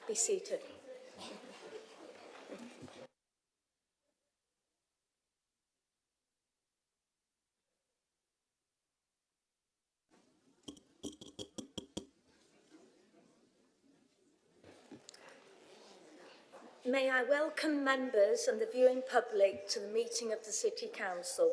Be seated. May I welcome members and the viewing public to the meeting of the City Council.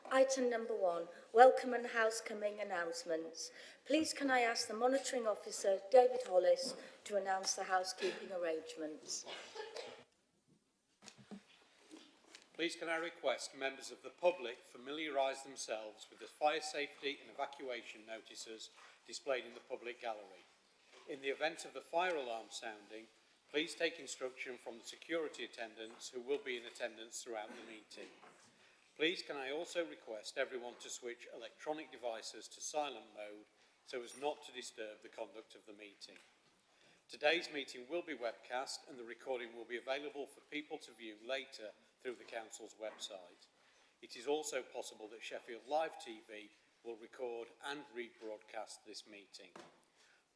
Item number 1, welcome and housekeeping announcements. Please can I ask the Monitoring Officer, David Hollis, to announce the housekeeping arrangements. Please can I request members of the public familiarise themselves with the fire safety and evacuation notices displayed in the public gallery. In the event of the fire alarm sounding, please take instruction from the security attendants who will be in attendance throughout the meeting. Please can I also request everyone to switch electronic devices to silent mode so as not to disturb the conduct of the meeting. Today's meeting will be webcast and the recording will be available for people to view later through the Council's website. It is also possible that Sheffield Live TV will record and rebroadcast this meeting.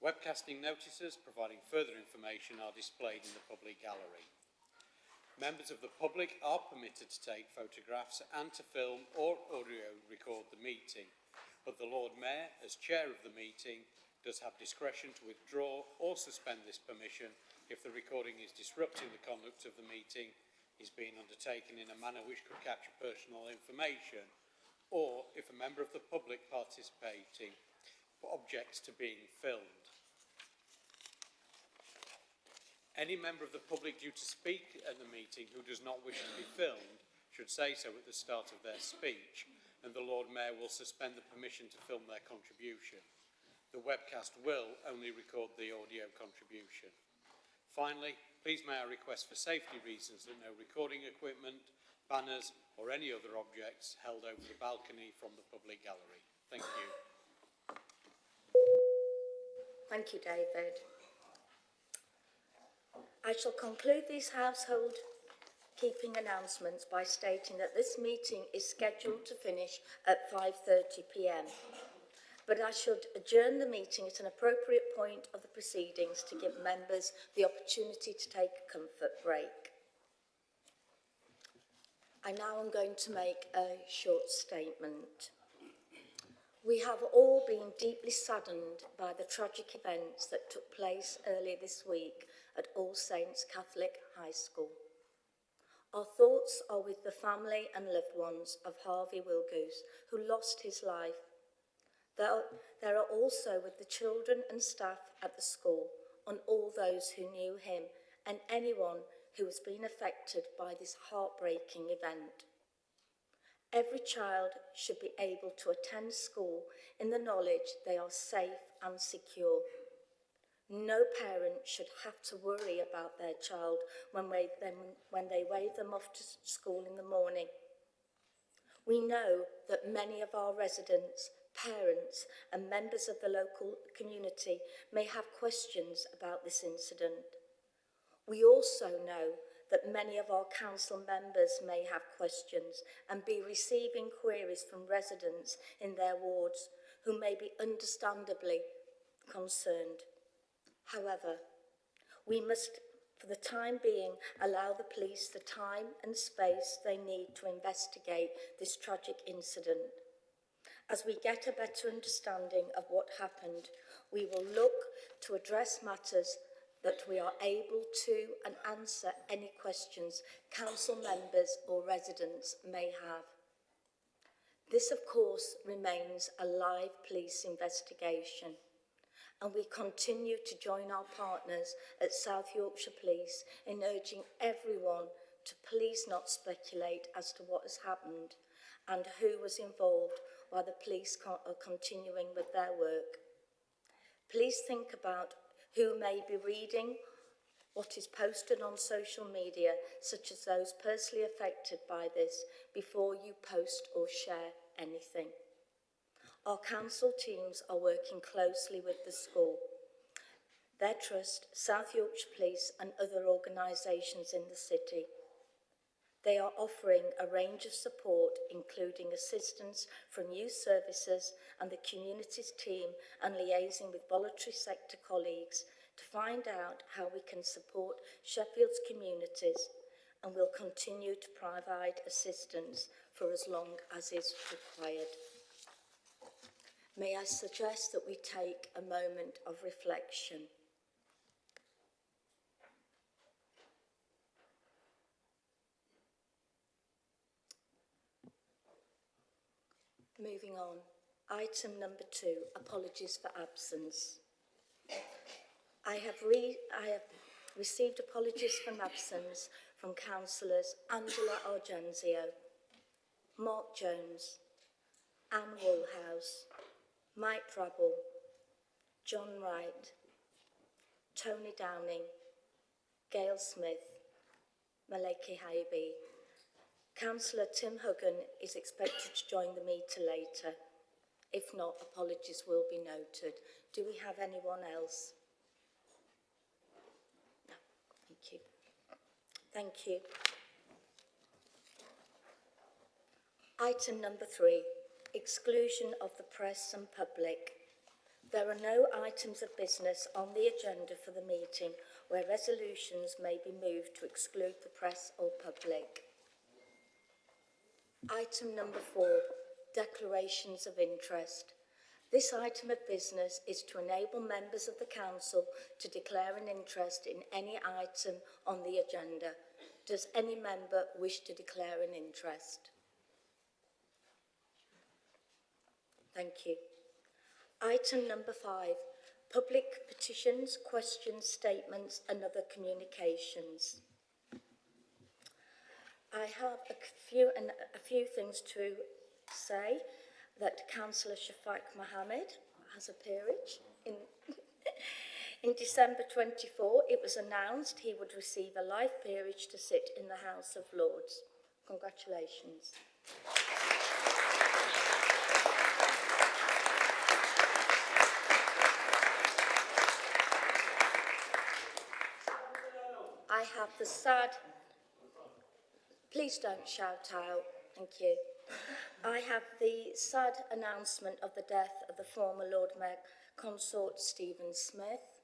Webcasting notices providing further information are displayed in the public gallery. Members of the public are permitted to take photographs and to film or audio record the meeting, but the Lord Mayor, as chair of the meeting, does have discretion to withdraw or suspend this permission if the recording is disrupting the conduct of the meeting, is being undertaken in a manner which could capture personal information, or if a member of the public participating objects to being filmed. Any member of the public due to speak at the meeting who does not wish to be filmed should say so at the start of their speech, and the Lord Mayor will suspend the permission to film their contribution. The webcast will only record the audio contribution. Finally, please may I request for safety reasons that no recording equipment, banners or any other objects held over the balcony from the public gallery. Thank you. Thank you, David. I shall conclude these household keeping announcements by stating that this meeting is scheduled to finish at 5:30 p.m. But I should adjourn the meeting at an appropriate point of the proceedings to give members the opportunity to take a comfort break. I now am going to make a short statement. We have all been deeply saddened by the tragic events that took place earlier this week at All Saints Catholic High School. Our thoughts are with the family and loved ones of Harvey Wilgoose, who lost his life. There are also with the children and staff at the school and all those who knew him and anyone who has been affected by this heartbreaking event. Every child should be able to attend school in the knowledge they are safe and secure. No parent should have to worry about their child when they wave them off to school in the morning. We know that many of our residents, parents and members of the local community may have questions about this incident. We also know that many of our council members may have questions and be receiving queries from residents in their wards who may be understandably concerned. However, we must, for the time being, allow the police the time and space they need to investigate this tragic incident. As we get a better understanding of what happened, we will look to address matters that we are able to and answer any questions council members or residents may have. This, of course, remains a live police investigation, and we continue to join our partners at South Yorkshire Police in urging everyone to please not speculate as to what has happened and who was involved while the police are continuing with their work. Please think about who may be reading what is posted on social media, such as those personally affected by this, before you post or share anything. Our council teams are working closely with the school, their trust, South Yorkshire Police and other organisations in the city. They are offering a range of support, including assistance from youth services and the communities team, and liaising with voluntary sector colleagues to find out how we can support Sheffield's communities, and will continue to provide assistance for as long as is required. May I suggest that we take a moment of reflection. Moving on, item number 2, apologies for absence. I have received apologies for absence from Councillors Angela Argenzio, Mark Jones, Anne Woolhouse, Mike Drabble, John Wright, Tony Downing, Gail Smith, Maleki Haibi. Councillor Tim Huggan is expected to join the meeting later. If not, apologies will be noted. Do we have anyone else? No, thank you. Thank you. Item number 3, exclusion of the press and public. There are no items of business on the agenda for the meeting where resolutions may be moved to exclude the press or public. Item number 4, declarations of interest. This item of business is to enable members of the council to declare an interest in any item on the agenda. Does any member wish to declare an interest? Thank you. Item number 5, public petitions, questions, statements and other communications. I have a few things to say. That Councillor Shafak Mohammed has a peerage. In December 24, it was announced he would receive a life peerage to sit in the House of Lords. Congratulations. I have the sad... Please don't shout out. Thank you. I have the sad announcement of the death of the former Lord Mayor Consort Stephen Smith.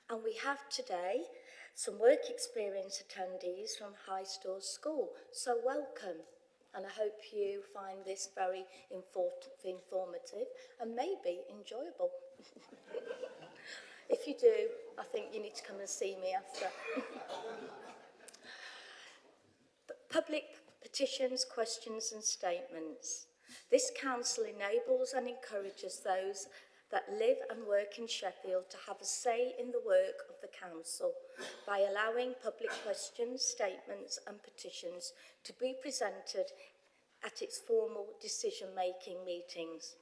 And we have today some work experience attendees from High Stores School. So welcome. And I hope you find this very informative and maybe enjoyable. If you do, I think you need to come and see me after. Public petitions, questions and statements. This council enables and encourages those that live and work in Sheffield to have a say in the work of the council by allowing public questions, statements and petitions to be presented at its formal decision-making meetings.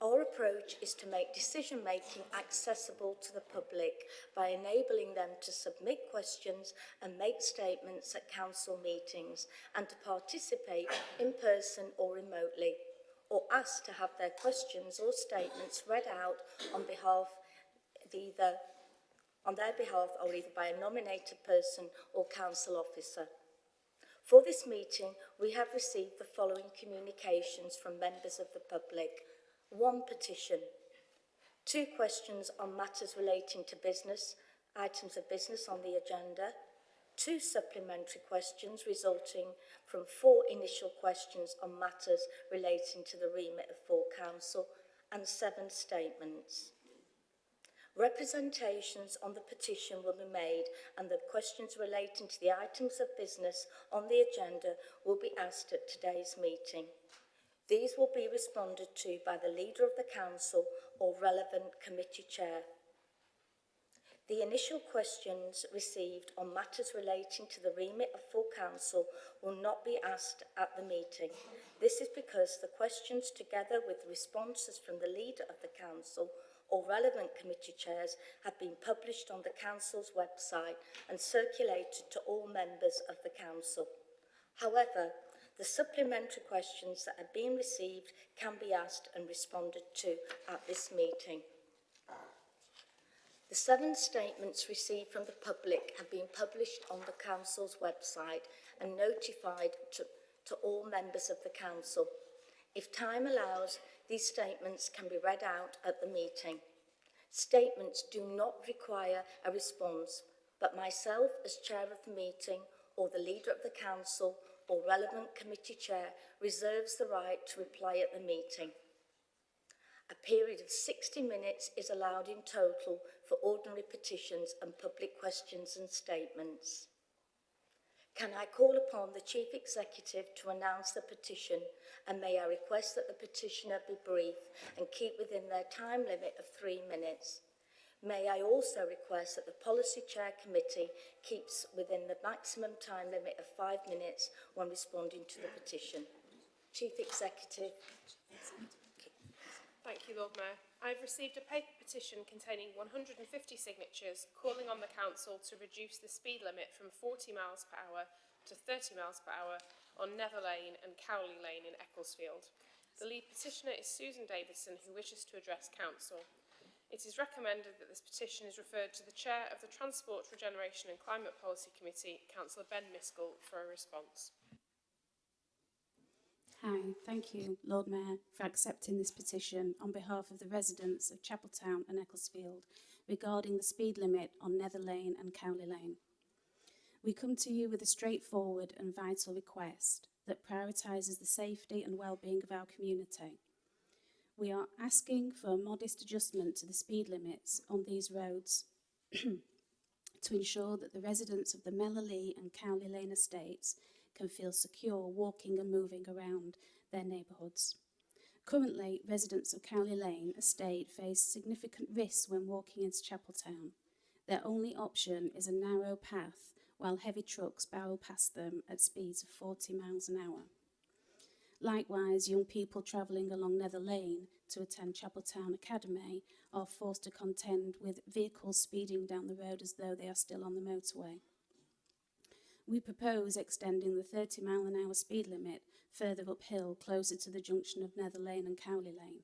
Our approach is to make decision-making accessible to the public by enabling them to submit questions and make statements at council meetings and to participate in person or remotely, or ask to have their questions or statements read out on their behalf or either by a nominated person or council officer. For this meeting, we have received the following communications from members of the public. 1 petition, 2 questions on matters relating to business, items of business on the agenda, 2 supplementary questions resulting from 4 initial questions on matters relating to the remit of full council, and 7 statements. Representations on the petition will be made and the questions relating to the items of business on the agenda will be asked at today's meeting. These will be responded to by the Leader of the Council or relevant committee chair. The initial questions received on matters relating to the remit of full council will not be asked at the meeting. This is because the questions, together with responses from the Leader of the Council or relevant committee chairs, have been published on the Council's website and circulated to all members of the Council. However, the supplementary questions that have been received can be asked and responded to at this meeting. The 7 statements received from the public have been published on the Council's website and notified to all members of the Council. If time allows, these statements can be read out at the meeting. Statements do not require a response, but myself as chair of the meeting or the leader of the council or relevant committee chair reserves the right to reply at the meeting. A period of 60 minutes is allowed in total for ordinary petitions and public questions and statements. Can I call upon the Chief Executive to announce the petition, and may I request that the petitioner be brief and keep within their time limit of 3 minutes. May I also request that the Policy Chair Committee keeps within the maximum time limit of 5 minutes when responding to the petition. Chief Executive. Thank you, Lord Mayor. I have received a paper petition containing 150 signatures calling on the Council to reduce the speed limit from 40 miles per hour to 30 miles per hour on Nether Lane and Cowley Lane in Ecclesfield. The lead petitioner is Susan Davidson, who wishes to address Council. It is recommended that this petition is referred to the Chair of the Transport, Regeneration and Climate Policy Committee, Councillor Ben Miskell, for a response. Hi, thank you, Lord Mayor, for accepting this petition on behalf of the residents of Chapeltown and Ecclesfield regarding the speed limit on Nether Lane and Cowley Lane. We come to you with a straightforward and vital request that prioritises the safety and well-being of our community. We are asking for a modest adjustment to the speed limits on these roads to ensure that the residents of the Mellerley and Cowley Lane estates can feel secure walking and moving around their neighbourhoods. Currently, residents of Cowley Lane estate face significant risks when walking into Chapeltown. Their only option is a narrow path while heavy trucks barrel past them at speeds of 40 miles an hour. Likewise, young people travelling along Nether Lane to attend Chapeltown Academy are forced to contend with vehicles speeding down the road as though they are still on the motorway. We propose extending the 30 mile an hour speed limit further uphill, closer to the junction of Nether Lane and Cowley Lane.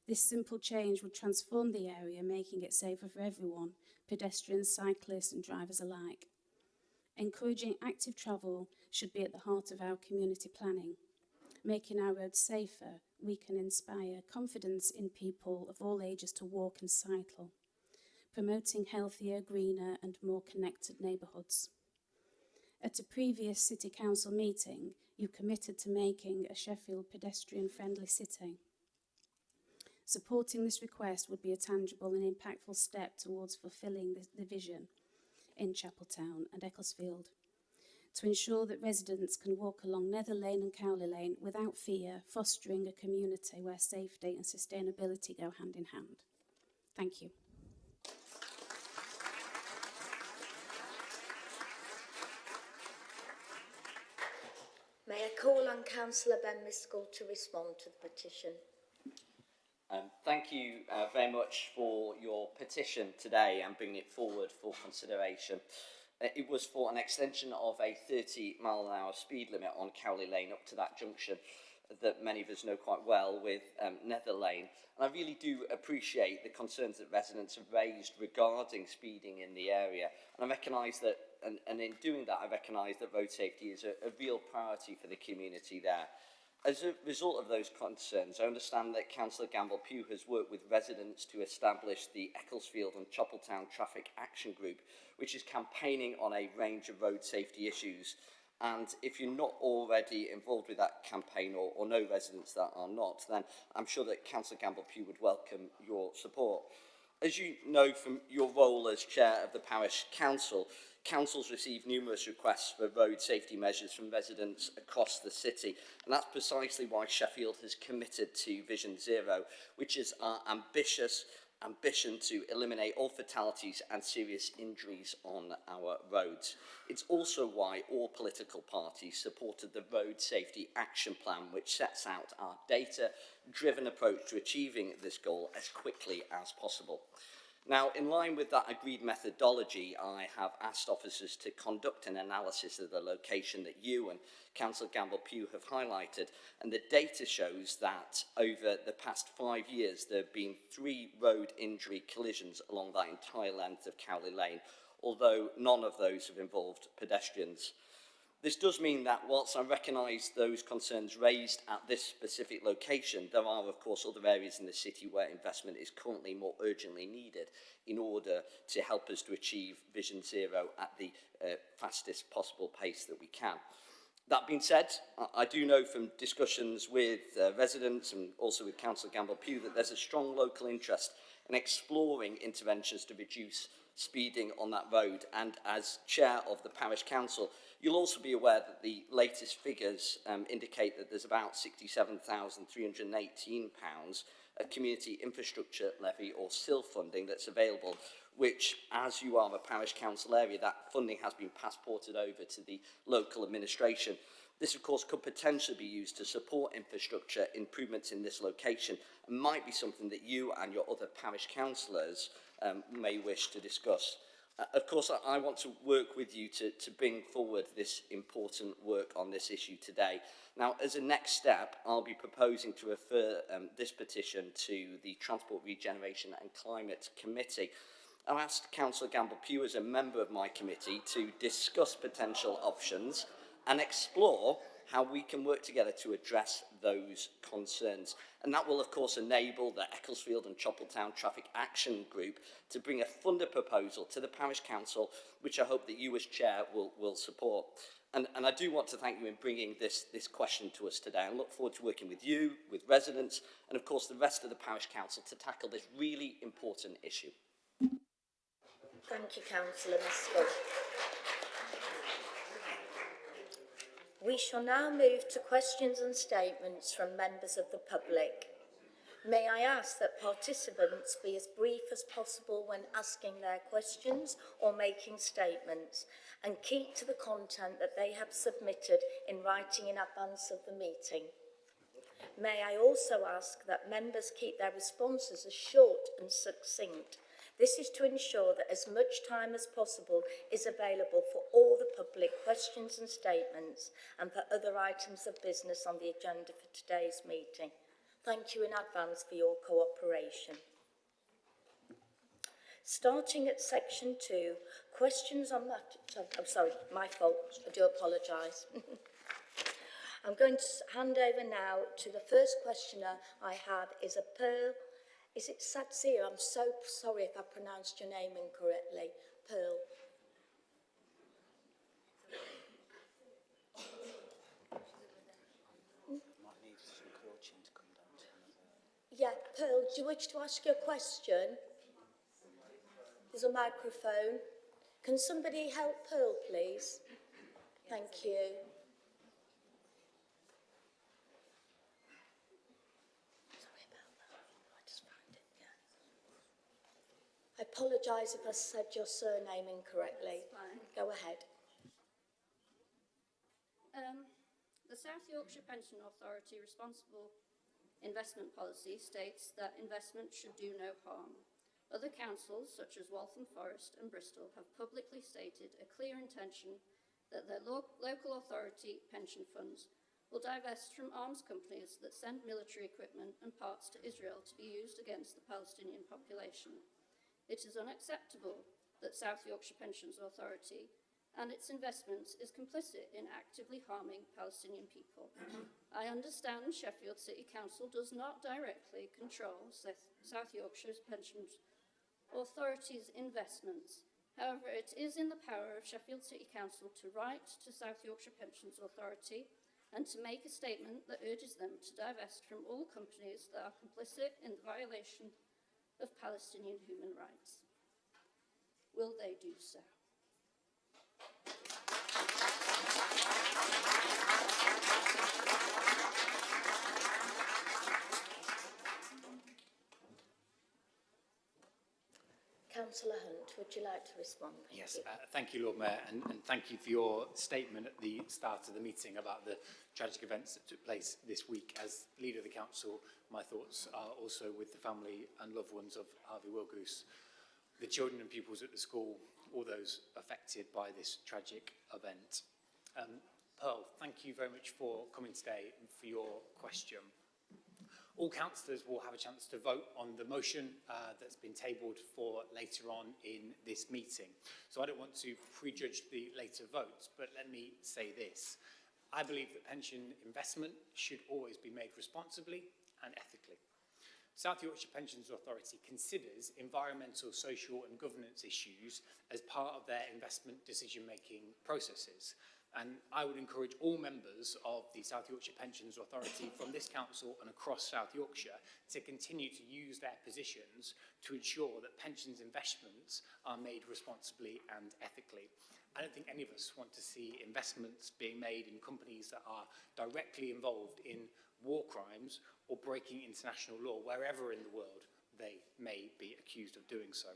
This simple change would transform the area, making it safer for everyone, pedestrians, cyclists and drivers alike. Encouraging active travel should be at the heart of our community planning. Making our roads safer, we can inspire confidence in people of all ages to walk and cycle, promoting healthier, greener and more connected neighbourhoods. At a previous City Council meeting, you committed to making a Sheffield pedestrian-friendly city. Supporting this request would be a tangible and impactful step towards fulfilling the vision in Chapeltown and Ecclesfield, to ensure that residents can walk along Nether Lane and Cowley Lane without fear, fostering a community where safety and sustainability go hand in hand. Thank you. May I call on Councillor Ben Miskell to respond to the petition? Thank you very much for your petition today and bringing it forward for consideration. It was for an extension of a 30 mile an hour speed limit on Cowley Lane up to that junction that many of us know quite well with Nether Lane. And I really do appreciate the concerns that residents have raised regarding speeding in the area. And I recognise that, and in doing that, I recognise that road safety is a real priority for the community there. As a result of those concerns, I understand that Councillor Gamble-Pugh has worked with residents to establish the Ecclesfield and Chapeltown Traffic Action Group, which is campaigning on a range of road safety issues. And if you're not already involved with that campaign, or know residents that are not, then I'm sure that Councillor Gamble-Pugh would welcome your support. As you know from your role as Chair of the Parish Council, councils receive numerous requests for road safety measures from residents across the city, and that's precisely why Sheffield has committed to Vision Zero, which is our ambition to eliminate all fatalities and serious injuries on our roads. It's also why all political parties supported the Road Safety Action Plan, which sets out our data-driven approach to achieving this goal as quickly as possible. Now, in line with that agreed methodology, I have asked officers to conduct an analysis of the location that you and Councillor Gamble-Pugh have highlighted, and the data shows that over the past 5 years there have been 3 road injury collisions along that entire length of Cowley Lane, although none of those have involved pedestrians. This does mean that whilst I recognise those concerns raised at this specific location, there are of course other areas in the city where investment is currently more urgently needed in order to help us to achieve Vision Zero at the fastest possible pace that we can. That being said, I do know from discussions with residents and also with Councillor Gamble-Pugh that there's a strong local interest in exploring interventions to reduce speeding on that road. And as chair of the parish council, you'll also be aware that the latest figures indicate that there's about £67,318 of community infrastructure levy or SIL funding that's available, which, as you are a parish council area, that funding has been passported over to the local administration. This, of course, could potentially be used to support infrastructure improvements in this location and might be something that you and your other parish councillors may wish to discuss. Of course, I want to work with you to bring forward this important work on this issue today. Now, as a next step, I'll be proposing to refer this petition to the Transport, Regeneration and Climate Committee. I've asked Councillor Gamble-Pugh as a member of my committee to discuss potential options and explore how we can work together to address those concerns. And that will, of course, enable the Ecclesfield and Chapeltown Traffic Action Group to bring a funded proposal to the Parish Council, which I hope that you as Chair will support. And I do want to thank you in bringing this question to us today. I look forward to working with you, with residents, and of course the rest of the Parish Council to tackle this really important issue. Thank you, Councillor Miskell. We shall now move to questions and statements from members of the public. May I ask that participants be as brief as possible when asking their questions or making statements, and keep to the content that they have submitted in writing in advance of the meeting. May I also ask that members keep their responses as short and succinct. This is to ensure that as much time as possible is available for all the public questions and statements and for other items of business on the agenda for today's meeting. Thank you in advance for your cooperation. Starting at section 2, questions on that. I'm sorry, my fault. I do apologise. I'm going to hand over now to the first questioner I have is a Pearl. Is it Satsir? I'm so sorry if I pronounced your name incorrectly. Pearl. Yeah, Pearl, do you wish to ask your question? There's a microphone. Can somebody help Pearl, please? Thank you. Sorry about that. I just found it, yeah. I apologise if I said your surname incorrectly. Go ahead. The South Yorkshire Pension Authority responsible investment policy states that investment should do no harm. Other councils, such as Waltham Forest and Bristol, have publicly stated a clear intention that their local authority pension funds will divest from arms companies that send military equipment and parts to Israel to be used against the Palestinian population. It is unacceptable that South Yorkshire Pensions Authority and its investments is complicit in actively harming Palestinian people. I understand Sheffield City Council does not directly control South Yorkshire's Pensions Authority's investments. However, it is in the power of Sheffield City Council to write to South Yorkshire Pensions Authority and to make a statement that urges them to divest from all companies that are complicit in the violation of Palestinian human rights. Will they do so? Councillor Hunt, would you like to respond? Yes, thank you, Lord Mayor, and thank you for your statement at the start of the meeting about the tragic events that took place this week. As leader of the council, my thoughts are also with the family and loved ones of Harvey Wilgoose, the children and pupils at the school, all those affected by this tragic event. Pearl, thank you very much for coming today and for your question. All councillors will have a chance to vote on the motion that's been tabled for later on in this meeting. So I don't want to prejudge the later votes, but let me say this. I believe that pension investment should always be made responsibly and ethically. South Yorkshire Pensions Authority considers environmental, social and governance issues as part of their investment decision-making processes. And I would encourage all members of the South Yorkshire Pensions Authority from this council and across South Yorkshire to continue to use their positions to ensure that pensions investments are made responsibly and ethically. I don't think any of us want to see investments being made in companies that are directly involved in war crimes or breaking international law, wherever in the world they may be accused of doing so.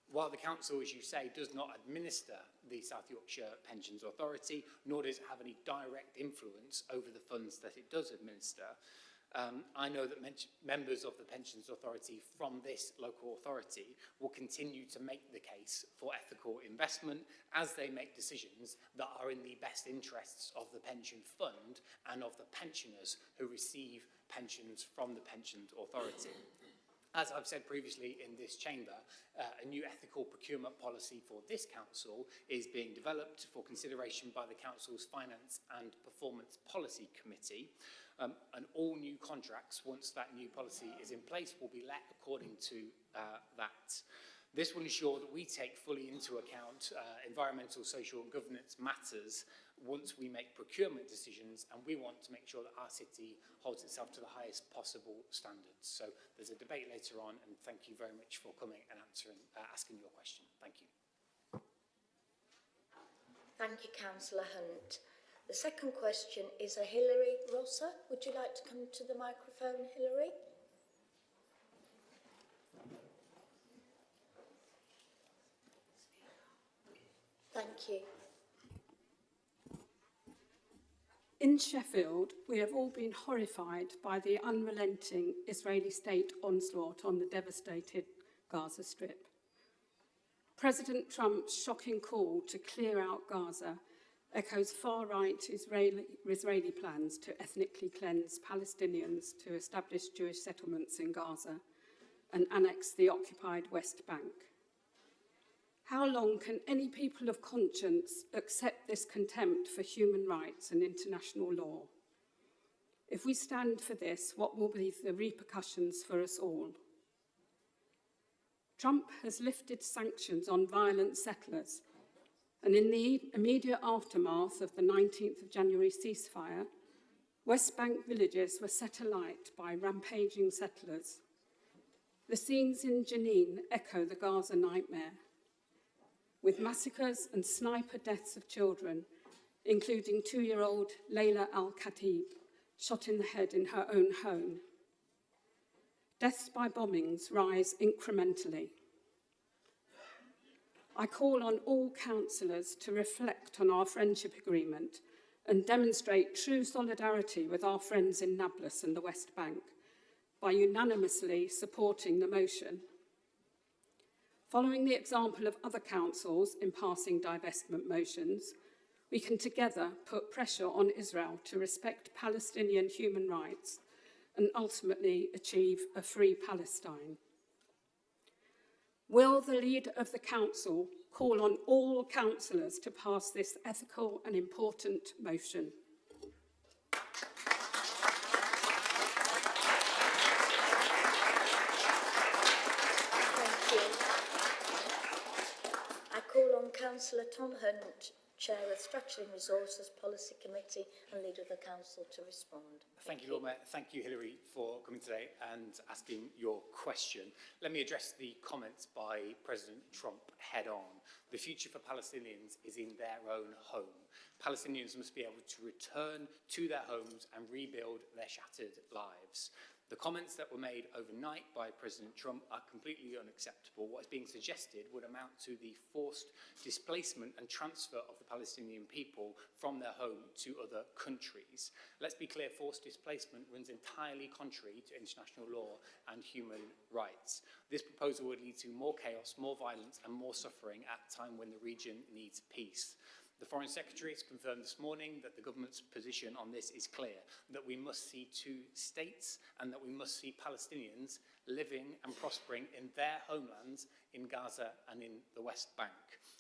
While the council, as you say, does not administer the South Yorkshire Pensions Authority, nor does it have any direct influence over the funds that it does administer, I know that members of the Pensions Authority from this local authority will continue to make the case for ethical investment as they make decisions that are in the best interests of the pension fund and of the pensioners who receive pensions from the Pensions Authority. As I've said previously in this chamber, a new ethical procurement policy for this council is being developed for consideration by the council's Finance and Performance Policy Committee. And all new contracts, once that new policy is in place, will be let according to that. This will ensure that we take fully into account environmental, social and governance matters once we make procurement decisions, and we want to make sure that our city holds itself to the highest possible standards. So there's a debate later on, and thank you very much for coming and asking your question. Thank you. Thank you, Councillor Hunt. The second question is a Hilary Rosser. Would you like to come to the microphone, Hilary? Thank you. In Sheffield, we have all been horrified by the unrelenting Israeli state onslaught on the devastated Gaza Strip. President Trump's shocking call to clear out Gaza echoes far-right Israeli plans to ethnically cleanse Palestinians, to establish Jewish settlements in Gaza and annex the occupied West Bank. How long can any people of conscience accept this contempt for human rights and international law? If we stand for this, what will be the repercussions for us all? Trump has lifted sanctions on violent settlers, and in the immediate aftermath of the 19th of January ceasefire, West Bank villages were set alight by rampaging settlers. The scenes in Jenin echo the Gaza nightmare, with massacres and sniper deaths of children, including 2-year-old Layla Al-Khatib, shot in the head in her own home. Deaths by bombings rise incrementally. I call on all councillors to reflect on our friendship agreement and demonstrate true solidarity with our friends in Nablus and the West Bank by unanimously supporting the motion. Following the example of other councils in passing divestment motions, we can together put pressure on Israel to respect Palestinian human rights and ultimately achieve a free Palestine. Will the leader of the council call on all councillors to pass this ethical and important motion? Thank you. I call on Councillor Tom Hunt, Chair of Strategy and Resources Policy Committee and Leader of the Council, to respond. Thank you, Lord Mayor. Thank you, Hilary, for coming today and asking your question. Let me address the comments by President Trump head on. The future for Palestinians is in their own home. Palestinians must be able to return to their homes and rebuild their shattered lives. The comments that were made overnight by President Trump are completely unacceptable. What is being suggested would amount to the forced displacement and transfer of the Palestinian people from their home to other countries. Let's be clear, forced displacement runs entirely contrary to international law and human rights. This proposal would lead to more chaos, more violence and more suffering at a time when the region needs peace. The Foreign Secretary has confirmed this morning that the government's position on this is clear, that we must see two states and that we must see Palestinians living and prospering in their homelands in Gaza and in the West Bank.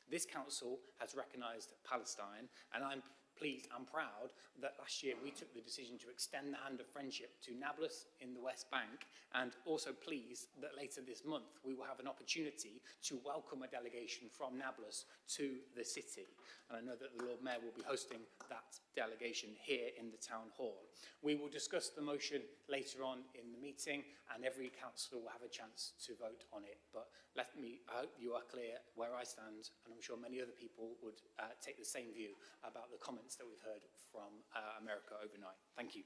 This council has recognised Palestine, and I'm pleased and proud that last year we took the decision to extend the hand of friendship to Nablus in the West Bank, and also pleased that later this month we will have an opportunity to welcome a delegation from Nablus to the city. And I know that the Lord Mayor will be hosting that delegation here in the Town Hall. We will discuss the motion later on in the meeting, and every councillor will have a chance to vote on it. But I hope you are clear where I stand, and I'm sure many other people would take the same view about the comments that we've heard from America overnight. Thank you.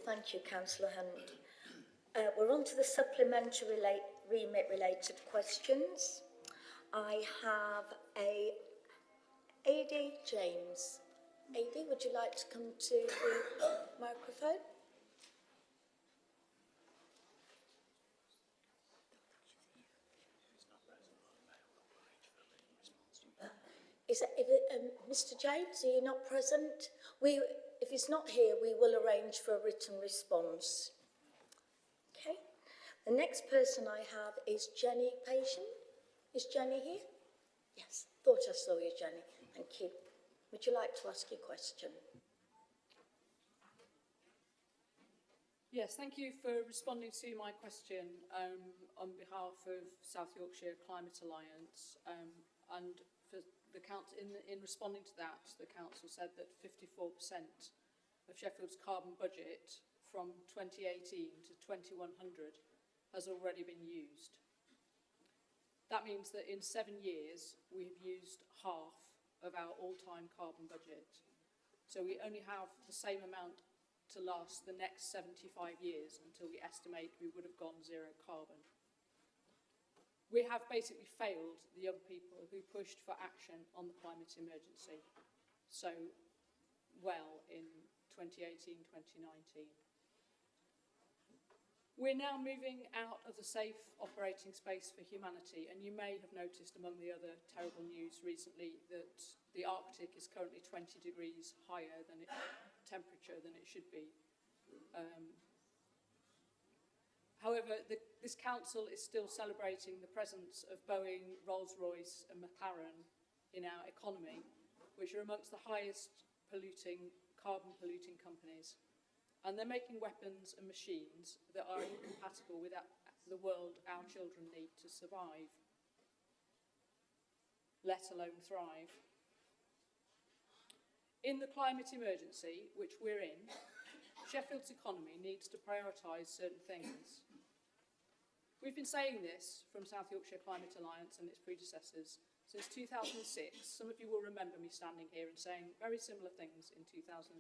Thank you, Councillor Hunt. We're on to the supplementary remit-related questions. I have A.D. James. A.D., would you like to come to the microphone? Mr. James, are you not present? If he's not here, we will arrange for a written response. Okay. The next person I have is Jenny Patient. Is Jenny here? Yes, thought I saw you, Jenny. Thank you. Would you like to ask your question? Yes, thank you for responding to my question on behalf of South Yorkshire Climate Alliance. And for the council, in responding to that, the council said that 54% of Sheffield's carbon budget from 2018 to 2100 has already been used. That means that in 7 years, we have used half of our all-time carbon budget. So we only have the same amount to last the next 75 years until we estimate we would have gone zero carbon. We have basically failed the young people who pushed for action on the climate emergency so well in 2018, 2019. We're now moving out of the safe operating space for humanity, and you may have noticed among the other terrible news recently that the Arctic is currently 20 degrees higher than temperature than it should be. However, this council is still celebrating the presence of Boeing, Rolls-Royce and McLaren in our economy, which are amongst the highest carbon polluting companies. And they're making weapons and machines that are incompatible with the world our children need to survive, let alone thrive. In the climate emergency, which we're in, Sheffield's economy needs to prioritise certain things. We've been saying this from South Yorkshire Climate Alliance and its predecessors since 2006. Some of you will remember me standing here and saying very similar things in 2006.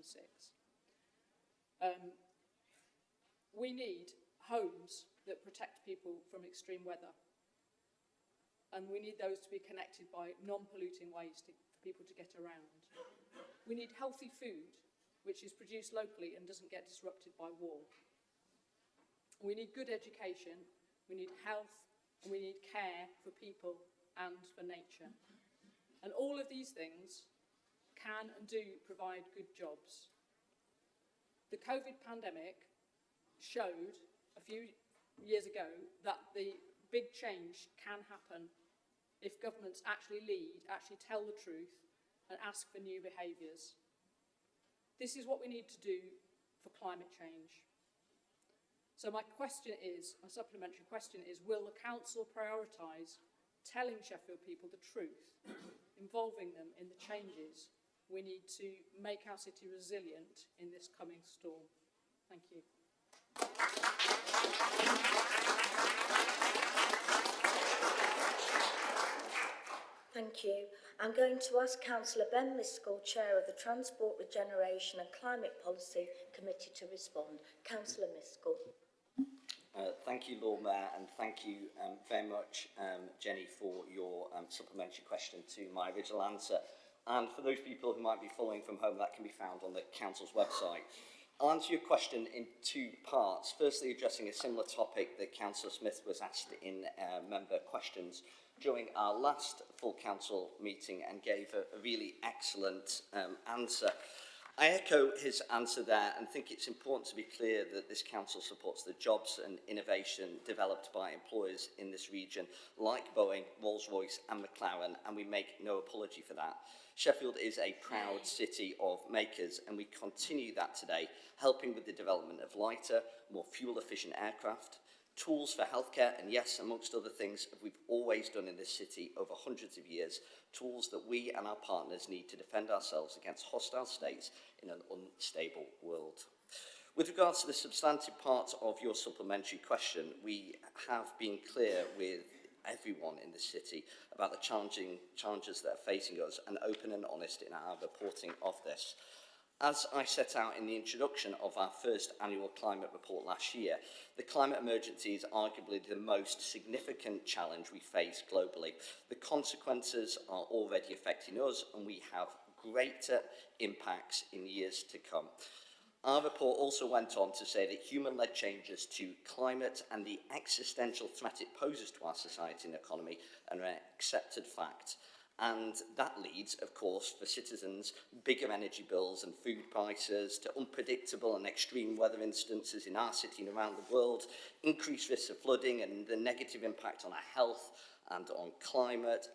We need homes that protect people from extreme weather. And we need those to be connected by non-polluting ways for people to get around. We need healthy food, which is produced locally and doesn't get disrupted by war. We need good education, we need health, and we need care for people and for nature. And all of these things can and do provide good jobs. The COVID pandemic showed a few years ago that the big change can happen if governments actually lead, actually tell the truth, and ask for new behaviours. This is what we need to do for climate change. So my supplementary question is, will the council prioritise telling Sheffield people the truth, involving them in the changes we need to make our city resilient in this coming storm? Thank you. Thank you. I'm going to ask Councillor Ben Miscall, Chair of the Transport, Regeneration and Climate Policy Committee, to respond. Councillor Miscall. Thank you, Lord Mayor, and thank you very much, Jenny, for your supplementary question to my original answer. And for those people who might be following from home, that can be found on the council's website. I'll answer your question in two parts. Firstly, addressing a similar topic that Councillor Smith was asked in member questions during our last full council meeting and gave a really excellent answer. I echo his answer there and think it's important to be clear that this council supports the jobs and innovation developed by employers in this region like Boeing, Rolls-Royce and McLaren, and we make no apology for that. Sheffield is a proud city of makers and we continue that today, helping with the development of lighter, more fuel-efficient aircraft, tools for healthcare, and yes, amongst other things, we've always done in this city over hundreds of years, tools that we and our partners need to defend ourselves against hostile states in an unstable world. With regards to the substantive part of your supplementary question, we have been clear with everyone in the city about the challenges that are facing us and open and honest in our reporting of this. As I set out in the introduction of our first annual climate report last year, the climate emergency is arguably the most significant challenge we face globally. The consequences are already affecting us and we have greater impacts in years to come. Our report also went on to say that human-led changes to climate and the existential threat it poses to our society and economy are an accepted fact. And that leads, of course, for citizens, bigger energy bills and food prices, to unpredictable and extreme weather instances in our city and around the world, increased risks of flooding and the negative impact on our health and on climate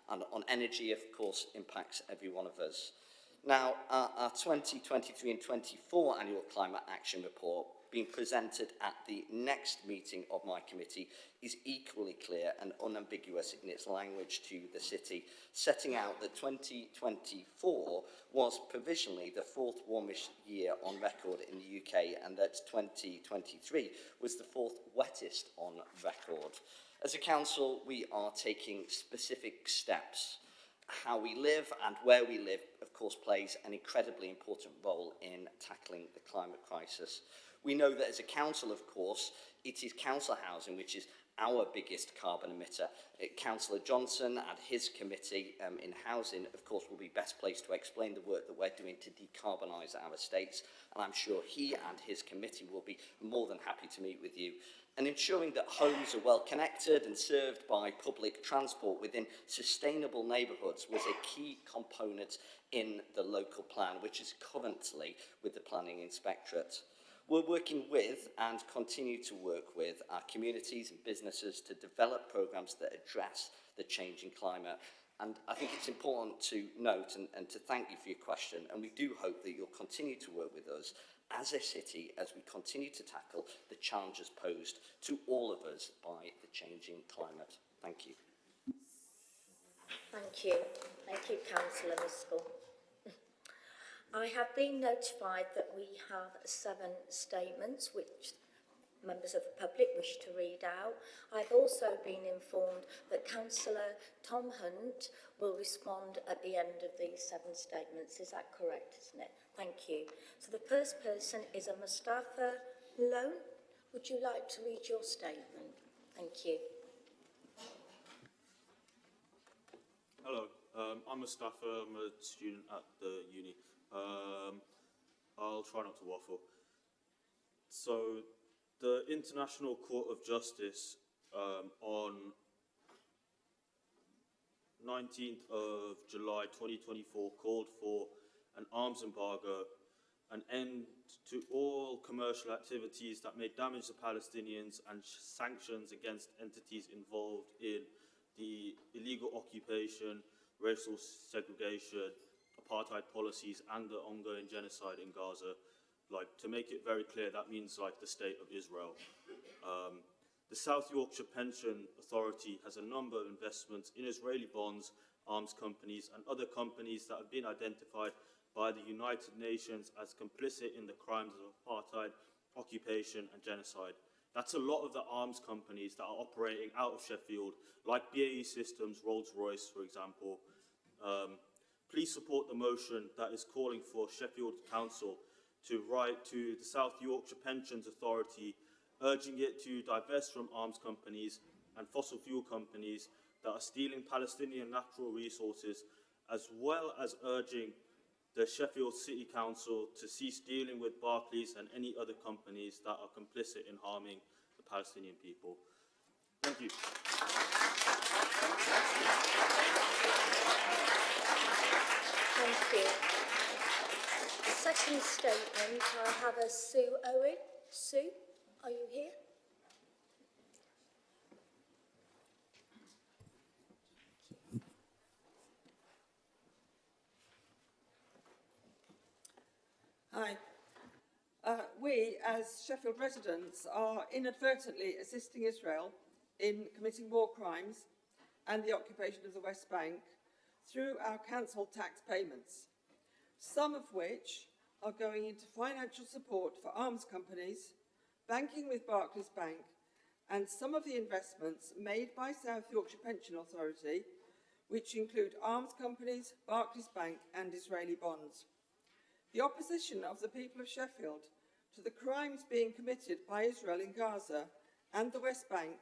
and on energy, of course, impacts every one of us. Now, our 2023 and 24 annual climate action report being presented at the next meeting of my committee is equally clear and unambiguous in its language to the city, setting out that 2024 was provisionally the fourth warmest year on record in the UK and that 2023 was the fourth wettest on record. As a council, we are taking specific steps. How we live and where we live, of course, plays an incredibly important role in tackling the climate crisis. We know that as a council, of course, it is council housing which is our biggest carbon emitter. Councillor Johnson and his committee in housing, of course, will be best placed to explain the work that we're doing to decarbonise our estates, and I'm sure he and his committee will be more than happy to meet with you. And ensuring that homes are well connected and served by public transport within sustainable neighbourhoods was a key component in the local plan, which is currently with the Planning Inspectorate. We're working with and continue to work with our communities and businesses to develop programmes that address the changing climate. And I think it's important to note and to thank you for your question, and we do hope that you'll continue to work with us as a city as we continue to tackle the challenges posed to all of us by the changing climate. Thank you. Thank you. Thank you, Councillor Miskell. I have been notified that we have 7 statements which members of the public wish to read out. I've also been informed that Councillor Tom Hunt will respond at the end of these 7 statements. Is that correct, isn't it? Thank you. So the first person is a Mustafa Lone. Would you like to read your statement? Thank you. Hello, I'm Mustafa. I'm a student at the uni. I'll try not to waffle. So, the International Court of Justice on 19th of July 2024 called for an arms embargo, an end to all commercial activities that may damage the Palestinians, and sanctions against entities involved in the illegal occupation, racial segregation, apartheid policies and the ongoing genocide in Gaza. Like, to make it very clear, that means like the state of Israel. The South Yorkshire Pension Authority has a number of investments in Israeli bonds, arms companies and other companies that have been identified by the United Nations as complicit in the crimes of apartheid, occupation and genocide. That's a lot of the arms companies that are operating out of Sheffield, like BAE Systems, Rolls-Royce, for example. Please support the motion that is calling for Sheffield Council to write to the South Yorkshire Pensions Authority, urging it to divest from arms companies and fossil fuel companies that are stealing Palestinian natural resources, as well as urging the Sheffield City Council to cease dealing with Barclays and any other companies that are complicit in harming the Palestinian people. Thank you. Thank you. The second statement, I have a Sue Owen. Sue, are you here? Hi. We, as Sheffield residents, are inadvertently assisting Israel in committing war crimes and the occupation of the West Bank through our council tax payments, some of which are going into financial support for arms companies, banking with Barclays Bank, and some of the investments made by South Yorkshire Pension Authority, which include arms companies, Barclays Bank, and Israeli bonds. The opposition of the people of Sheffield to the crimes being committed by Israel in Gaza and the West Bank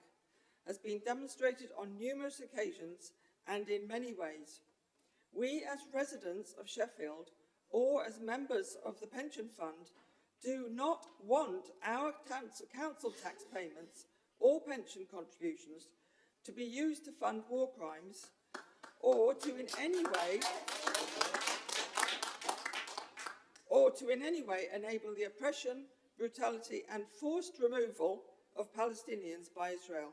has been demonstrated on numerous occasions and in many ways. We, as residents of Sheffield, or as members of the pension fund, do not want our council tax payments or pension contributions to be used to fund war crimes or to in any way enable the oppression, brutality and forced removal of Palestinians by Israel.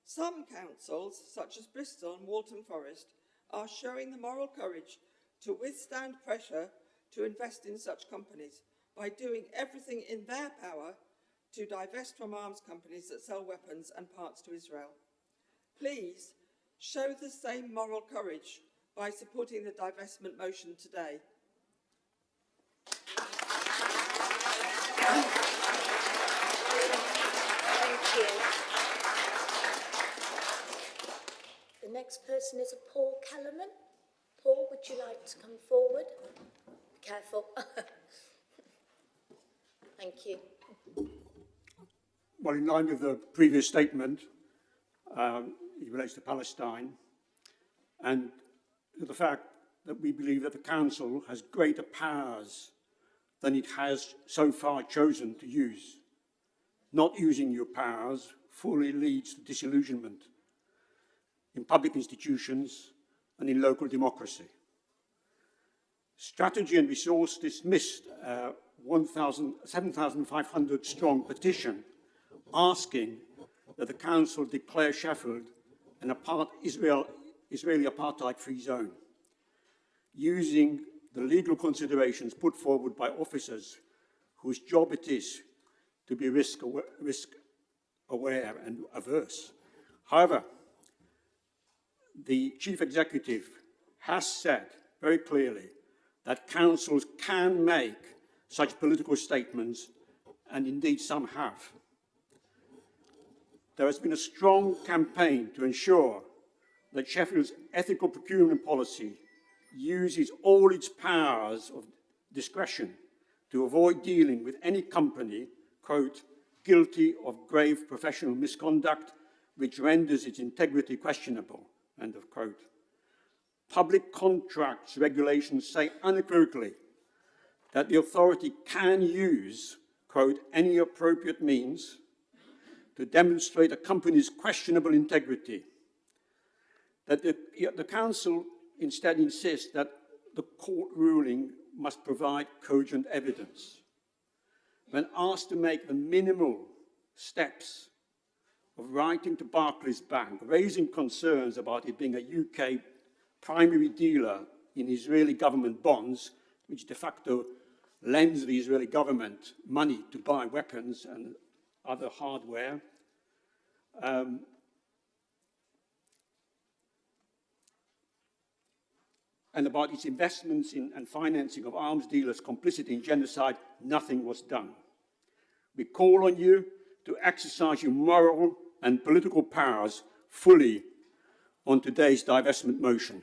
Some councils, such as Bristol and Waltham Forest, are showing the moral courage to withstand pressure to invest in such companies by doing everything in their power to divest from arms companies that sell weapons and parts to Israel. Please show the same moral courage by supporting the divestment motion today. Thank you. The next person is Paul Kellerman. Paul, would you like to come forward? Be careful. Thank you. Well, in line with the previous statement, it relates to Palestine and to the fact that we believe that the Council has greater powers than it has so far chosen to use. Not using your powers fully leads to disillusionment in public institutions and in local democracy. Strategy and Resource dismissed a 7,500 strong petition asking that the Council declare Sheffield an Israeli apartheid-free zone, using the legal considerations put forward by officers whose job it is to be risk aware and averse. However, the Chief Executive has said very clearly that councils can make such political statements, and indeed some have. There has been a strong campaign to ensure that Sheffield's ethical procurement policy uses all its powers of discretion to avoid dealing with any company, quote, guilty of grave professional misconduct which renders its integrity questionable, end of quote. Public contracts regulations say unequivocally that the authority can use, quote, any appropriate means to demonstrate a company's questionable integrity. That the Council instead insists that the court ruling must provide cogent evidence. When asked to make the minimal steps of writing to Barclays Bank, raising concerns about it being a UK primary dealer in Israeli government bonds, which de facto lends the Israeli government money to buy weapons and other hardware, and about its investments in and financing of arms dealers complicit in genocide, nothing was done. We call on you to exercise your moral and political powers fully on today's divestment motion.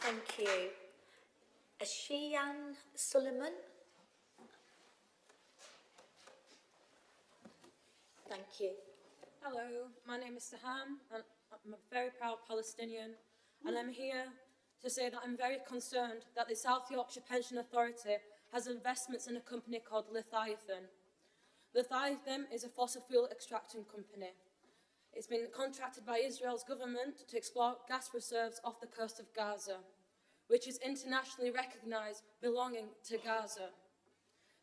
Thank you. Ashiyan Suleiman. Thank you. Hello, my name is Saham, and I'm a very proud Palestinian, and I'm here to say that I'm very concerned that the South Yorkshire Pension Authority has investments in a company called Leviathan. Leviathan is a fossil fuel extracting company. It's been contracted by Israel's government to explore gas reserves off the coast of Gaza, which is internationally recognised belonging to Gaza.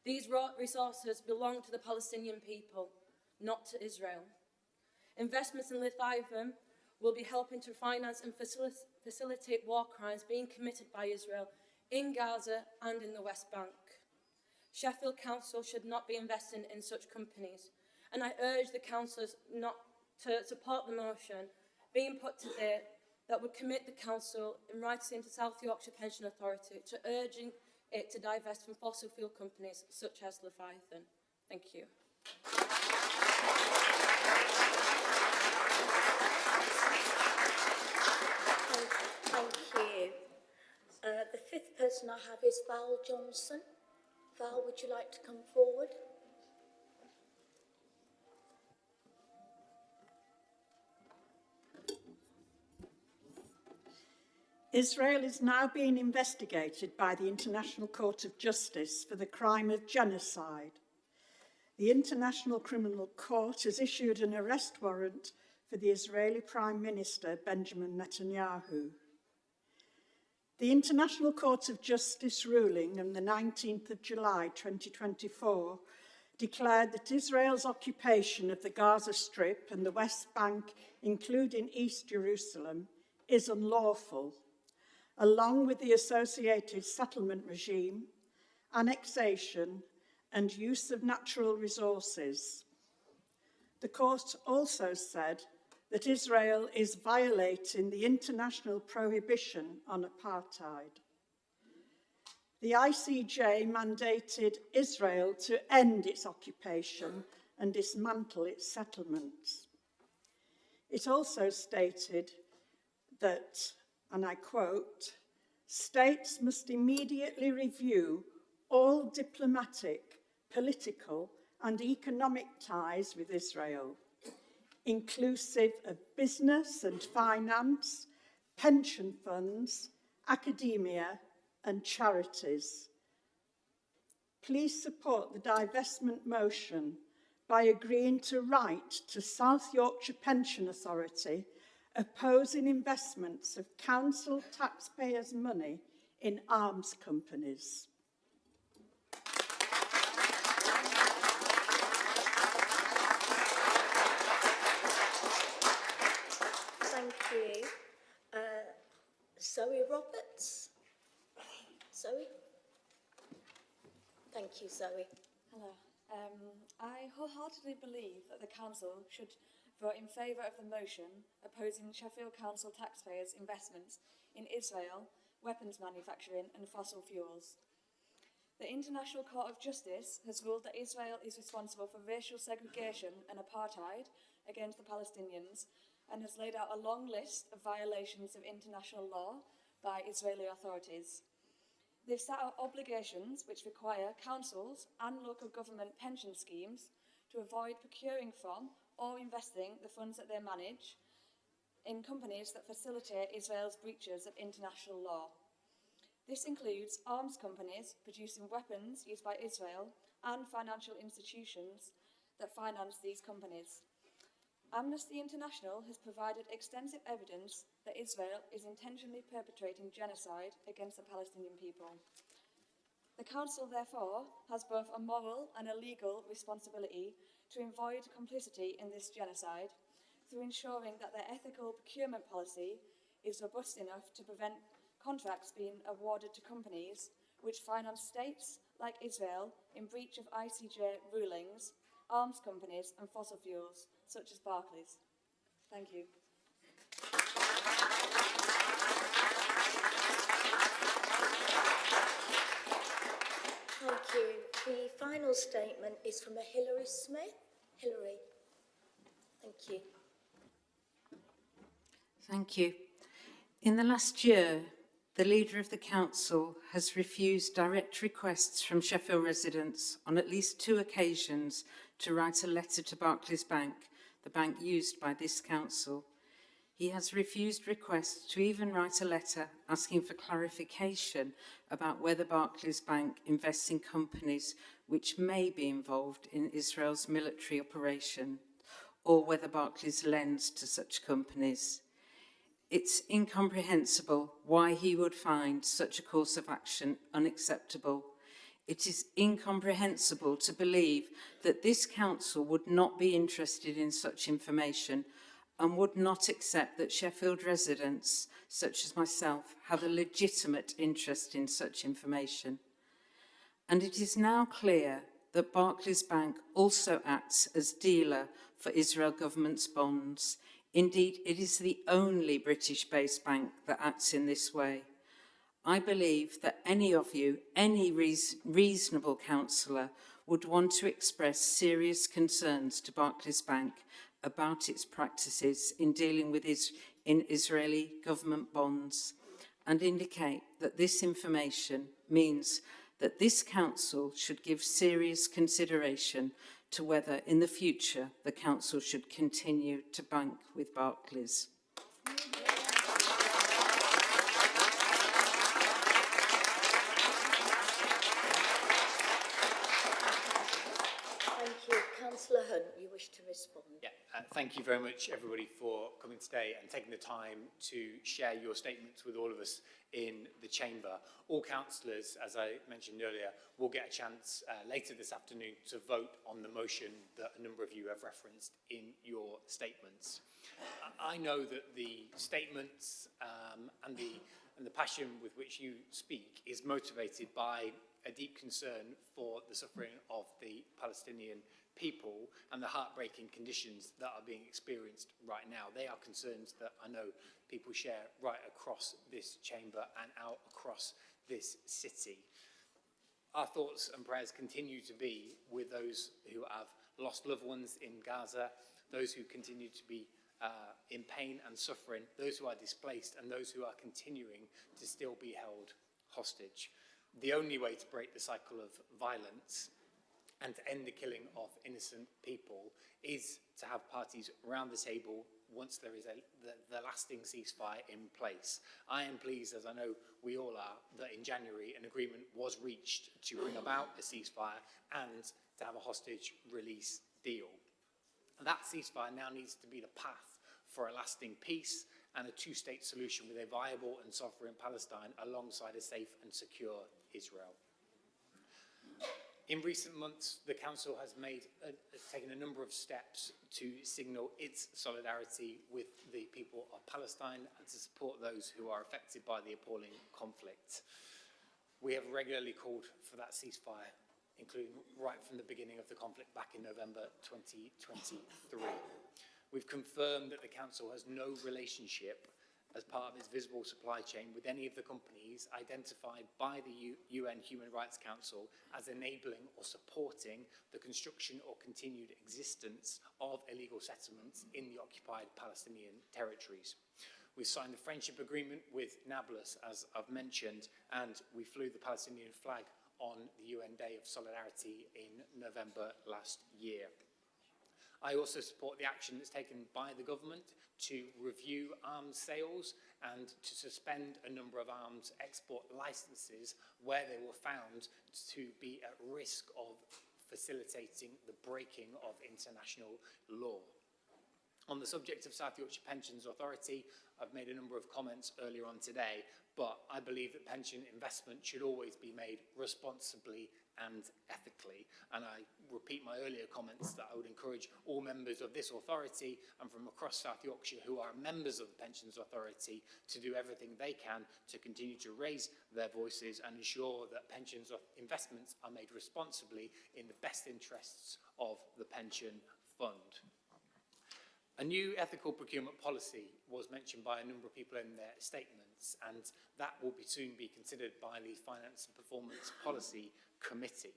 These raw resources belong to the Palestinian people, not to Israel. Investments in Leviathan will be helping to finance and facilitate war crimes being committed by Israel in Gaza and in the West Bank. Sheffield Council should not be investing in such companies, and I urge the councillors not to support the motion being put today that would commit the council in writing to South Yorkshire Pension Authority to urging it to divest from fossil fuel companies such as Leviathan. Thank you. Thank you. The fifth person I have is Val Johnson. Val, would you like to come forward? Israel is now being investigated by the International Court of Justice for the crime of genocide. The International Criminal Court has issued an arrest warrant for the Israeli Prime Minister Benjamin Netanyahu. The International Court of Justice ruling on the 19th of July 2024 declared that Israel's occupation of the Gaza Strip and the West Bank, including East Jerusalem, is unlawful, along with the associated settlement regime, annexation, and use of natural resources. The court also said that Israel is violating the international prohibition on apartheid. The ICJ mandated Israel to end its occupation and dismantle its settlements. It also stated that, and I quote, "States must immediately review all diplomatic, political, and economic ties with Israel, inclusive of business and finance, pension funds, academia, and charities. Please support the divestment motion by agreeing to write to South Yorkshire Pension Authority opposing investments of council taxpayers' money in arms companies." Thank you. Zoe Roberts. Zoe? Thank you, Zoe. Hello. I wholeheartedly believe that the Council should vote in favour of the motion opposing Sheffield Council taxpayers' investments in Israel, weapons manufacturing and fossil fuels. The International Court of Justice has ruled that Israel is responsible for racial segregation and apartheid against the Palestinians and has laid out a long list of violations of international law by Israeli authorities. They've set out obligations which require councils and local government pension schemes to avoid procuring from or investing the funds that they manage in companies that facilitate Israel's breaches of international law. This includes arms companies producing weapons used by Israel and financial institutions that finance these companies. Amnesty International has provided extensive evidence that Israel is intentionally perpetrating genocide against the Palestinian people. The Council, therefore, has both a moral and a legal responsibility to avoid complicity in this genocide through ensuring that their ethical procurement policy is robust enough to prevent contracts being awarded to companies which finance states like Israel in breach of ICJ rulings, arms companies and fossil fuels, such as Barclays. Thank you. Thank you. The final statement is from a Hilary Smith. Hilary. Thank you. Thank you. In the last year, the Leader of the Council has refused direct requests from Sheffield residents on at least 2 occasions to write a letter to Barclays Bank the bank used by this council. He has refused requests to even write a letter asking for clarification about whether Barclays Bank invests in companies which may be involved in Israel's military operation, or whether Barclays lends to such companies. It's incomprehensible why he would find such a course of action unacceptable. It is incomprehensible to believe that this council would not be interested in such information and would not accept that Sheffield residents, such as myself, have a legitimate interest in such information. And it is now clear that Barclays Bank also acts as dealer for Israel government's bonds. Indeed, it is the only British-based bank that acts in this way. I believe that any of you, any reasonable councillor, would want to express serious concerns to Barclays Bank about its practices in dealing with Israeli government bonds, and indicate that this information means that this council should give serious consideration to whether in the future the council should continue to bank with Barclays. Thank you. Councillor Hunt, you wish to respond? Yeah, thank you very much, everybody, for coming today and taking the time to share your statements with all of us in the chamber. All councillors, as I mentioned earlier, will get a chance later this afternoon to vote on the motion that a number of you have referenced in your statements. I know that the statements and the passion with which you speak is motivated by a deep concern for the suffering of the Palestinian people and the heartbreaking conditions that are being experienced right now. They are concerns that I know people share right across this chamber and out across this city. Our thoughts and prayers continue to be with those who have lost loved ones in Gaza, those who continue to be in pain and suffering, those who are displaced, and those who are continuing to still be held hostage. The only way to break the cycle of violence and to end the killing of innocent people is to have parties around the table once there is the lasting ceasefire in place. I am pleased, as I know we all are, that in January an agreement was reached to bring about a ceasefire and to have a hostage release deal. That ceasefire now needs to be the path for a lasting peace and a two-state solution with a viable and sovereign Palestine alongside a safe and secure Israel. In recent months, the Council has taken a number of steps to signal its solidarity with the people of Palestine and to support those who are affected by the appalling conflict. We have regularly called for that ceasefire, including right from the beginning of the conflict back in November 2023. We've confirmed that the Council has no relationship as part of its visible supply chain with any of the companies identified by the UN Human Rights Council as enabling or supporting the construction or continued existence of illegal settlements in the occupied Palestinian territories. We signed the friendship agreement with Nablus, as I've mentioned, and we flew the Palestinian flag on the UN Day of Solidarity in November last year. I also support the action that's taken by the government to review arms sales and to suspend a number of arms export licenses where they were found to be at risk of facilitating the breaking of international law. On the subject of South Yorkshire Pensions Authority, I've made a number of comments earlier on today, but I believe that pension investment should always be made responsibly and ethically. And I repeat my earlier comments that I would encourage all members of this authority and from across South Yorkshire who are members of the Pensions Authority to do everything they can to continue to raise their voices and ensure that pensions investments are made responsibly in the best interests of the pension fund. A new ethical procurement policy was mentioned by a number of people in their statements, and that will soon be considered by the Finance and Performance Policy Committee.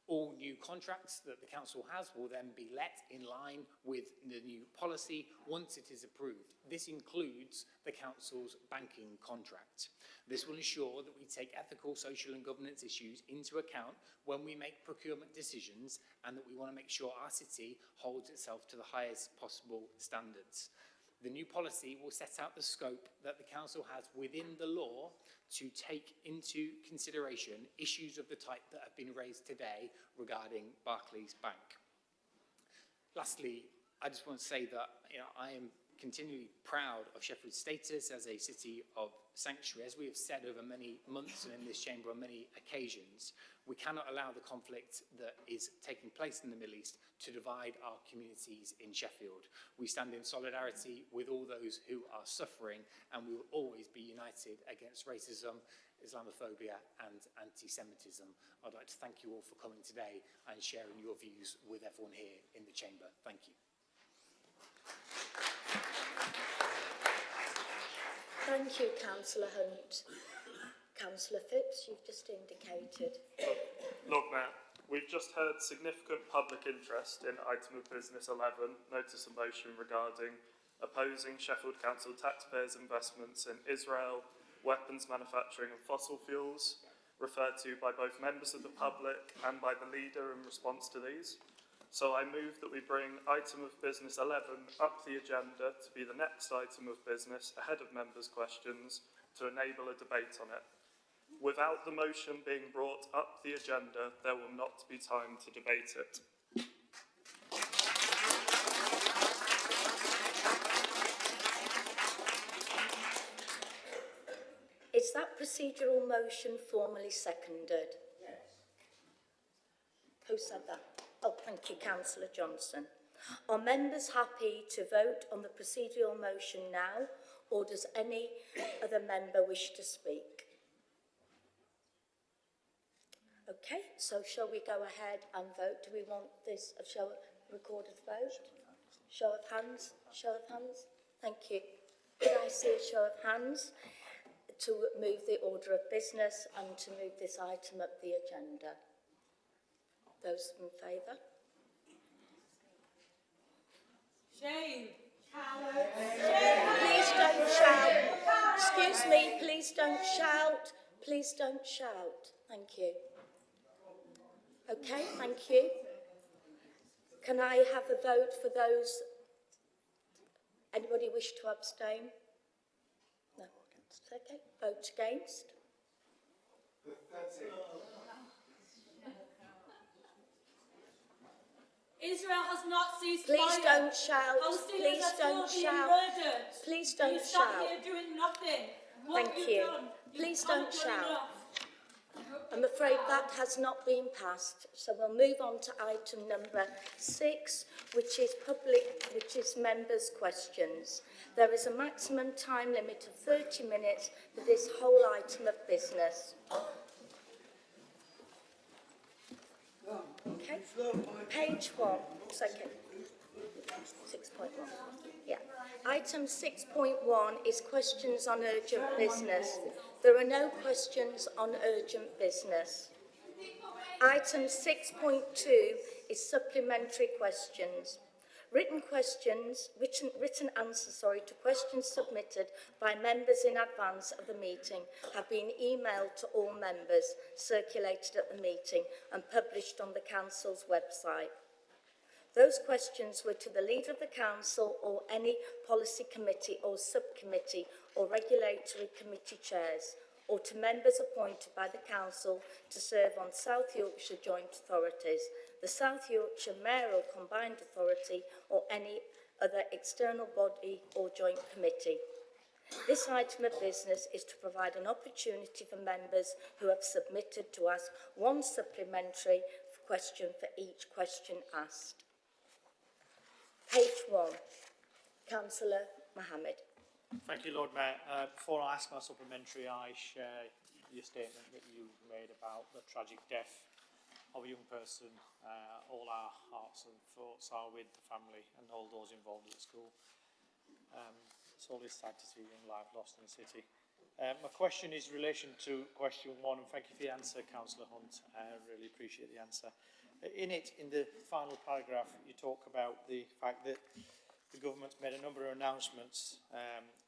All new contracts that the council has will then be let in line with the new policy once it is approved. This includes the council's banking contract. This will ensure that we take ethical, social and governance issues into account when we make procurement decisions, and that we want to make sure our city holds itself to the highest possible standards. The new policy will set out the scope that the council has within the law to take into consideration issues of the type that have been raised today regarding Barclays Bank. Lastly, I just want to say that I am continually proud of Sheffield's status as a city of sanctuary. As we have said over many months and in this chamber on many occasions, we cannot allow the conflict that is taking place in the Middle East to divide our communities in Sheffield. We stand in solidarity with all those who are suffering, and we will always be united against racism, Islamophobia and anti-Semitism. I'd like to thank you all for coming today and sharing your views with everyone here in the chamber. Thank you. Thank you, Councillor Hunt. Councillor Phipps, you've just indicated. Lord Mayor, we've just heard significant public interest in item of business 11, notice of motion regarding opposing Sheffield Council taxpayers' investments in Israel, weapons manufacturing and fossil fuels, referred to by both members of the public and by the leader in response to these. So I move that we bring item of business 11 up the agenda to be the next item of business ahead of members' questions to enable a debate on it. Without the motion being brought up the agenda, there will not be time to debate it. Is that procedural motion formally seconded? Yes. Who said that? Oh, thank you, Councillor Johnson. Are members happy to vote on the procedural motion now, or does any other member wish to speak? Okay, so shall we go ahead and vote? Do we want this a recorded vote? Show of hands? Show of hands? Thank you. Could I see a show of hands to move the order of business and to move this item up the agenda? Those in favour? Shame. Please don't shout. Excuse me, please don't shout. Please don't shout. Thank you. Okay, thank you. Can I have a vote for those? Anybody wish to abstain? No. Okay. Vote against? Israel has not ceased Please fire. don't shout. Palestinians Please are don't still being shout. murdered. Please don't you shout. sat here doing nothing. What Thank you've you. done, you Please haven't don't done shout. enough. I'm afraid that has not been passed, so we'll move on to item number 6, which is members' questions. There is a maximum time limit of 30 minutes for this whole item of business. Okay, page 1, second, 6.1. Yeah. Item 6.1 is questions on urgent business. There are no questions on urgent business. Item 6.2 is supplementary questions. Written answers to questions submitted by members in advance of the meeting have been emailed to all members, circulated at the meeting and published on the Council's website. Those questions were to the Leader of the Council or any policy committee or subcommittee or regulatory committee chairs, or to members appointed by the Council to serve on South Yorkshire Joint Authorities, the South Yorkshire Mayoral Combined Authority or any other external body or joint committee. This item of business is to provide an opportunity for members who have submitted to ask one supplementary question for each question asked. Page 1. Councillor Mohammed. Thank you, Lord Mayor. Before I ask my supplementary, I share your statement that you made about the tragic death of a young person. All our hearts and thoughts are with the family and all those involved at the school. It's always sad to see young life lost in the city. My question is in relation to question 1, and thank you for the answer, Councillor Hunt. I really appreciate the answer. In the final paragraph, you talk about the fact that the government's made a number of announcements,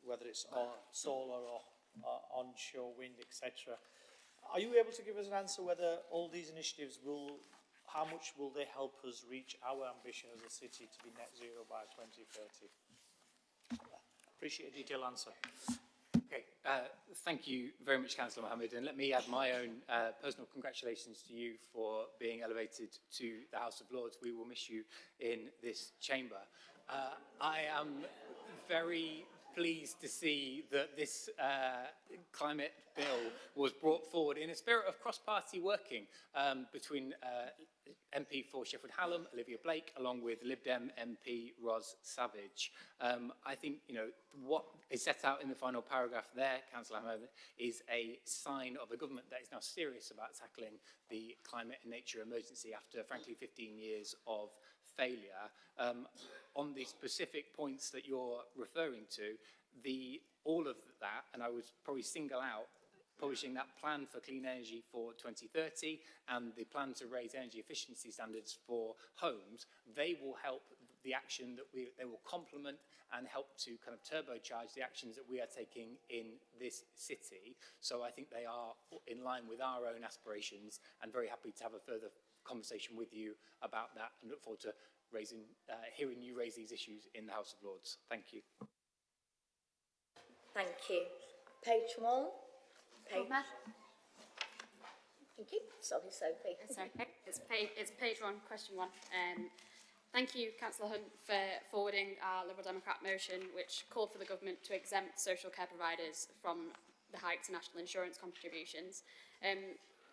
whether it's solar or onshore wind, etc. Are you able to give us an answer whether all these initiatives how much will they help us reach our ambition as a city to be net zero by 2030? Appreciate a detailed answer. Okay, thank you very much, Councillor Mohammed, and let me add my own personal congratulations to you for being elevated to the House of Lords. We will miss you in this chamber. I am very pleased to see that this climate bill was brought forward in a spirit of cross-party working between MP for Sheffield Hallam, Olivia Blake, along with Lib Dem MP Ros Savage. I think, what is set out in the final paragraph there, Councillor Ahmed, is a sign of a government that is now serious about tackling the climate and nature emergency after, frankly, 15 years of failure. On the specific points that you're referring to, all of that, and I would probably single out publishing that plan for clean energy for 2030 and the plan to raise energy efficiency standards for homes, they will help the action that they will complement and help to kind of turbocharge the actions that we are taking in this city. So I think they are in line with our own aspirations, and very happy to have a further conversation with you about that, and look forward to hearing you raise these issues in the House of Lords. Thank you. Thank you. Page 1. Thank you. Sorry, Sophie. It's okay. It's page 1, question 1. Thank you, Councillor Hunt, for forwarding our Liberal Democrat motion, which called for the government to exempt social care providers from the hike to national insurance contributions.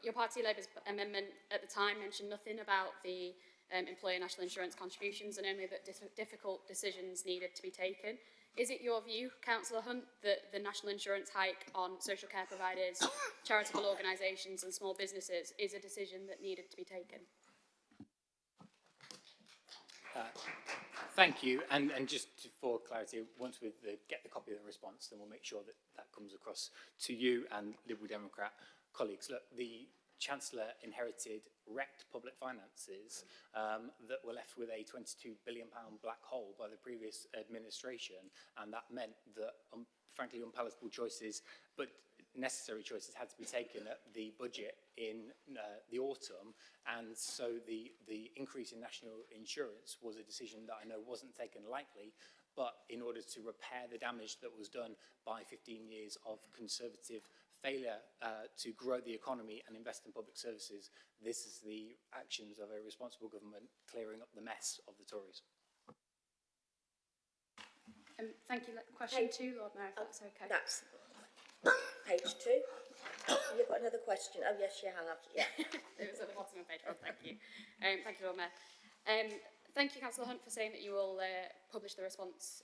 Your party, Labour's amendment at the time mentioned nothing about the employer national insurance contributions, and only that difficult decisions needed to be taken. Is it your view, Councillor Hunt, that the national insurance hike on social care providers, charitable organisations and small businesses is a decision that needed to be taken? Thank you, and just for clarity, once we get the copy of the response, then we'll make sure that that comes across to you and Liberal Democrat colleagues. Look, the Chancellor inherited wrecked public finances that were left with a £22 billion black hole by the previous administration, and that meant that, frankly, unpalatable choices, but necessary choices, had to be taken at the budget in the autumn, and so the increase in national insurance was a decision that I know wasn't taken lightly, but in order to repair the damage that was done by 15 years of Conservative failure to grow the economy and invest in public services, this is the actions of a responsible government clearing up the mess of the Tories. Thank you. Question 2, Lord Mayor, if that's okay. That's page 2. You've got another question. Oh, yes, you have. Yeah. It was at the bottom of page 1. Thank you. Thank you, Lord Mayor. Thank you, Councillor Hunt, for saying that you will publish the response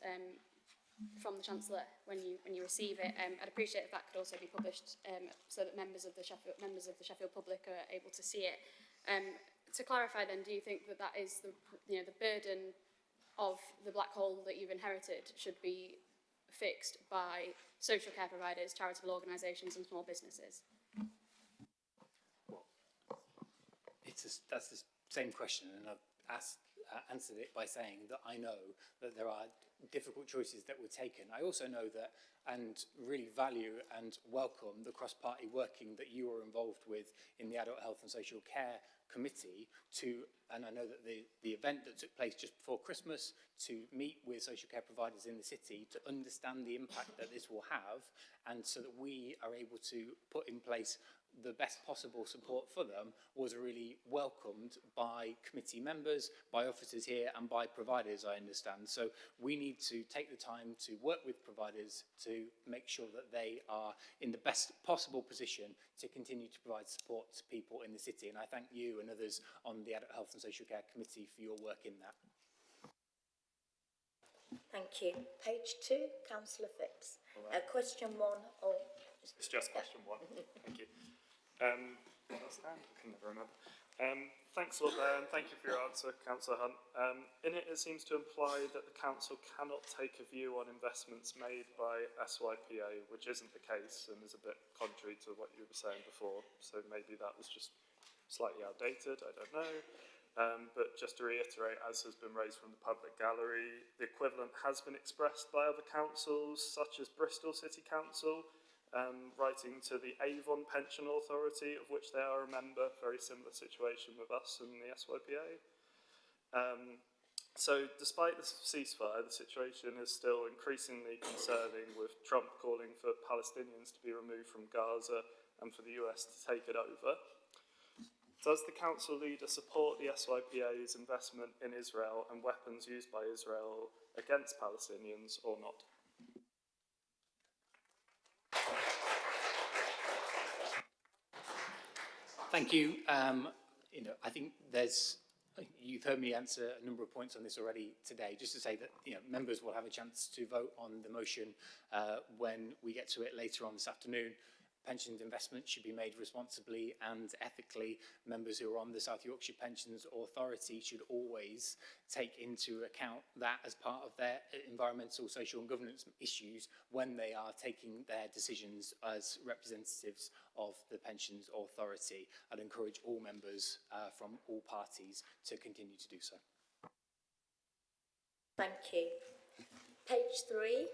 from the Chancellor when you receive it. I'd appreciate if that could also be published so that members of the Sheffield public are able to see it. To clarify, then, do you think that that is the burden of the black hole that you've inherited should be fixed by social care providers, charitable organisations, and small businesses? That's the same question, and I've answered it by saying that I know that there are difficult choices that were taken. I also know that, and really value and welcome, the cross-party working that you were involved with in the Adult Health and Social Care Committee and I know that the event that took place just before Christmas, to meet with social care providers in the city to understand the impact that this will have, and so that we are able to put in place the best possible support for them, was really welcomed by committee members, by officers here, and by providers, I understand. So we need to take the time to work with providers to make sure that they are in the best possible position to continue to provide support to people in the city. And I thank you and others on the Adult Health and Social Care Committee for your work in that. Thank you. Page 2, Councillor Phipps. Question 1 or... It's just question 1. Thank you. I can never remember. Thanks, Lord Mayor, and thank you for your answer, Councillor Hunt. In it, it seems to imply that the Council cannot take a view on investments made by SYPA, which isn't the case and is a bit contrary to what you were saying before. So maybe that was just slightly outdated, I don't know. But just to reiterate, as has been raised from the public gallery, the equivalent has been expressed by other councils, such as Bristol City Council, writing to the Avon Pension Authority, of which they are a member, very similar situation with us and the SYPA. So despite the ceasefire, the situation is still increasingly concerning, with Trump calling for Palestinians to be removed from Gaza and for the US to take it over. Does the council leader support the SYPA's investment in Israel and weapons used by Israel against Palestinians or not? Thank you. I think you've heard me answer a number of points on this already today, just to say that members will have a chance to vote on the motion when we get to it later on this afternoon. Pensions investment should be made responsibly and ethically. Members who are on the South Yorkshire Pensions Authority should always take into account that as part of their environmental, social and governance issues when they are taking their decisions as representatives of the Pensions Authority. I'd encourage all members from all parties to continue to do so. Thank you. Page 3,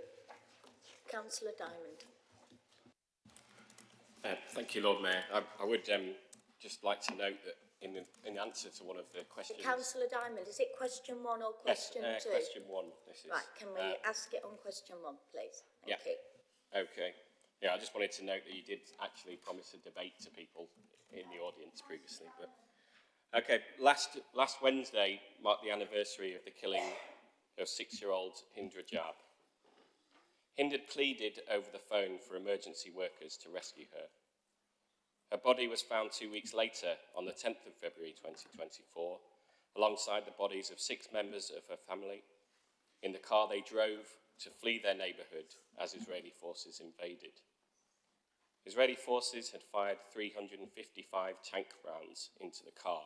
Councillor Diamond. Thank you, Lord Mayor. I would just like to note that in answer to one of the questions... Councillor Diamond, is it question 1 or question 2? Question 1. This is, right, can we ask it on question 1, please? Thank you. Okay. Yeah, I just wanted to note that you did actually promise a debate to people in the audience previously. But okay, last Wednesday marked the anniversary of the killing of 6-year-old Hind Rajab. Hind had pleaded over the phone for emergency workers to rescue her. Her body was found 2 weeks later, on the 10th of February 2024, alongside the bodies of 6 members of her family, in the car they drove to flee their neighbourhood as Israeli forces invaded. Israeli forces had fired 355 tank rounds into the car.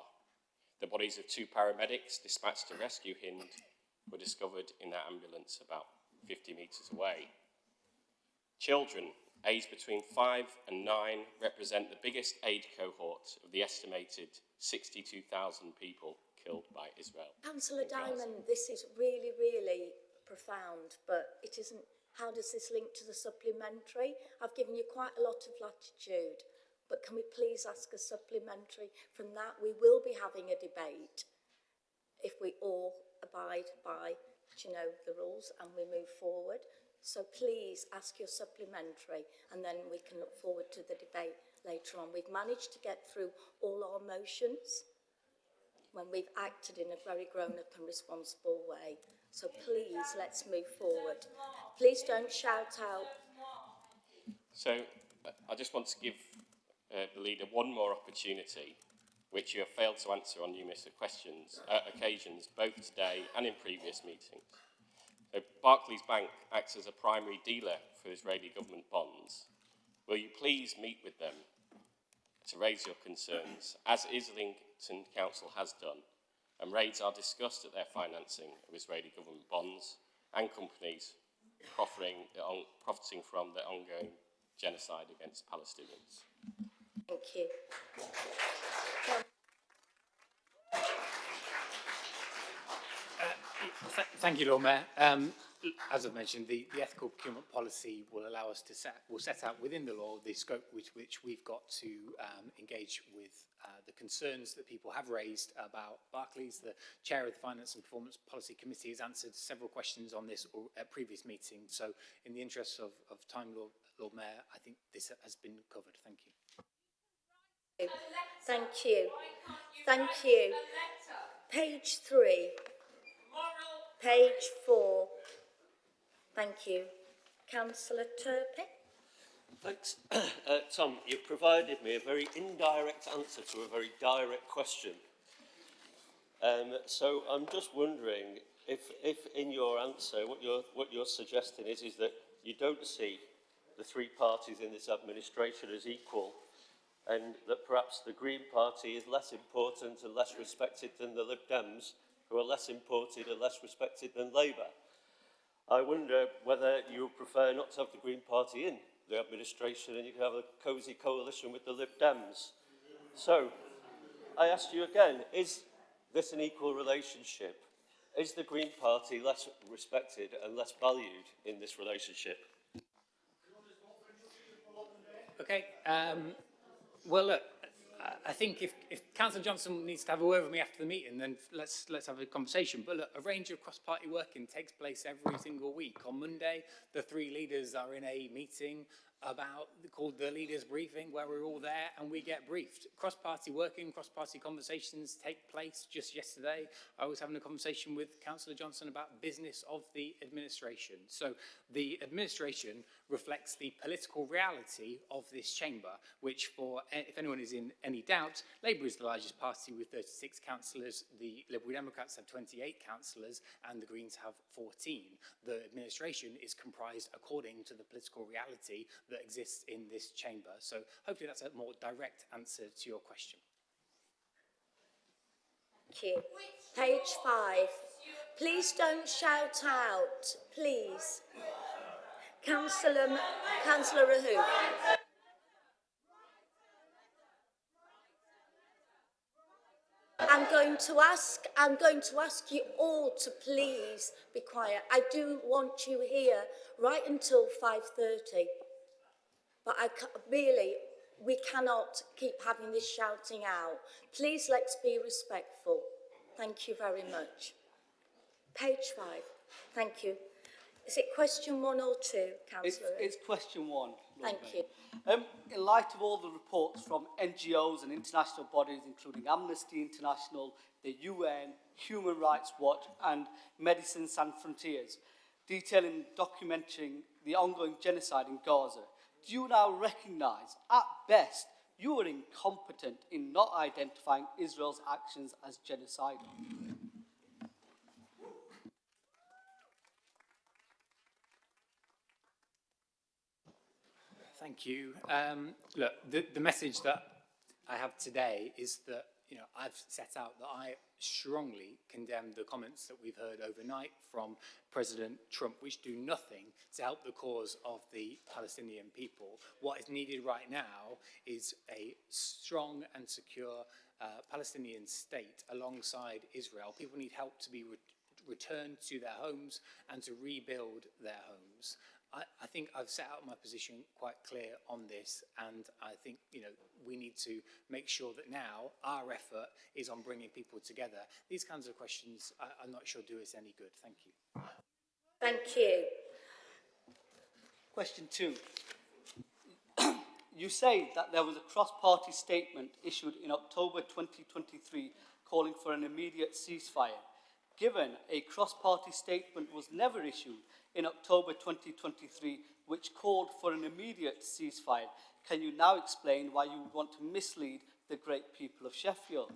The bodies of 2 paramedics dispatched to rescue Hind were discovered in their ambulance about 50 metres away. Children aged between 5 and 9 represent the biggest age cohort of the estimated 62,000 people killed by Israel. Councillor Diamond, this is really, really profound, but it isn't. How does this link to the supplementary? I've given you quite a lot of latitude, but can we please ask a supplementary from that? We will be having a debate if we all abide by, the rules and we move forward. So please ask your supplementary and then we can look forward to the debate later on. We've managed to get through all our motions when we've acted in a very grown-up and responsible way. So please, let's move forward. Please don't shout out. So I just want to give the leader one more opportunity, which you have failed to answer on numerous occasions, both today and in previous meetings. Barclays Bank acts as a primary dealer for Israeli government bonds. Will you please meet with them to raise your concerns, as Islington Council has done, and raids are discussed at their financing of Israeli government bonds and companies profiting from the ongoing genocide against Palestinians? Thank you. Thank you, Lord Mayor. As I've mentioned, the ethical procurement policy will allow us to set out within the law the scope with which we've got to engage with the concerns that people have raised about Barclays. The chair of the Finance and Performance Policy Committee has answered several questions on this at previous meetings. So in the interests of time, Lord Mayor, I think this has been covered. Thank you. Thank you. Thank you. Page 3. Page 4. Thank you. Councillor Turpin. Thanks. Tom, you've provided me a very indirect answer to a very direct question. So I'm just wondering if in your answer what you're suggesting is that you don't see the 3 parties in this administration as equal, and that perhaps the Green Party is less important and less respected than the Lib Dems, who are less important and less respected than Labour. I wonder whether you would prefer not to have the Green Party in the administration and you could have a cosy coalition with the Lib Dems. So, I ask you again, is this an equal relationship? Is the Green Party less respected and less valued in this relationship? Okay. Well, look, I think if Councillor Johnson needs to have a word with me after the meeting, then let's have a conversation. But look, a range of cross-party working takes place every single week. On Monday, the three leaders are in a meeting called the Leaders Briefing, where we're all there and we get briefed. Cross-party working, cross-party conversations take place. Just yesterday, I was having a conversation with Councillor Johnson about business of the administration. So the administration reflects the political reality of this chamber, which if anyone is in any doubt, Labour is the largest party with 36 councillors, the Liberal Democrats have 28 councillors, and the Greens have 14. The administration is comprised according to the political reality that exists in this chamber. So hopefully that's a more direct answer to your question. Thank you. Page 5. Please don't shout out, please. Councillor Rahoub. I'm going to ask you all to please be quiet. I do want you here right until 5:30. But we cannot keep having this shouting out. Please, let's be respectful. Thank you very much. Page 5. Thank you. Is it question 1 or 2, Councillor? It's question 1. Thank you. In light of all the reports from NGOs and international bodies, including Amnesty International, the UN, Human Rights Watch, and Medicines Sans Frontiers, detailing and documenting the ongoing genocide in Gaza, do you now recognise, at best, you are incompetent in not identifying Israel's actions as genocidal? Thank you. Look, the message that I have today is that I've set out that I strongly condemn the comments that we've heard overnight from President Trump, which do nothing to help the cause of the Palestinian people. What is needed right now is a strong and secure Palestinian state alongside Israel. People need help to be returned to their homes and to rebuild their homes. I think I've set out my position quite clear on this, and I think we need to make sure that now our effort is on bringing people together. These kinds of questions, I'm not sure do us any good. Thank you. Thank you. Question 2. You say that there was a cross-party statement issued in October 2023 calling for an immediate ceasefire. Given a cross-party statement was never issued in October 2023, which called for an immediate ceasefire, can you now explain why you would want to mislead the great people of Sheffield?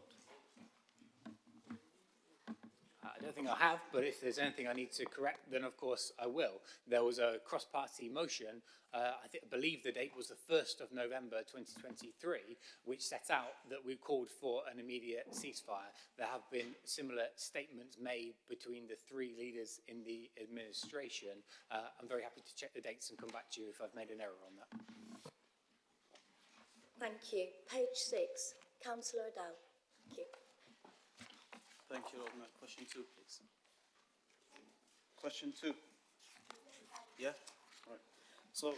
I don't think I have, but if there's anything I need to correct, then of course I will. There was a cross-party motion, I believe the date was the 1st of November 2023, which set out that we called for an immediate ceasefire. There have been similar statements made between the three leaders in the administration. I'm very happy to check the dates and come back to you if I've made an error on that. Thank you. Page 6. Councillor Adele. Thank you. Thank you, Lord Mayor. Question 2, please. Question 2. Yeah? Right. So,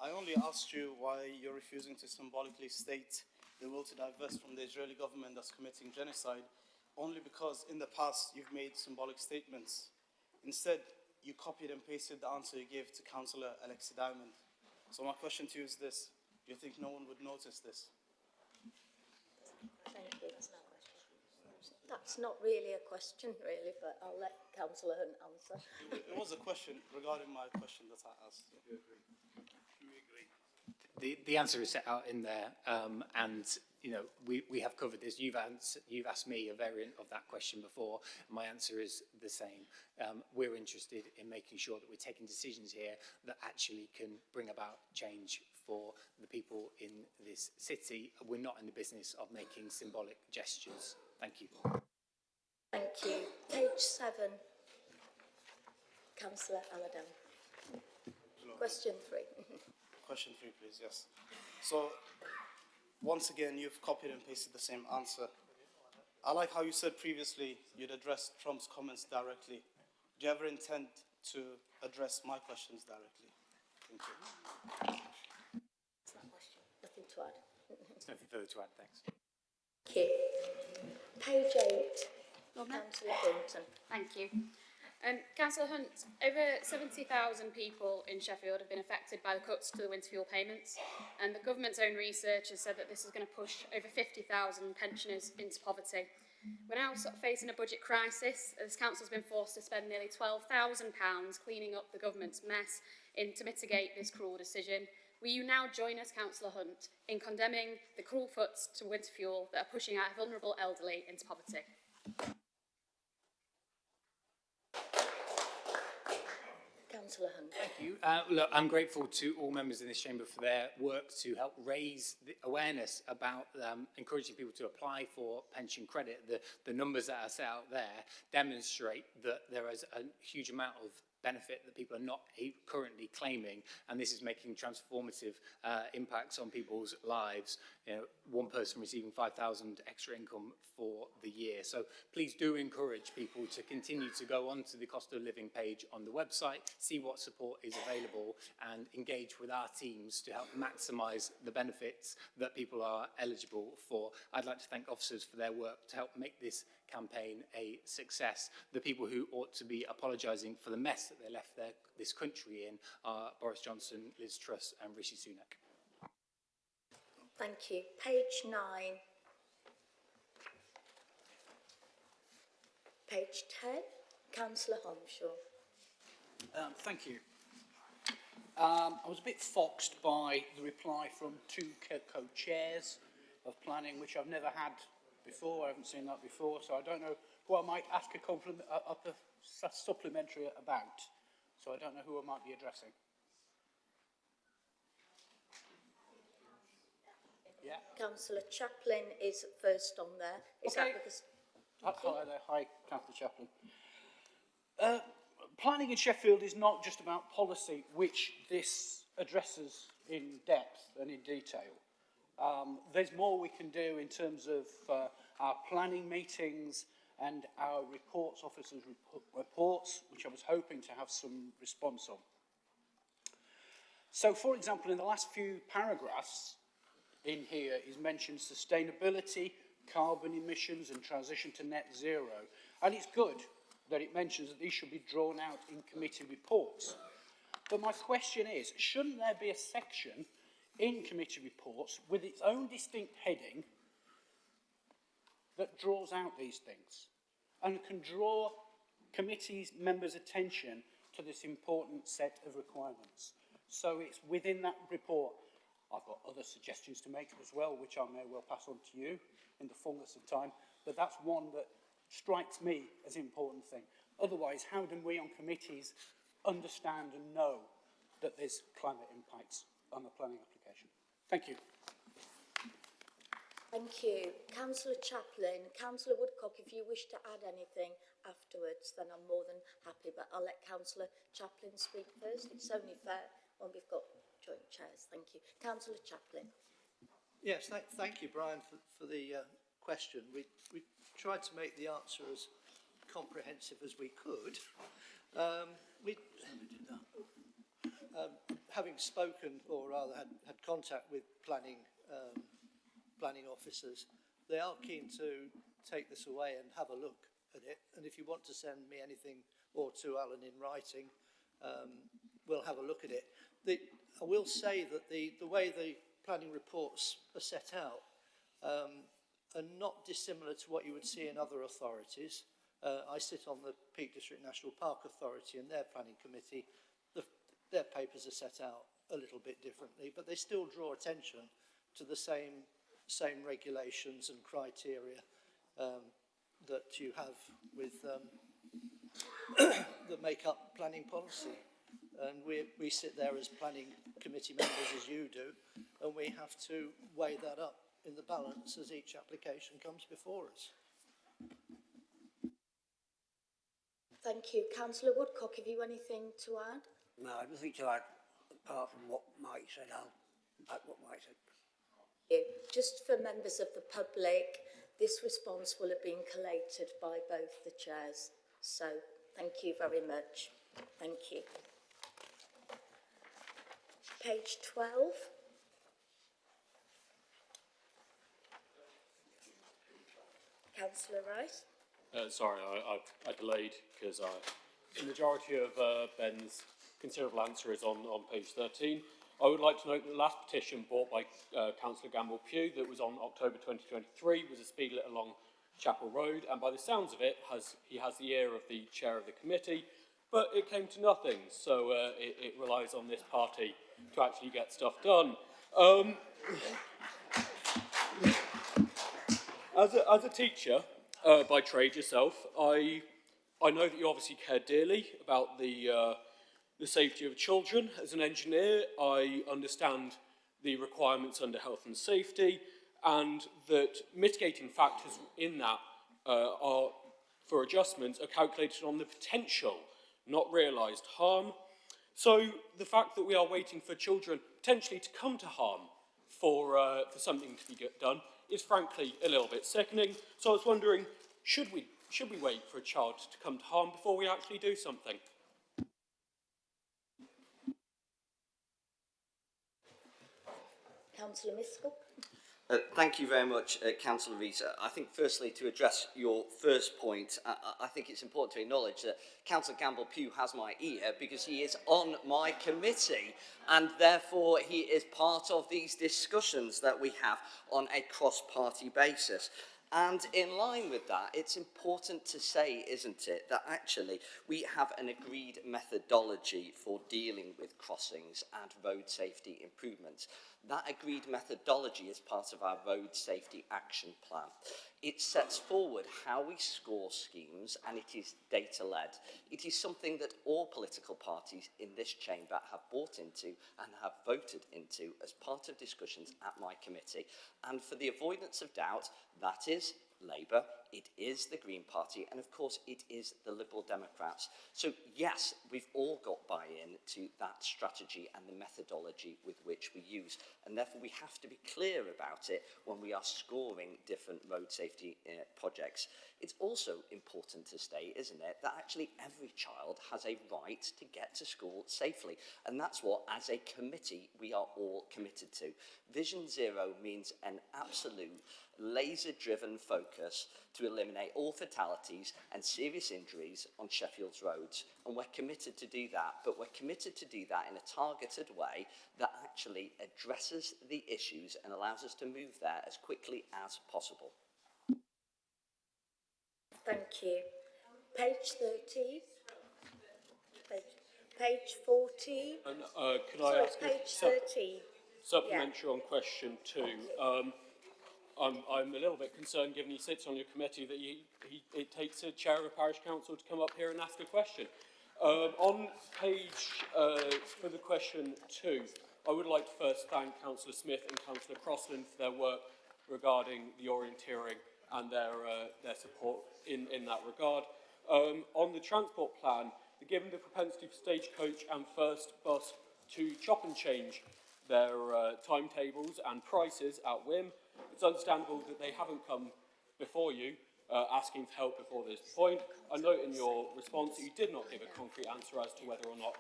I only asked you why you're refusing to symbolically state the will to divest from the Israeli government that's committing genocide, only because in the past you've made symbolic statements. Instead, you copied and pasted the answer you gave to Councillor Alexi Diamond. So my question to you is this. Do you think no one would notice this? Thank you. That's not really a question, really, but I'll let Councillor Hunt answer. It was a question regarding my question that I asked. The answer is set out in there, and you know, we have covered this. You've asked me a variant of that question before. My answer is the same. We're interested in making sure that we're taking decisions here that actually can bring about change for the people in this city. We're not in the business of making symbolic gestures. Thank you. Thank you. Page 7. Councillor Aladan. Question 3. Question 3, please, yes. So, once again, you've copied and pasted the same answer. I like how you said previously you'd address Trump's comments directly. Do you ever intend to address my questions directly? Thank you. Nothing to add. There's nothing further to add, thanks. Thank you. Page 8. Councillor Thornton. Thank you. Councillor Hunt, over 70,000 people in Sheffield have been affected by the cuts to the winter fuel payments, and the government's own research has said that this is going to push over 50,000 pensioners into poverty. We're now sort of facing a budget crisis, as council's been forced to spend nearly £12,000 cleaning up the government's mess to mitigate this cruel decision. Will you now join us, Councillor Hunt, in condemning the cruel cuts to winter fuel that are pushing our vulnerable elderly into poverty? Councillor Hunt. Thank you. Look, I'm grateful to all members in this chamber for their work to help raise the awareness about encouraging people to apply for pension credit. The numbers that are set out there demonstrate that there is a huge amount of benefit that people are not currently claiming, and this is making transformative impacts on people's lives. You know, one person receiving 5,000 extra income for the year. So please do encourage people to continue to go onto the cost of living page on the website, see what support is available, and engage with our teams to help maximise the benefits that people are eligible for. I'd like to thank officers for their work to help make this campaign a success. The people who ought to be apologising for the mess that they left this country in are Boris Johnson, Liz Truss and Rishi Sunak. Thank you. Page 9. Page 10. Councillor Holmshaw. Thank you. I was a bit foxed by the reply from 2 co-chairs of planning, which I've never had before. I haven't seen that before, so I don't know who I might ask a supplementary about. So I don't know who I might be addressing. Yeah. Councillor Chaplin is first on there. Is Okay. that because... Hi there. Hi, Councillor Chaplin. Planning in Sheffield is not just about policy, which this addresses in depth and in detail. There's more we can do in terms of our planning meetings and our reports, officers' reports, which I was hoping to have some response on. So, for example, in the last few paragraphs in here is mentioned sustainability, carbon emissions and transition to net zero. And it's good that it mentions that these should be drawn out in committee reports. But my question is, shouldn't there be a section in committee reports with its own distinct heading that draws out these things and can draw committees' members' attention to this important set of requirements? So it's within that report. I've got other suggestions to make as well, which I may well pass on to you in the fullness of time, but that's one that strikes me as an important thing. Otherwise, how do we on committees understand and know that there's climate impacts on the planning application? Thank you. Thank you. Councillor Chaplin. Councillor Woodcock, if you wish to add anything afterwards, then I'm more than happy, but I'll let Councillor Chaplin speak first. It's only fair when we've got joint chairs. Thank you. Councillor Chaplin. Yes, thank you, Brian, for the question. We tried to make the answer as comprehensive as we could. Having spoken, or rather had contact with planning officers, they are keen to take this away and have a look at it. And if you want to send me anything or to Alan in writing, we'll have a look at it. I will say that the way the planning reports are set out are not dissimilar to what you would see in other authorities. I sit on the Peak District National Park Authority, and their planning committee, their papers are set out a little bit differently, but they still draw attention to the same same regulations and criteria that you have with that make up planning policy. And we sit there as planning committee members, as you do, and we have to weigh that up in the balance as each application comes before us. Thank you. Councillor Woodcock, have you anything to add? No, nothing to add apart from what Mike said. I'll back what Mike said. Just for members of the public, this response will have been collated by both the chairs. So thank you very much. Thank you. Page 12. Councillor Rice. Sorry, I delayed because the majority of Ben's considerable answer is on page 13. I would like to note that the last petition brought by Councillor Gamble-Pugh that was on October 2023 was a speed limit along Chapel Road, and by the sounds of it, he has the ear of the chair of the committee, but it came to nothing, so it relies on this party to actually get stuff done. As a teacher by trade yourself, I know that you obviously care dearly about the safety of children. As an engineer, I understand the requirements under health and safety, and that mitigating factors in that are for adjustments are calculated on the potential, not realised harm. So the fact that we are waiting for children potentially to come to harm for something to be done is frankly a little bit sickening. So I was wondering, should we wait for a child to come to harm before we actually do something? Councillor Miskell. Thank you very much, Councillor Rees. I think firstly, to address your first point, I think it's important to acknowledge that Councillor Gamble-Pugh has my ear because he is on my committee, and therefore he is part of these discussions that we have on a cross-party basis. And in line with that, it's important to say, isn't it, that actually we have an agreed methodology for dealing with crossings and road safety improvements. That agreed methodology is part of our Road Safety Action Plan. It sets forward how we score schemes, and it is data-led. It is something that all political parties in this chamber have bought into and have voted into as part of discussions at my committee. And for the avoidance of doubt, that is Labour, it is the Green Party, and of course it is the Liberal Democrats. So yes, we've all got buy-in to that strategy and the methodology with which we use, and therefore we have to be clear about it when we are scoring different road safety projects. It's also important to state, isn't it, that actually every child has a right to get to school safely, and that's what, as a committee, we are all committed to. Vision Zero means an absolute laser-driven focus to eliminate all fatalities and serious injuries on Sheffield's roads. And we're committed to do that, but we're committed to do that in a targeted way that actually addresses the issues and allows us to move there as quickly as possible. Thank you. Page 30. Page 14. And could I ask page 13. Supplementary on question 2. I'm a little bit concerned, given he sits on your committee, that it takes a chair of a parish council to come up here and ask a question. On page, for the question 2, I would like to first thank Councillor Smith and Councillor Crossland for their work regarding the orienteering and their support in that regard. On the transport plan, given the propensity for Stagecoach and First Bus to chop and change their timetables and prices at whim, it's understandable that they haven't come before you asking for help before this point. I note in your response that you did not give a concrete answer as to whether or not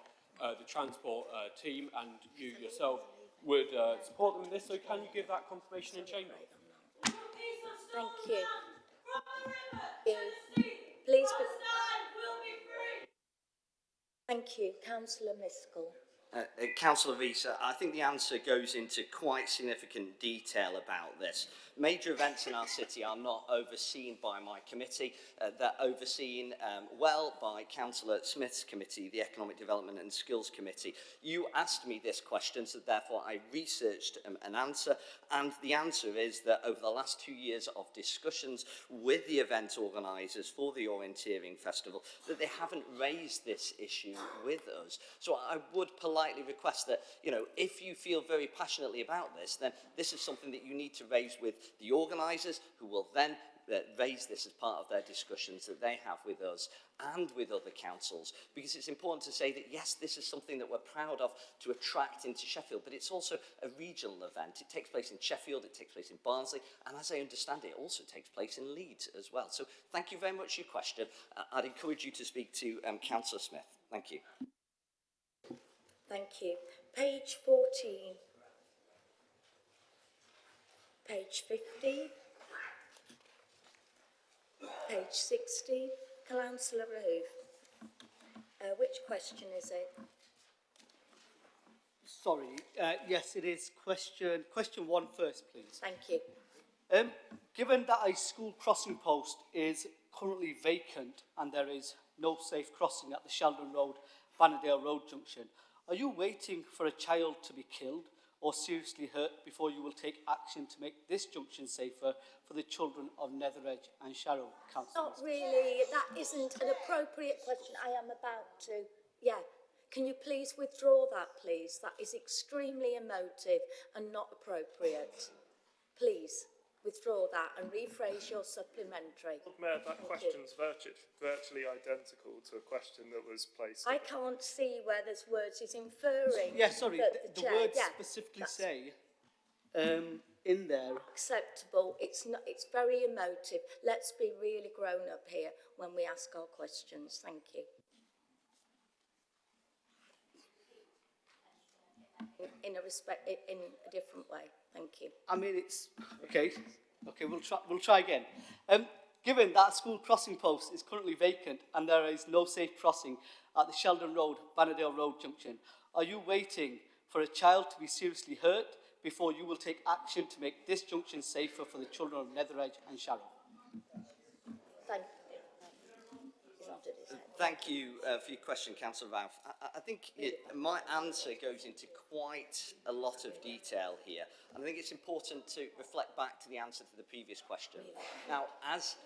the transport team and you yourself would support them in this, so can you give that confirmation in chamber? Thank you. Please. Thank you. Councillor Miskell. Councillor Rees, I think the answer goes into quite significant detail about this. Major events in our city are not overseen by my committee. They're overseen well by Councillor Smith's committee, the Economic Development and Skills Committee. You asked me this question, so therefore I researched an answer, and the answer is that over the last 2 years of discussions with the event organisers for the Orienteering Festival, that they haven't raised this issue with us. So I would politely request that, you know, if you feel very passionately about this, then this is something that you need to raise with the organisers, who will then raise this as part of their discussions that they have with us and with other councils, because it's important to say that yes, this is something that we're proud of to attract into Sheffield, but it's also a regional event. It takes place in Sheffield, it takes place in Barnsley, and as I understand it, also takes place in Leeds as well. So thank you very much for your question. I'd encourage you to speak to Councillor Smith. Thank you. Thank you. Page 14. Page 50. Page 60. Councillor Rahoof. Which question is it? Sorry, yes, it is question 1 first, please. Thank you. Given that a school crossing post is currently vacant and there is no safe crossing at the Sheldon Road, Bannerdale Road junction, are you waiting for a child to be killed or seriously hurt before you will take action to make this junction safer for the children of Netheredge and Sharrow? Not really. That isn't an appropriate question. I am about to. Yeah. Can you please withdraw that, please? That is extremely emotive and not appropriate. Please withdraw that and rephrase your supplementary. Mayor, that question's virtually identical to a question that was placed. I can't see where there's words is inferring. Yeah, sorry, the chair, words yeah, specifically say in there. Acceptable. It's not. It's very emotive. Let's be really grown up here when we ask our questions. Thank you. In a different way. Thank you. I mean, it's okay. Okay, we'll try again. Given that a school crossing post is currently vacant and there is no safe crossing at the Sheldon Road, Bannerdale Road junction, are you waiting for a child to be seriously hurt before you will take action to make this junction safer for the children of Netheredge and Sharrow? Thank you. Thank you for your question, Councillor Ralph. I think my answer goes into quite a lot of detail here. And I think it's important to reflect back to the answer to the previous question. Now, as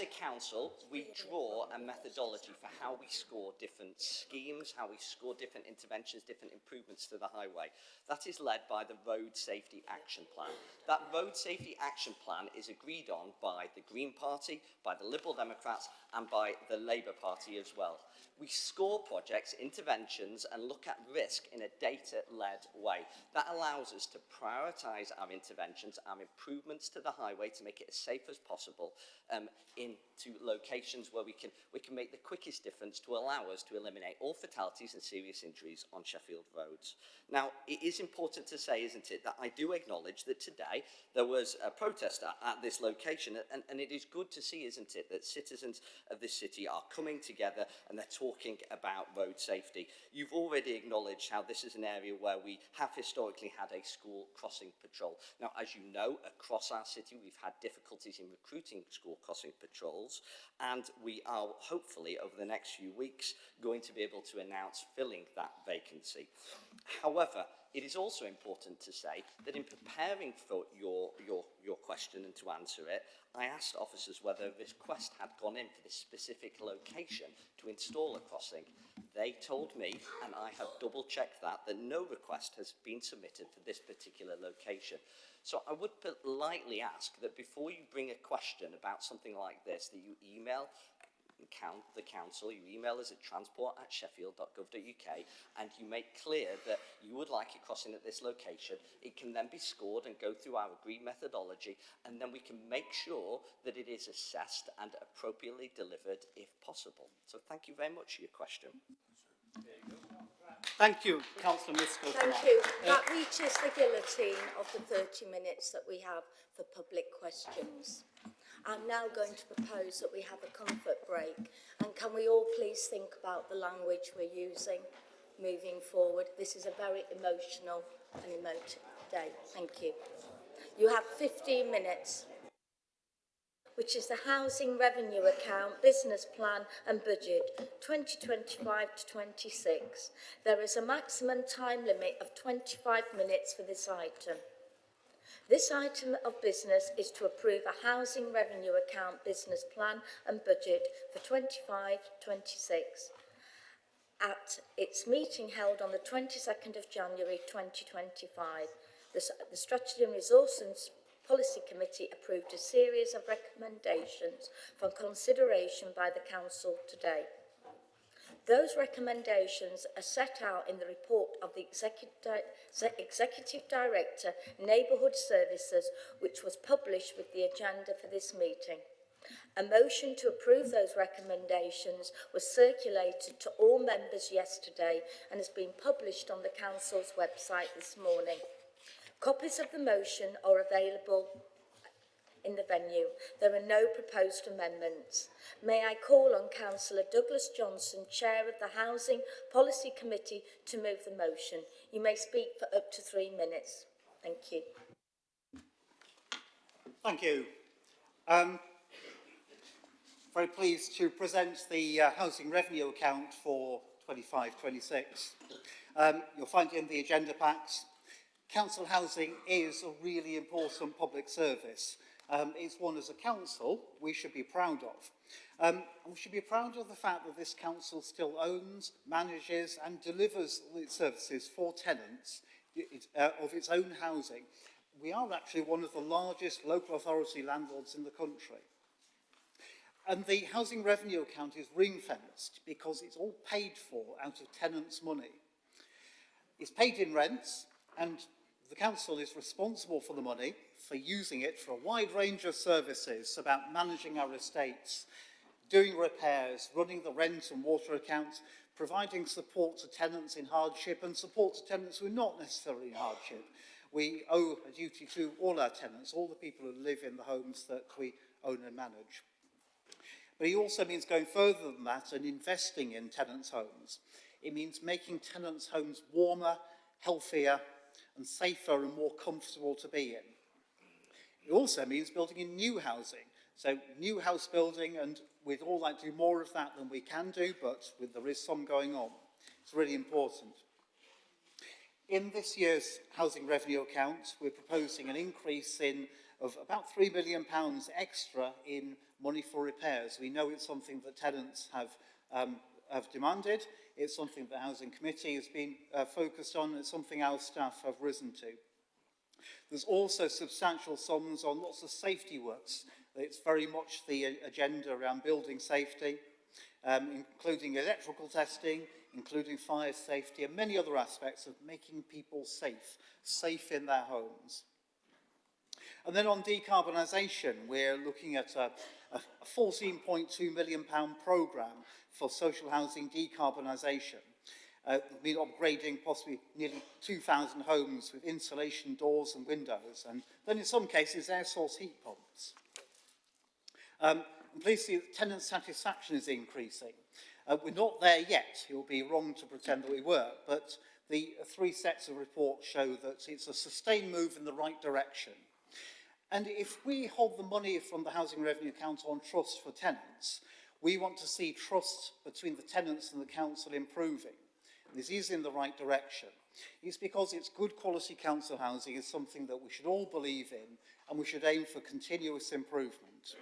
a council, we draw a methodology for how we score different schemes, how we score different interventions, different improvements to the highway. That is led by the Road Safety Action Plan. That Road Safety Action Plan is agreed on by the Green Party, by the Liberal Democrats, and by the Labour Party as well. We score projects, interventions, and look at risk in a data-led way. That allows us to prioritise our interventions, our improvements to the highway to make it as safe as possible into locations where we can make the quickest difference to allow us to eliminate all fatalities and serious injuries on Sheffield roads. Now, it is important to say, isn't it, that I do acknowledge that today there was a protest at this location, and it is good to see, isn't it, that citizens of this city are coming together and they're talking about road safety. You've already acknowledged how this is an area where we have historically had a school crossing patrol. Now, as you know, across our city, we've had difficulties in recruiting school crossing patrols, and we are hopefully over the next few weeks going to be able to announce filling that vacancy. However, it is also important to say that in preparing for your question and to answer it, I asked officers whether a request had gone in for this specific location to install a crossing. They told me, and I have double-checked that no request has been submitted for this particular location. So I would politely ask that before you bring a question about something like this, that you email the council, you email us at transport@sheffield.gov.uk, and you make clear that you would like it crossing at this location. It can then be scored and go through our agreed methodology, and then we can make sure that it is assessed and appropriately delivered if possible. So thank you very much for your question. Thank you, Councillor Misco. Thank you. That reaches the guillotine of the 30 minutes that we have for public questions. I'm now going to propose that we have a comfort break. And can we all please think about the language we're using? moving forward. This is a very emotional and emotive day. Thank you. You have 15 minutes, which is the Housing Revenue Account, Business Plan and Budget 2025 to 26. There is a maximum time limit of 25 minutes for this item. This item of business is to approve a Housing Revenue Account, Business Plan and Budget for 25-26 at its meeting held on the 22nd of January 2025. The Strategy and Resources Policy Committee approved a series of recommendations for consideration by the Council today. Those recommendations are set out in the report of the Executive Director, Neighbourhood Services, which was published with the agenda for this meeting. A motion to approve those recommendations was circulated to all members yesterday and has been published on the Council's website this morning. Copies of the motion are available in the venue. There are no proposed amendments. May I call on Councillor Douglas Johnson, Chair of the Housing Policy Committee, to move the motion. You may speak for up to 3 minutes. Thank you. Thank you. Very pleased to present the Housing Revenue Account for 25-26. You'll find it in the agenda packs. Council housing is a really important public service. It's one as a council we should be proud of. We should be proud of the fact that this council still owns, manages and delivers its services for tenants of its own housing. We are actually one of the largest local authority landlords in the country. And the Housing Revenue Account is ring-fenced because it's all paid for out of tenants' money. It's paid in rents, and the council is responsible for the money, for using it for a wide range of services about managing our estates, doing repairs, running the rent and water accounts, providing support to tenants in hardship and support to tenants who are not necessarily in hardship. We owe a duty to all our tenants, all the people who live in the homes that we own and manage. But it also means going further than that and investing in tenants' homes. It means making tenants' homes warmer, healthier, and safer and more comfortable to be in. It also means building in new housing. So new house building, and we'd all like to do more of that than we can do, but there is some going on. It's really important. In this year's Housing Revenue Account, we're proposing an increase of about £3 million extra in money for repairs. We know it's something that tenants have demanded. It's something the Housing Committee has been focused on. It's something our staff have risen to. There's also substantial sums on lots of safety works. It's very much the agenda around building safety, including electrical testing, including fire safety, and many other aspects of making people safe in their homes. And then on decarbonisation, we're looking at a £14.2 million programme for social housing decarbonisation. We're upgrading possibly nearly 2,000 homes with insulation doors and windows, and then in some cases air source heat pumps. I'm pleased to see that tenant satisfaction is increasing. We're not there yet. It would be wrong to pretend that we were, but the 3 sets of reports show that it's a sustained move in the right direction. And if we hold the money from the Housing Revenue Account on trust for tenants, we want to see trust between the tenants and the council improving. And this is in the right direction. It's because it's good quality council housing is something that we should all believe in, and we should aim for continuous improvement.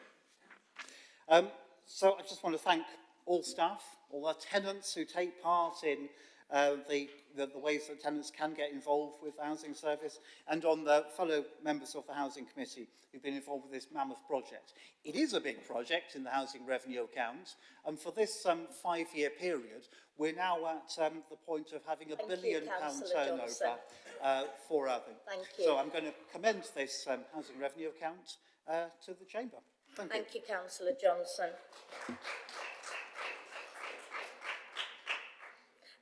So I just want to thank all staff, all our tenants who take part in the ways that tenants can get involved with the housing service, and on the fellow members of the Housing Committee who've been involved with this mammoth project. It is a big project in the Housing Revenue Account, and for this 5-year period, we're now at the point of having £1 billion turnover for our thing. Thank you. So I'm going to commend this Housing Revenue Account to the Chamber. Thank you. Thank you, Councillor Johnson.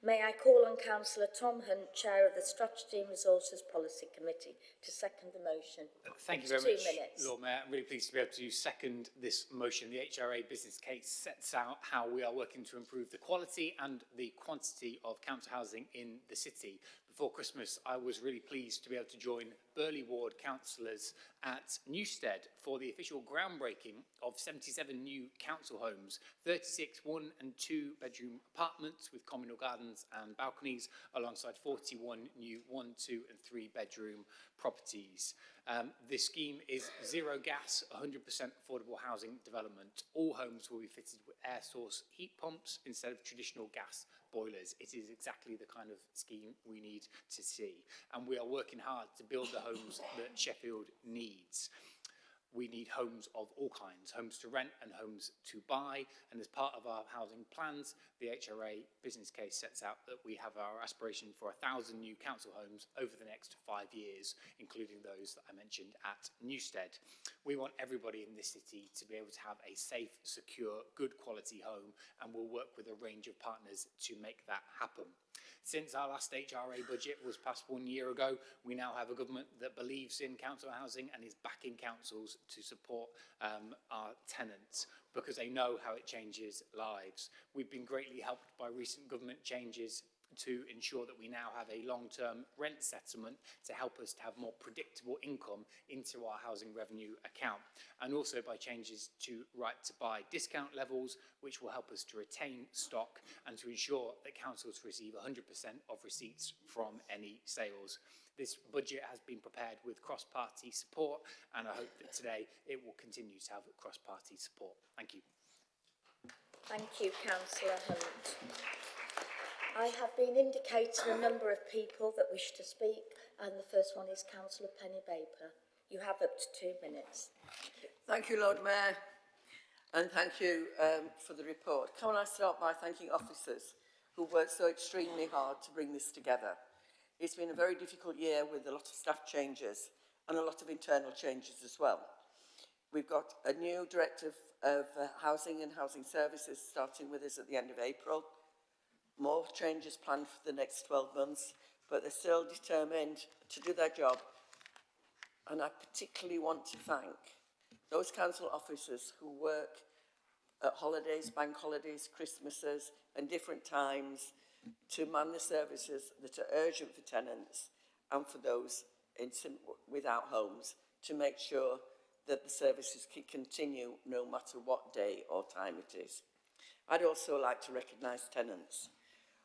May I call on Councillor Tom Hunt, Chair of the Strategy and Resources Policy Committee, to second the motion. Thank you It's very 2 much, minutes. Lord Mayor. I'm really pleased to be able to second this motion. The HRA business case sets out how we are working to improve the quality and the quantity of council housing in the city. Before Christmas, I was really pleased to be able to join Burley Ward councillors at Newstead for the official groundbreaking of 77 new council homes, 36 one and two bedroom apartments with communal gardens and balconies, alongside 41 new 1, 2 and 3 bedroom properties. This scheme is zero gas, 100% affordable housing development. All homes will be fitted with air source heat pumps instead of traditional gas boilers. It is exactly the kind of scheme we need to see. And we are working hard to build the homes that Sheffield needs. We need homes of all kinds, homes to rent and homes to buy. And as part of our housing plans, the HRA business case sets out that we have our aspiration for 1,000 new council homes over the next 5 years, including those that I mentioned at Newstead. We want everybody in this city to be able to have a safe, secure, good quality home, and we'll work with a range of partners to make that happen. Since our last HRA budget was passed 1 year ago, we now have a government that believes in council housing and is backing councils to support our tenants because they know how it changes lives. We've been greatly helped by recent government changes to ensure that we now have a long-term rent settlement to help us to have more predictable income into our housing revenue account, and also by changes to right to buy discount levels, which will help us to retain stock and to ensure that councils receive 100% of receipts from any sales. This budget has been prepared with cross-party support, and I hope that today it will continue to have cross-party support. Thank you. Thank you, Councillor Hunt. I have been indicating a number of people that wish to speak, and the first one is Councillor Penny Baper. You have up to 2 minutes. Thank you, Lord Mayor, and thank you for the report. Can I start by thanking officers who worked so extremely hard to bring this together. It's been a very difficult year with a lot of staff changes and a lot of internal changes as well. We've got a new Director of Housing and Housing Services starting with us at the end of April. More changes planned for the next 12 months, but they're still determined to do their job. And I particularly want to thank those council officers who work at holidays, bank holidays, Christmases, and different times to man the services that are urgent for tenants and for those without homes, to make sure that the services can continue no matter what day or time it is. I'd also like to recognise tenants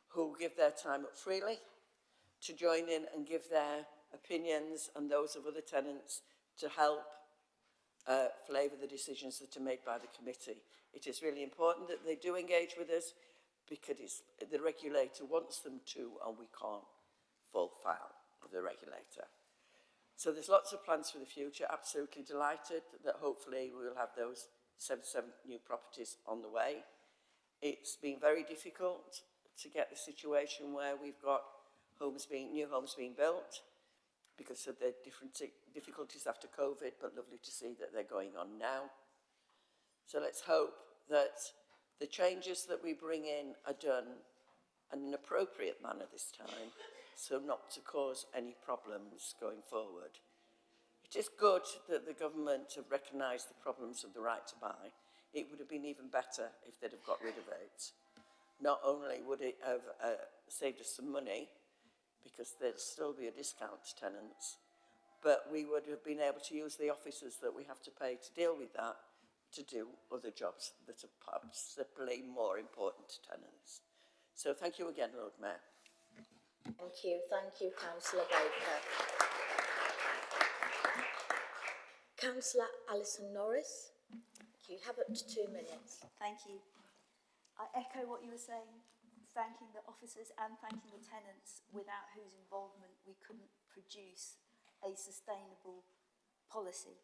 who give their time up freely to join in and give their opinions and those of other tenants to help flavour the decisions that are made by the committee. It is really important that they do engage with us because the regulator wants them to, and we can't fall foul of the regulator. So there's lots of plans for the future. Absolutely delighted that hopefully we will have those 77 new properties on the way. It's been very difficult to get the situation where we've got new homes being built because of the different difficulties after COVID, but lovely to see that they're going on now. So let's hope that the changes that we bring in are done in an appropriate manner this time, so not to cause any problems going forward. It is good that the government have recognised the problems of the right to buy. It would have been even better if they'd have got rid of it. Not only would it have saved us some money, because there'd still be a discount to tenants, but we would have been able to use the officers that we have to pay to deal with that to do other jobs that are possibly more important to tenants. So thank you again, Lord Mayor. Thank you, Councillor Baker. Councillor Alison Norris, you have up to 2 minutes. Thank you. I echo what you were saying, thanking the officers and thanking the tenants, without whose involvement we couldn't produce a sustainable policy.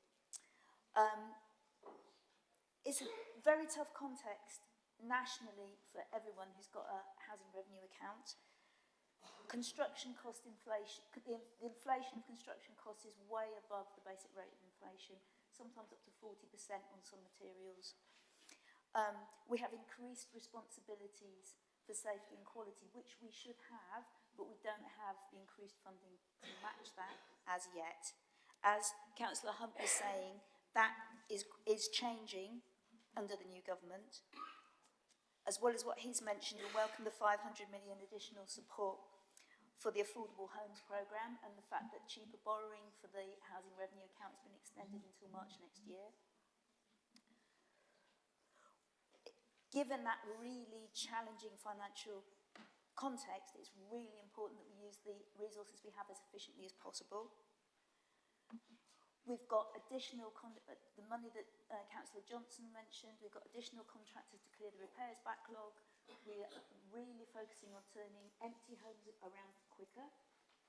It's a very tough context nationally for everyone who's got a housing revenue account. Construction cost inflation, the inflation of construction costs is way above the basic rate of inflation, sometimes up to 40% on some materials. We have increased responsibilities for for safety and quality, which we should have, but we don't have the increased funding to match that as yet. As Councillor Hunt was saying, that is changing under the new government. As well as what he's mentioned, we welcome the 500 million additional support for the Affordable Homes Programme and the fact that cheaper borrowing for the housing revenue account has been extended until March next year. Given that really challenging financial context, it's really important that we use the resources we have as efficiently as possible. We've got additional, the money that Councillor Johnson mentioned, we've got additional contractors to clear the repairs backlog. We're really focusing on turning empty homes around quicker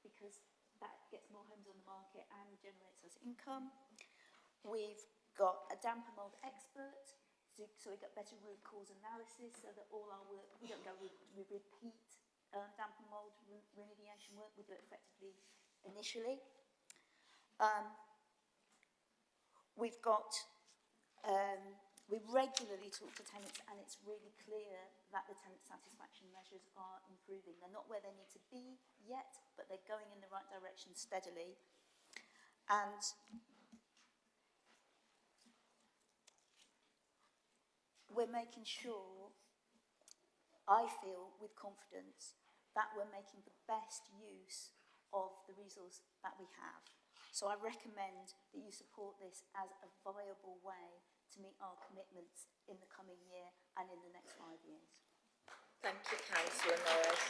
because that gets more homes on the market and generates us income. We've got a damp and mould expert, so we get better root cause analysis so that all our work, we don't go, we repeat damp and mould remediation work, we do it effectively initially. We've got, we regularly talk to tenants and it's really clear that the tenant satisfaction measures are improving. They're not where they need to be yet, but they're going in the right direction steadily. And we're making sure, I feel with confidence, that we're making the best use of the resource that we have. So I recommend that you support this as a viable way to meet our commitments in the coming year and in the next 5 years. Thank you, Councillor Norris.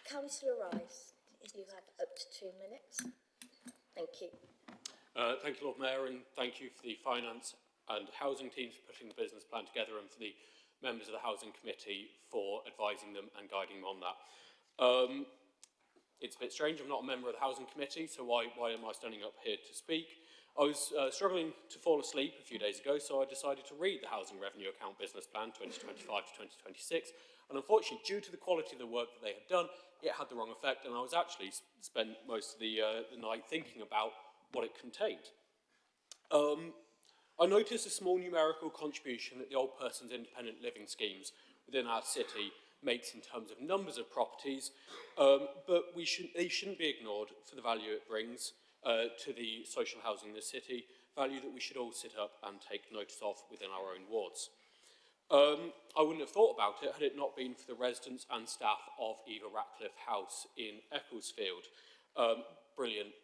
Councillor Rice, you have up to 2 minutes. Thank you. Thank you, Lord Mayor, and thank you for the Finance and Housing teams for putting the business plan together and for the members of the Housing Committee for advising them and guiding them on that. It's a bit strange, I'm not a member of the Housing Committee, so why am I standing up here to speak? I was struggling to fall asleep a few days ago, so I decided to read the Housing Revenue Account Business Plan 2025 to 2026, and unfortunately, due to the quality of the work that they had done, it had the wrong effect, and I was actually spent most of the night thinking about what it contained. I noticed a small numerical contribution that the old person's independent living schemes within our city makes in terms of numbers of properties, but they shouldn't be ignored for the value it brings to the social housing in the city, value that we should all sit up and take notice of within our own wards. I wouldn't have thought about it had it not been for the residents and staff of Eva Ratcliffe House in Ecclesfield, brilliant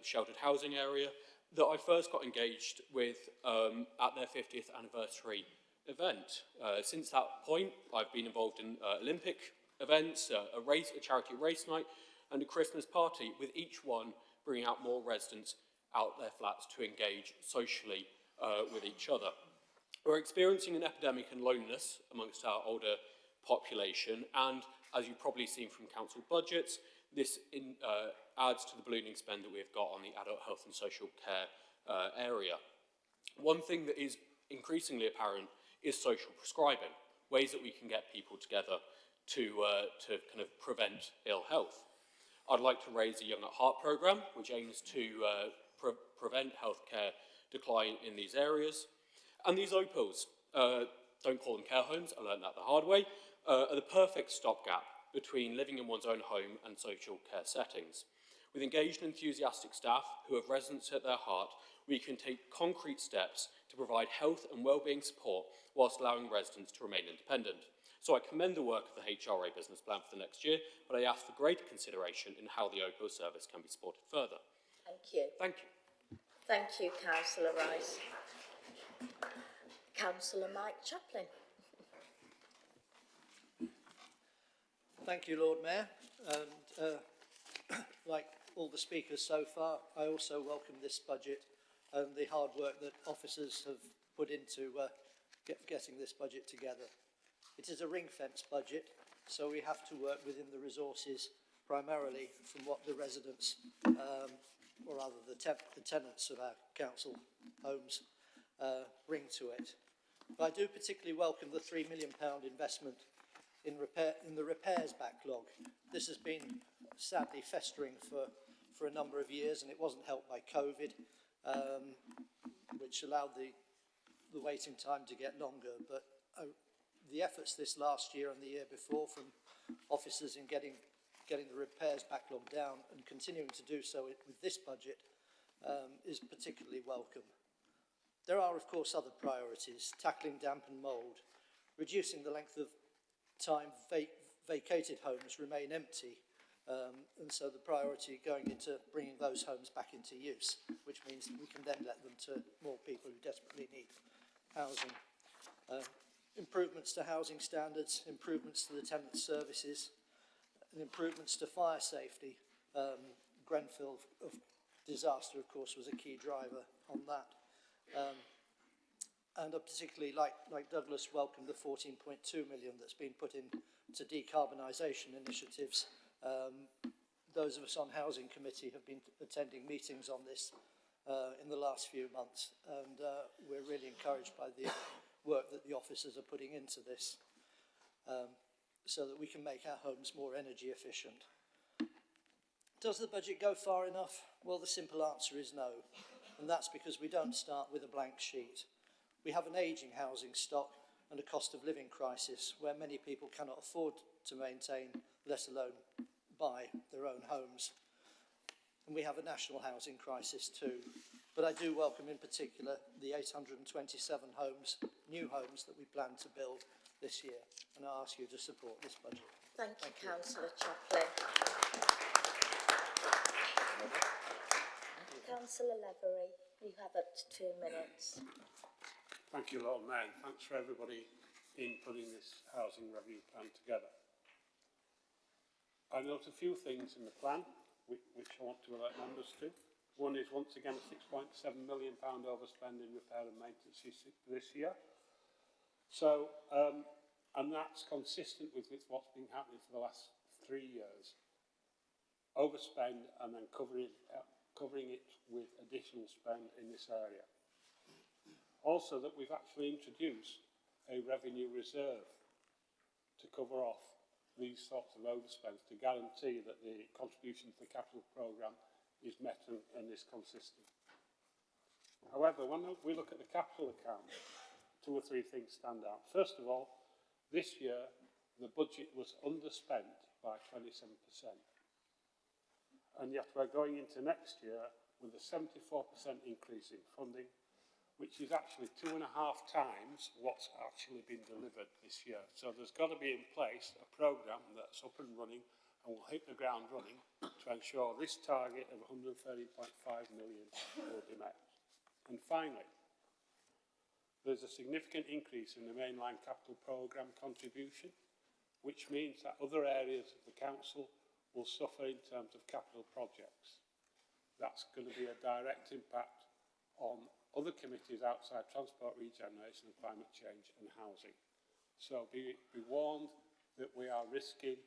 sheltered housing area that I first got engaged with at their 50th anniversary event. Since that point, I've been involved in Olympic events, a charity race night, and a Christmas party, with each one bringing out more residents out their flats to engage socially with each other. We're experiencing an epidemic in loneliness amongst our older population, and as you've probably seen from council budgets, this adds to the ballooning spend that we've got on the adult health and social care area. One thing that is increasingly apparent is social prescribing, ways that we can get people together to kind of prevent ill health. I'd like to raise a Young at Heart programme, which aims to prevent healthcare decline in these areas. And these OPOs, don't call them care homes, I learned that the hard way, are the perfect stopgap between living in one's own home and social care settings. With engaged and enthusiastic staff who have residents at their heart, we can take concrete steps to provide health and wellbeing support whilst allowing residents to remain independent. So I commend the work of the HRA business plan for the next year, but I ask for greater consideration in how the OPO service can be supported further. Thank you. Thank you. Thank you, Councillor Rice. Councillor Mike Chaplin. Thank you, Lord Mayor. And like all the speakers so far, I also welcome this budget and the hard work that officers have put into getting this budget together. It is a ring-fence budget, so we have to work within the resources primarily from what the residents, or rather the tenants of our council homes bring to it. But I do particularly welcome the £3 million investment in the repairs backlog. This has been sadly festering for a number of years, and it wasn't helped by COVID, which allowed the waiting time to get longer. But the efforts this last year and the year before from officers in getting the repairs backlog down and continuing to do so with this budget is particularly welcome. There are, of course, other priorities: tackling damp and mould, reducing the length of time vacated homes remain empty, and so the priority going into bringing those homes back into use, which means that we can then let them to more people who desperately need housing. Improvements to housing standards, improvements to the tenant services, and improvements to fire safety. Grenfell of disaster, of course, was a key driver on that. And I particularly, like Douglas, welcome the 14.2 million that's been put into decarbonisation initiatives. Those of us on Housing Committee have been attending meetings on this in the last few months, and we're really encouraged by the work that the officers are putting into this, so that we can make our homes more energy efficient. Does the budget go far enough? Well, the simple answer is no, and that's because we don't start with a blank sheet. We have an ageing housing stock and a cost of living crisis where many people cannot afford to maintain, let alone buy, their own homes. And we have a national housing crisis too. But I do welcome in particular the 827 homes, new homes, that we plan to build this year. And I ask you to support this budget. Thank you, Councillor Chaplin. Councillor Levery, you have up to 2 minutes. Thank you, Lord Mayor, and thanks for everybody in putting this housing review plan together. I note a few things in the plan which I want to alert members to. One is, once again, a £6.7 million overspend in repair and maintenance this year. So, and that's consistent with what's been happening for the last 3 years. Overspend and then covering it with additional spend in this area. Also, that we've actually introduced a revenue reserve to cover off these sorts of overspends to guarantee that the contribution to the capital programme is met and is consistent. However, when we look at the capital account, 2 or 3 things stand out. First of all, this year the budget was underspent by 27%. And yet we're going into next year with a 74% increase in funding, which is actually 2.5 times what's actually been delivered this year. So there's got to be in place a programme that's up and running and will hit the ground running to ensure this target of 130.5 million will be met. And finally, there's a significant increase in the mainline capital programme contribution, which means that other areas of the council will suffer in terms of capital projects. That's going to be a direct impact on other committees outside transport, regeneration and climate change and housing. So be warned that we are risking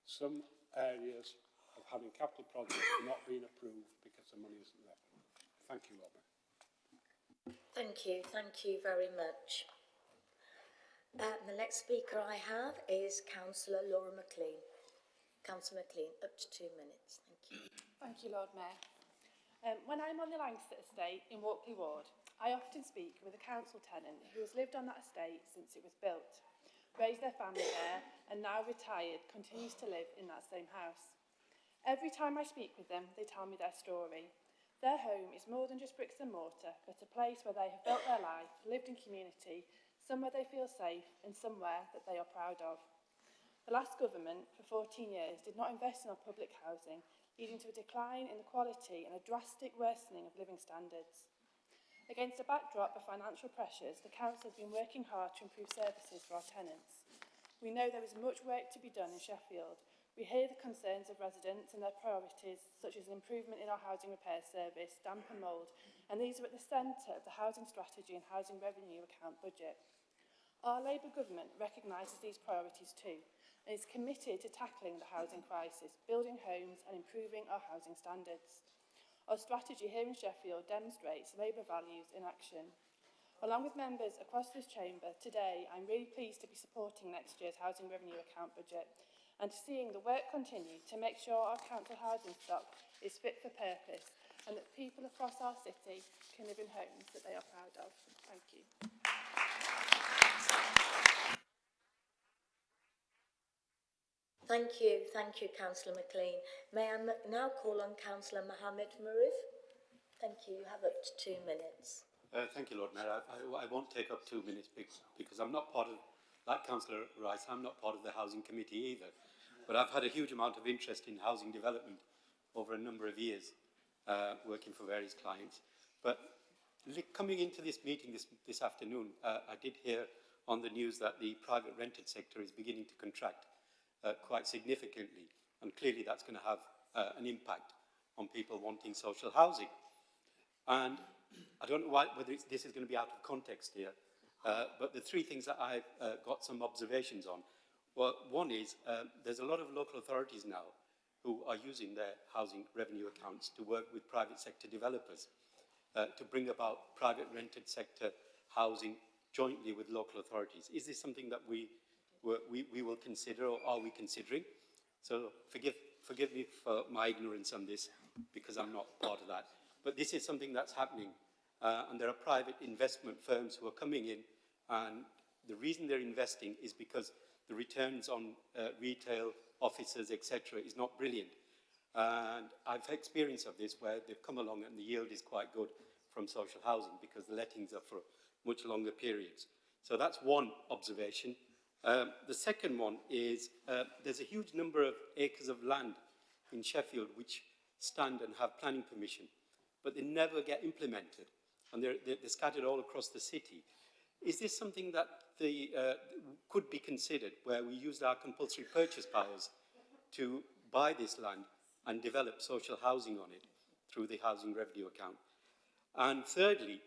some areas of having capital projects not being approved because the money isn't there. Thank you, Robert. Thank you very much. The next speaker I have is Councillor Laura McLean. Councillor McLean, up to 2 minutes. Thank you. Thank you, Lord Mayor. When I'm on the Langsett estate in Walkley Ward, I often speak with a council tenant who has lived on that estate since it was built, raised their family there, and now retired, continues to live in that same house. Every time I speak with them, they tell me their story. Their home is more than just bricks and mortar, but a place where they have built their life, lived in community, somewhere they feel safe, and somewhere that they are proud of. The last government, for 14 years, did not invest in our public housing, leading to a decline in the quality and a drastic worsening of living standards. Against a backdrop of financial pressures, the council has been working hard to improve services for our tenants. We know there is much work to be done in Sheffield. We hear the concerns of residents and their priorities, such as an improvement in our housing repair service, damp and mould, and these are at the centre of the housing strategy and housing revenue account budget. Our Labour government recognises these priorities too, and is committed to tackling the housing crisis, building homes and improving our housing standards. Our strategy here in Sheffield demonstrates Labour values in action. Along with members across this chamber, today I'm really pleased to be supporting next year's housing revenue account budget and seeing the work continue to make sure our council housing stock is fit for purpose and that people across our city can live in homes that they are proud of. Thank you. Thank you, Councillor McLean. May I now call on Councillor Mohammed Marif? Thank you. You have up to 2 minutes. Thank you, Lord Mayor. I won't take up 2 minutes because I'm not part of, like Councillor Rice, I'm not part of the Housing Committee either. But I've had a huge amount of interest in housing development over a number of years, working for various clients. But coming into this meeting this afternoon, I did hear on the news that the private rented sector is beginning to contract quite significantly. And clearly that's going to have an impact on people wanting social housing. And I don't know whether this is going to be out of context here, but the three things that I've got some observations on. Well, one is there's a lot of local authorities now who are using their housing revenue accounts to work with private sector developers to bring about private rented sector housing jointly with local authorities. Is this something that we will consider, or are we considering? So forgive me for my ignorance on this, because I'm not part of that. But this is something that's happening, and there are private investment firms who are coming in, and the reason they're investing is because the returns on retail, offices, etc. is not brilliant. And I've experience of this where they've come along and the yield is quite good from social housing because the lettings are for much longer periods. So that's one observation. The second one is there's a huge number of acres of land in Sheffield which stand and have planning permission, but they never get implemented, and they're scattered all across the city. Is this something that could be considered, where we used our compulsory purchase powers to buy this land and develop social housing on it through the housing revenue account? And thirdly,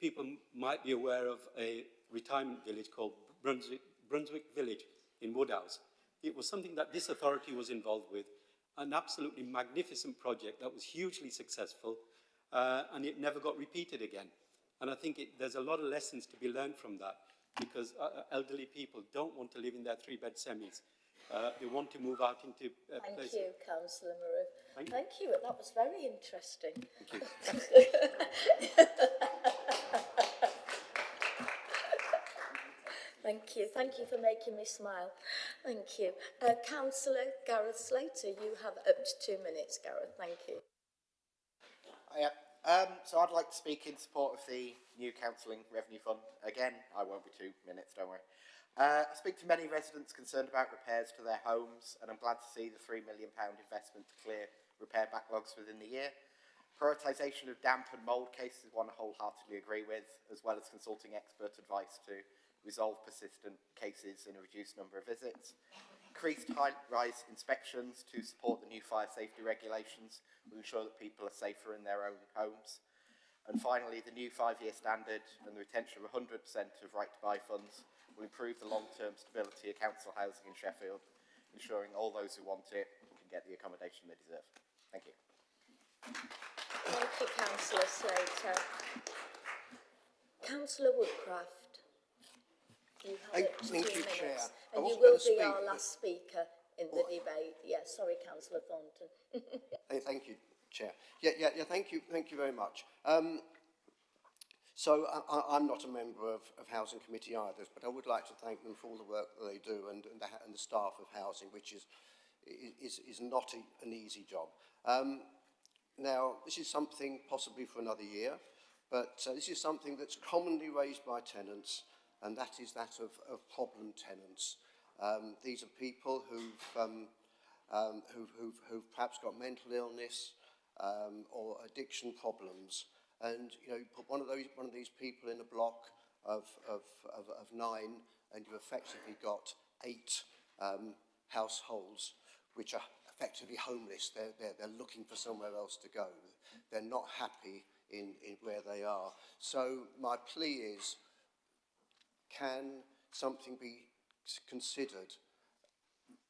people might be aware of a retirement village called Brunswick Village in Woodhouse. It was something that this authority was involved with, an absolutely magnificent project that was hugely successful, and it never got repeated again. And I think there's a lot of lessons to be learned from that, because elderly people don't want to live in their 3-bed semis. They want to move out into places. Thank you, Councillor Marif. Thank you. Thank you. That was very interesting. Thank you. Thank you. Thank you for making me smile. Thank you. Councillor Gareth Slater, you have up to 2 minutes, Gareth. Thank you. So I'd like to speak in support of the new Counselling Revenue Fund. Again, I won't be 2 minutes, don't worry. I speak to many residents concerned about repairs to their homes, and I'm glad to see the £3 million investment to clear repair backlogs within the year. Prioritisation of damp and mould cases is one I wholeheartedly agree with, as well as consulting expert advice to resolve persistent cases in a reduced number of visits. Increased high-rise inspections to support the new fire safety regulations will ensure that people are safer in their own homes. And finally, the new 5-year standard and the retention of 100% of right-to-buy funds will improve the long-term stability of council housing in Sheffield, ensuring all those who want it can get the accommodation they deserve. Thank you. Thank you, Councillor Slater. Councillor Woodcraft. You have up to 2 minutes. Chair. And you will be our last speaker in the debate. Yes, sorry, Councillor Thornton. Thank you, Chair. Thank you very much. So I'm not a member of Housing Committee either, but I would like to thank them for all the work that they do, and the staff of Housing, which is not an easy job. Now, this is something possibly for another year, but this is something that's commonly raised by tenants, and that is that of problem tenants. These are people who've perhaps got mental illness or addiction problems, and you know, put one of these people in a block of 9, and you've effectively got 8 households which are effectively homeless. They're looking for somewhere else to go. They're not happy in where they are. So my plea is, can something be considered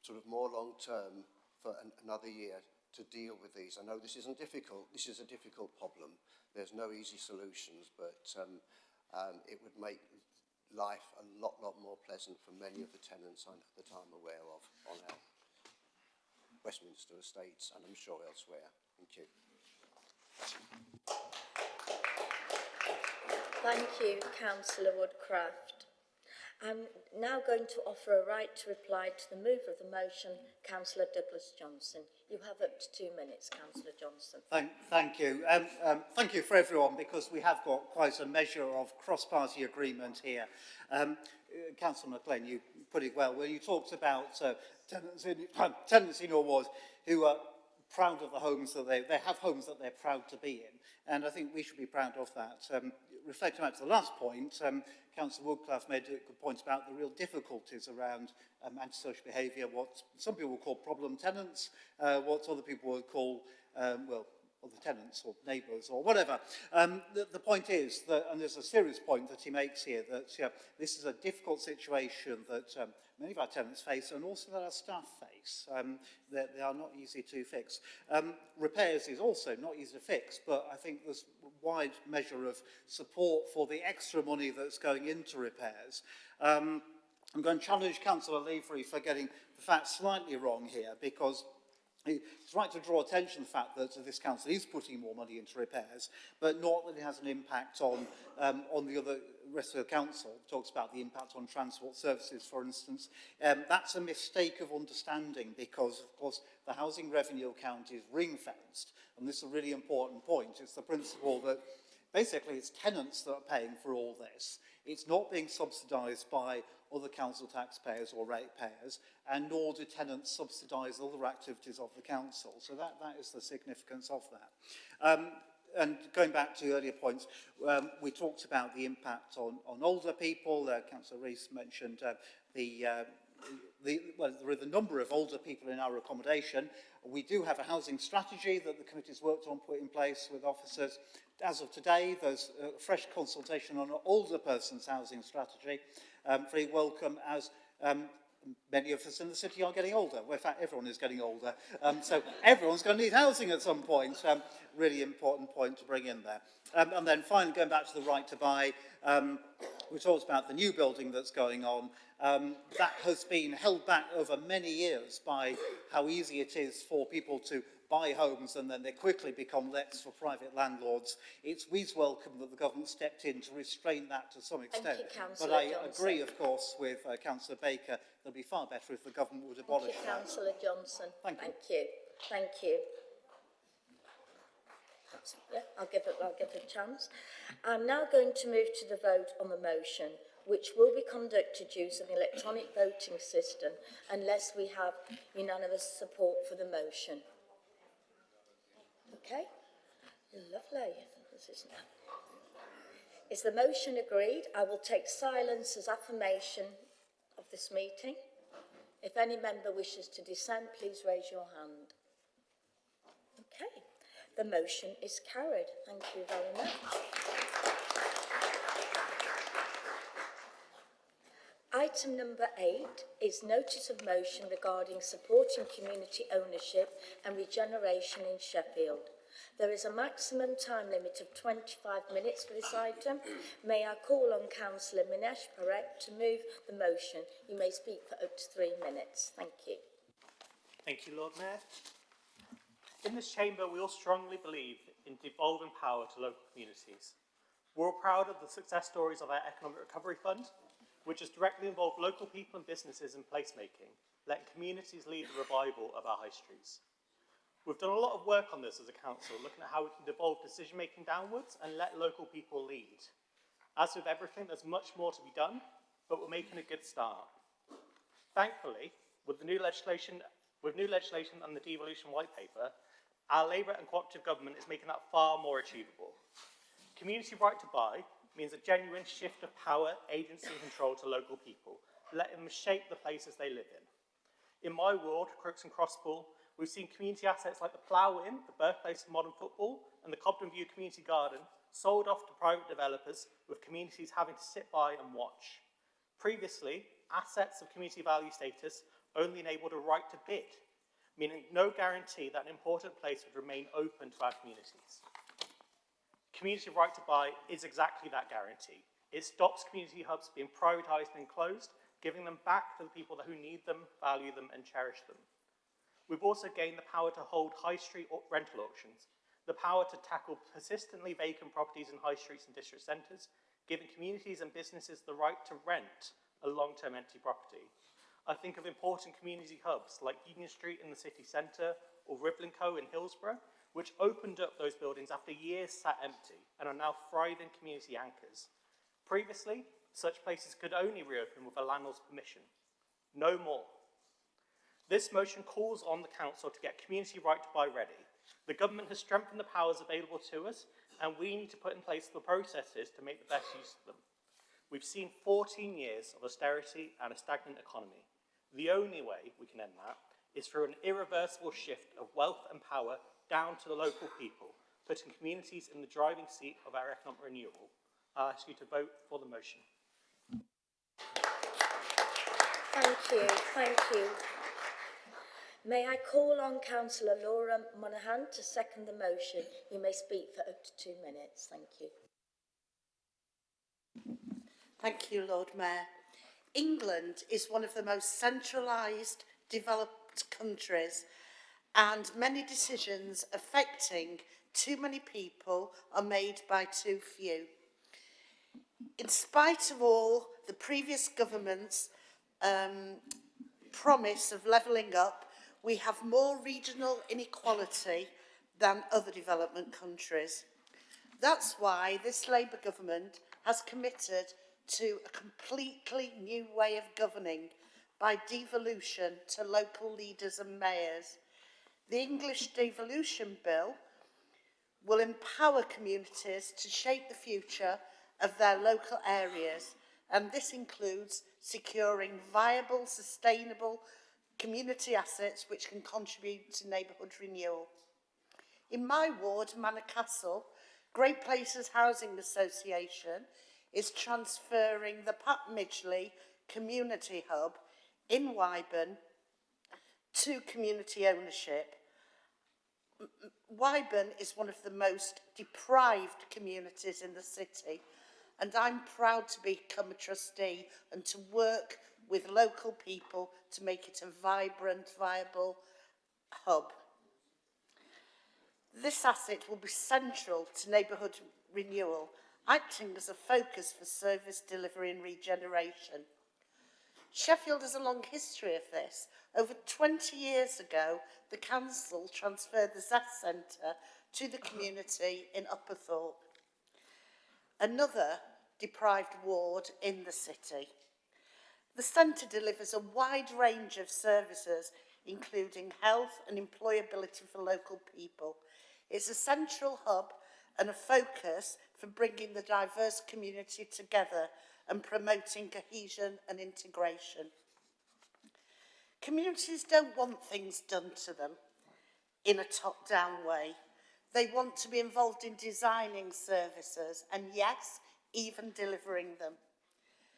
sort of more long term for another year to deal with these? I know this isn't difficult. This is a difficult problem. There's no easy solutions, but it would make life a lot more pleasant for many of the tenants that I'm aware of on our Westminster estates, and I'm sure elsewhere. Thank you. Thank you, Councillor Woodcraft. I'm now going to offer a right to reply to the mover of the motion, Councillor Douglas Johnson. You have up to 2 minutes, Councillor Johnson. Thank you. Thank you for everyone, because we have got quite a measure of cross-party agreement here. Councillor McLean, you put it well when you talked about tenants in your ward who are proud of the homes that they have homes that they're proud to be in, and I think we should be proud of that. Reflecting back to the last point, Councillor Woodcliff made a good point about the real difficulties around antisocial behaviour, what some people would call problem tenants, what other people would call, well, other tenants or neighbours or whatever. The point is that, and there's a serious point that he makes here, that this is a difficult situation that many of our tenants face, and also that our staff face. That they are not easy to fix. Repairs is also not easy to fix, but I think there's a wide measure of support for the extra money that's going into repairs. I'm going to challenge Councillor Levery for getting the facts slightly wrong here, because it's right to draw attention to the fact that this council is putting more money into repairs, but not that it has an impact on the other rest of the council. It talks about the impact on transport services, for instance. That's a mistake of understanding, because, of course, the housing revenue account is ring-fenced, and this is a really important point. It's the principle that basically it's tenants that are paying for all this. It's not being subsidised by other council taxpayers or ratepayers, and nor do tenants subsidise other activities of the council. So that is the significance of that. And going back to earlier points, we talked about the impact on older people. Councillor Rees mentioned well, there are the number of older people in our accommodation. We do have a housing strategy that the committee's worked on, put in place with officers. As of today, there's a fresh consultation on an older person's housing strategy. Very welcome, as many of us in the city are getting older. Well, in fact, everyone is getting older. So everyone's going to need housing at some point. Really important point to bring in there. And then finally, going back to the right to buy, we talked about the new building that's going on. That has been held back over many years by how easy it is for people to buy homes and then they quickly become lets for private landlords. It's welcome that the government stepped in to restrain that to some extent. Thank you, Councillor But I Johnson. agree, of course, with Councillor Baker. It'll be far better if the government would abolish Thank you, that. Councillor Johnson. Thank you. Thank you. Thank you. Yeah, I'll give it a chance. I'm now going to move to the vote on the motion, which will be conducted using the electronic voting system unless we have unanimous support for the motion. Okay? Lovely. Is the motion agreed? I will take silence as affirmation of this meeting. If any member wishes to dissent, please raise your hand. Okay. The motion is carried. Thank you very much. Item number 8 is notice of motion regarding supporting community ownership and regeneration in Sheffield. There is a maximum time limit of 25 minutes for this item. May I call on Councillor Minesh Parekh to move the motion. You may speak for up to 3 minutes. Thank you. Thank you, Lord Mayor. In this chamber, we all strongly believe in devolving power to local communities. We're all proud of the success stories of our Economic Recovery Fund, which has directly involved local people and businesses in placemaking, letting communities lead the revival of our high streets. We've done a lot of work on this as a council, looking at how we can devolve decision-making downwards and let local people lead. As with everything, there's much more to be done, but we're making a good start. Thankfully, with new legislation and the devolution white paper, our Labour and cooperative government is making that far more achievable. Community right to buy means a genuine shift of power, agency and control to local people, letting them shape the places they live in. In my ward, Crooks and Crosspool, we've seen community assets like the Plough Inn, the birthplace of modern football, and the Cobden View Community Garden sold off to private developers, with communities having to sit by and watch. Previously, assets of community value status only enabled a right to bid, meaning no guarantee that an important place would remain open to our communities. Community right to buy is exactly that guarantee. It stops community hubs being privatised and closed, giving them back to the people who need them, value them and cherish them. We've also gained the power to hold high street rental auctions, the power to tackle persistently vacant properties in high streets and district centres, giving communities and businesses the right to rent a long-term empty property. I think of important community hubs like Union Street in the city centre or Ribblin Co in Hillsborough, which opened up those buildings after years sat empty and are now thriving community anchors. Previously, such places could only reopen with a landlord's permission. No more. This motion calls on the council to get community right to buy ready. The government has strengthened the powers available to us, and we need to put in place the processes to make the best use of them. We've seen 14 years of austerity and a stagnant economy. The only way we can end that is through an irreversible shift of wealth and power down to the local people, putting communities in the driving seat of our economic renewal. I'll ask you to vote for the motion. Thank you, thank you. May I call on Councillor Laura Monaghan to second the motion? You may speak for up to 2 minutes. Thank you. Thank you, Lord Mayor. England is one of the most centralised, developed countries, and many decisions affecting too many people are made by too few. In spite of all the previous government's promise of levelling up, we have more regional inequality than other development countries. That's why this Labour government has committed to a completely new way of governing by devolution to local leaders and mayors. The English Devolution Bill will empower communities to shape the future of their local areas, and this includes securing viable, sustainable community assets which can contribute to neighbourhood renewal. In my ward, Manor Castle, Great Places Housing Association is transferring the Pat Midgley Community Hub in Wyburn to community ownership. Wyburn is one of the most deprived communities in the city, and I'm proud to become a trustee and to work with local people to make it a vibrant, viable hub. This asset will be central to neighbourhood renewal, acting as a focus for service delivery and regeneration. Sheffield has a long history of this. Over 20 years ago, the council transferred the Zest Centre to the community in Upperthorpe, another deprived ward in the city. The centre delivers a wide range of services, including health and employability for local people. It's a central hub and a focus for bringing the diverse community together and promoting cohesion and integration. Communities don't want things done to them in a top-down way. They want to be involved in designing services and, yes, even delivering them.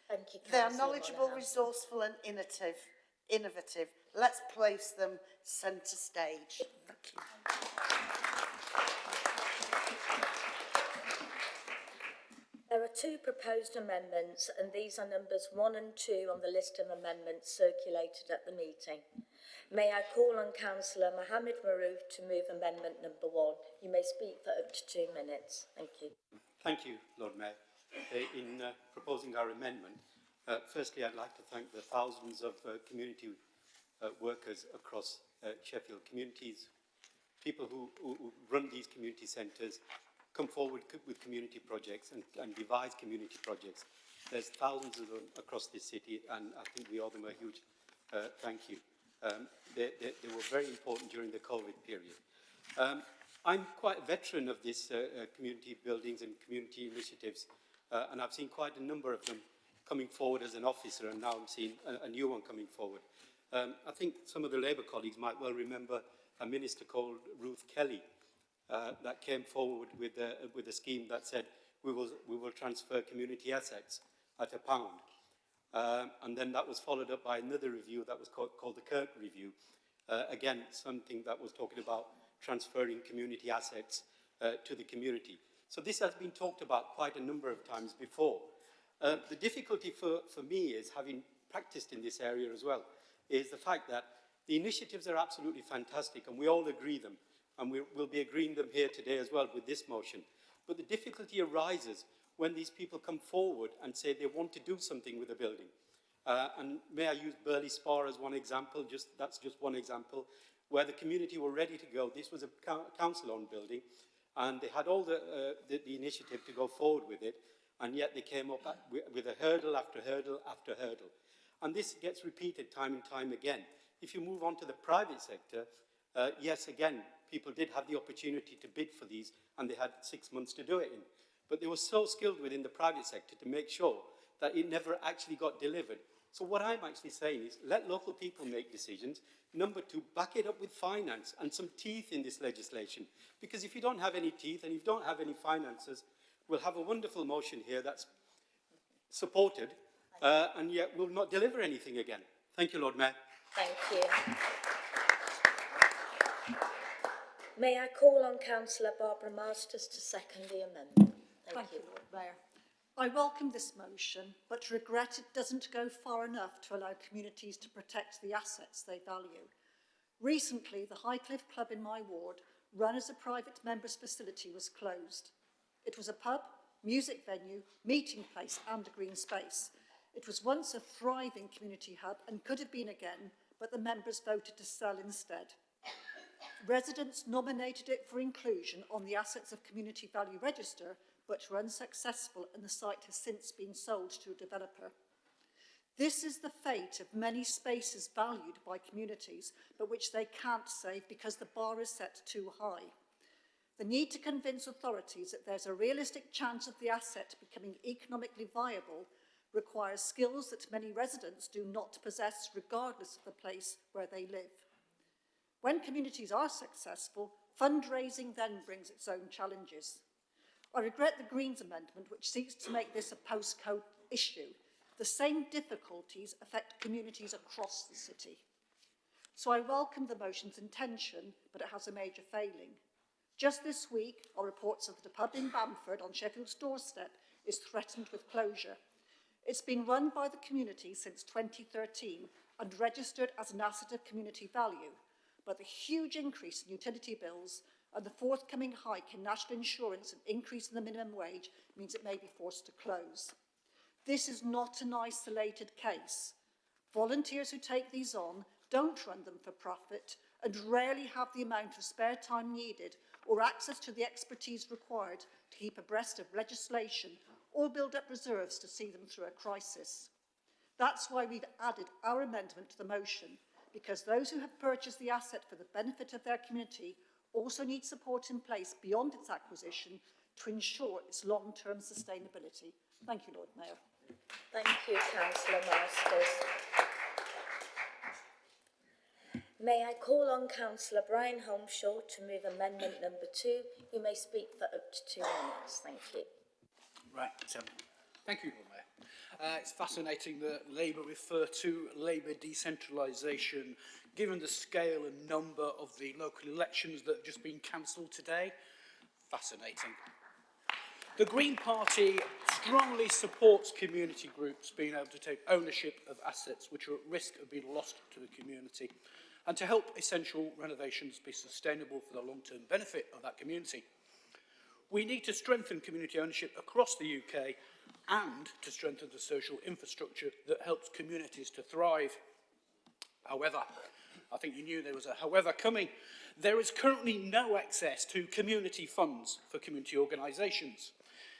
Thank you, They are Councillor knowledgeable, Monaghan. resourceful and innovative. Let's place them centre stage. Thank you. There are 2 proposed amendments, and these are numbers 1 and 2 on the list of amendments circulated at the meeting. May I call on Councillor Mohammed Maroof to move amendment number 1. You may speak for up to 2 minutes. Thank you. Thank you, Lord Mayor. In proposing our amendment, firstly, I'd like to thank the thousands of community workers across Sheffield communities, people who run these community centres, come forward with community projects and devise community projects. There's thousands of them across this city, and I think we owe them a huge thank you. They were very important during the COVID period. I'm quite a veteran of this community buildings and community initiatives, and I've seen quite a number of them coming forward as an officer, and now I'm seeing a new one coming forward. I think some of the Labour colleagues might well remember a minister called Ruth Kelly that came forward with a scheme that said we will transfer community assets at £1. And then that was followed up by another review that was called the Kirk Review. Again, something that was talking about transferring community assets to the community. So this has been talked about quite a number of times before. The difficulty for me is, having practiced in this area as well, is the fact that the initiatives are absolutely fantastic and we all agree them, and we'll be agreeing them here today as well with this motion. But the difficulty arises when these people come forward and say they want to do something with a building. And may I use Burley Spa as one example? That's just one example, where the community were ready to go. This was a council-owned building, and they had all the initiative to go forward with it, and yet they came up with a hurdle after hurdle after hurdle. And this gets repeated time and time again. If you move on to the private sector, yes, again, people did have the opportunity to bid for these, and they had 6 months to do it in. But they were so skilled within the private sector to make sure that it never actually got delivered. So what I'm actually saying is, let local people make decisions. Number two, back it up with finance and some teeth in this legislation. Because if you don't have any teeth and you don't have any finances, we'll have a wonderful motion here that's supported, and yet will not deliver anything again. Thank you, Lord Mayor. Thank you. May I call on Councillor Barbara Masters to second the amendment? Thank you, Lord Mayor. I welcome this motion, but regret it doesn't go far enough to allow communities to protect the assets they value. Recently, the Highcliffe Club in my ward, run as a private members' facility, was closed. It was a pub, music venue, meeting place and a green space. It was once a thriving community hub and could have been again, but the members voted to sell instead. Residents nominated it for inclusion on the Assets of Community Value Register, but were unsuccessful, and the site has since been sold to a developer. This is the fate of many spaces valued by communities, but which they can't save because the bar is set too high. The need to convince authorities that there's a realistic chance of the asset becoming economically viable requires skills that many residents do not possess, regardless of the place where they live. When communities are successful, fundraising then brings its own challenges. I regret the Greens amendment, which seeks to make this a postcode issue. The same difficulties affect communities across the city. So I welcome the motion's intention, but it has a major failing. Just this week, our reports of the pub in Bamford on Sheffield's doorstep is threatened with closure. It's been run by the community since 2013 and registered as an asset of community value, but the huge increase in utility bills and the forthcoming hike in national insurance and increase in the minimum wage means it may be forced to close. This is not an isolated case. Volunteers who take these on don't run them for profit and rarely have the amount of spare time needed or access to the expertise required to keep abreast of legislation or build up reserves to see them through a crisis. That's why we've added our amendment to the motion, because those who have purchased the asset for the benefit of their community also need support in place beyond its acquisition to ensure its long-term sustainability. Thank you, Lord Mayor. Thank you, Councillor Masters. May I call on Councillor Brian Holmshaw to move amendment number 2. You may speak for up to 2 minutes. Thank you. Right. Thank you, Lord Mayor. It's fascinating that Labour refer to Labour decentralisation, given the scale and number of the local elections that have just been cancelled today. Fascinating. The Green Party strongly supports community groups being able to take ownership of assets which are at risk of being lost to the community, and to help essential renovations be sustainable for the long-term benefit of that community. We need to strengthen community ownership across the UK and to strengthen the social infrastructure that helps communities to thrive. However, I think you knew there was a however coming. There is currently no access to community funds for community organisations.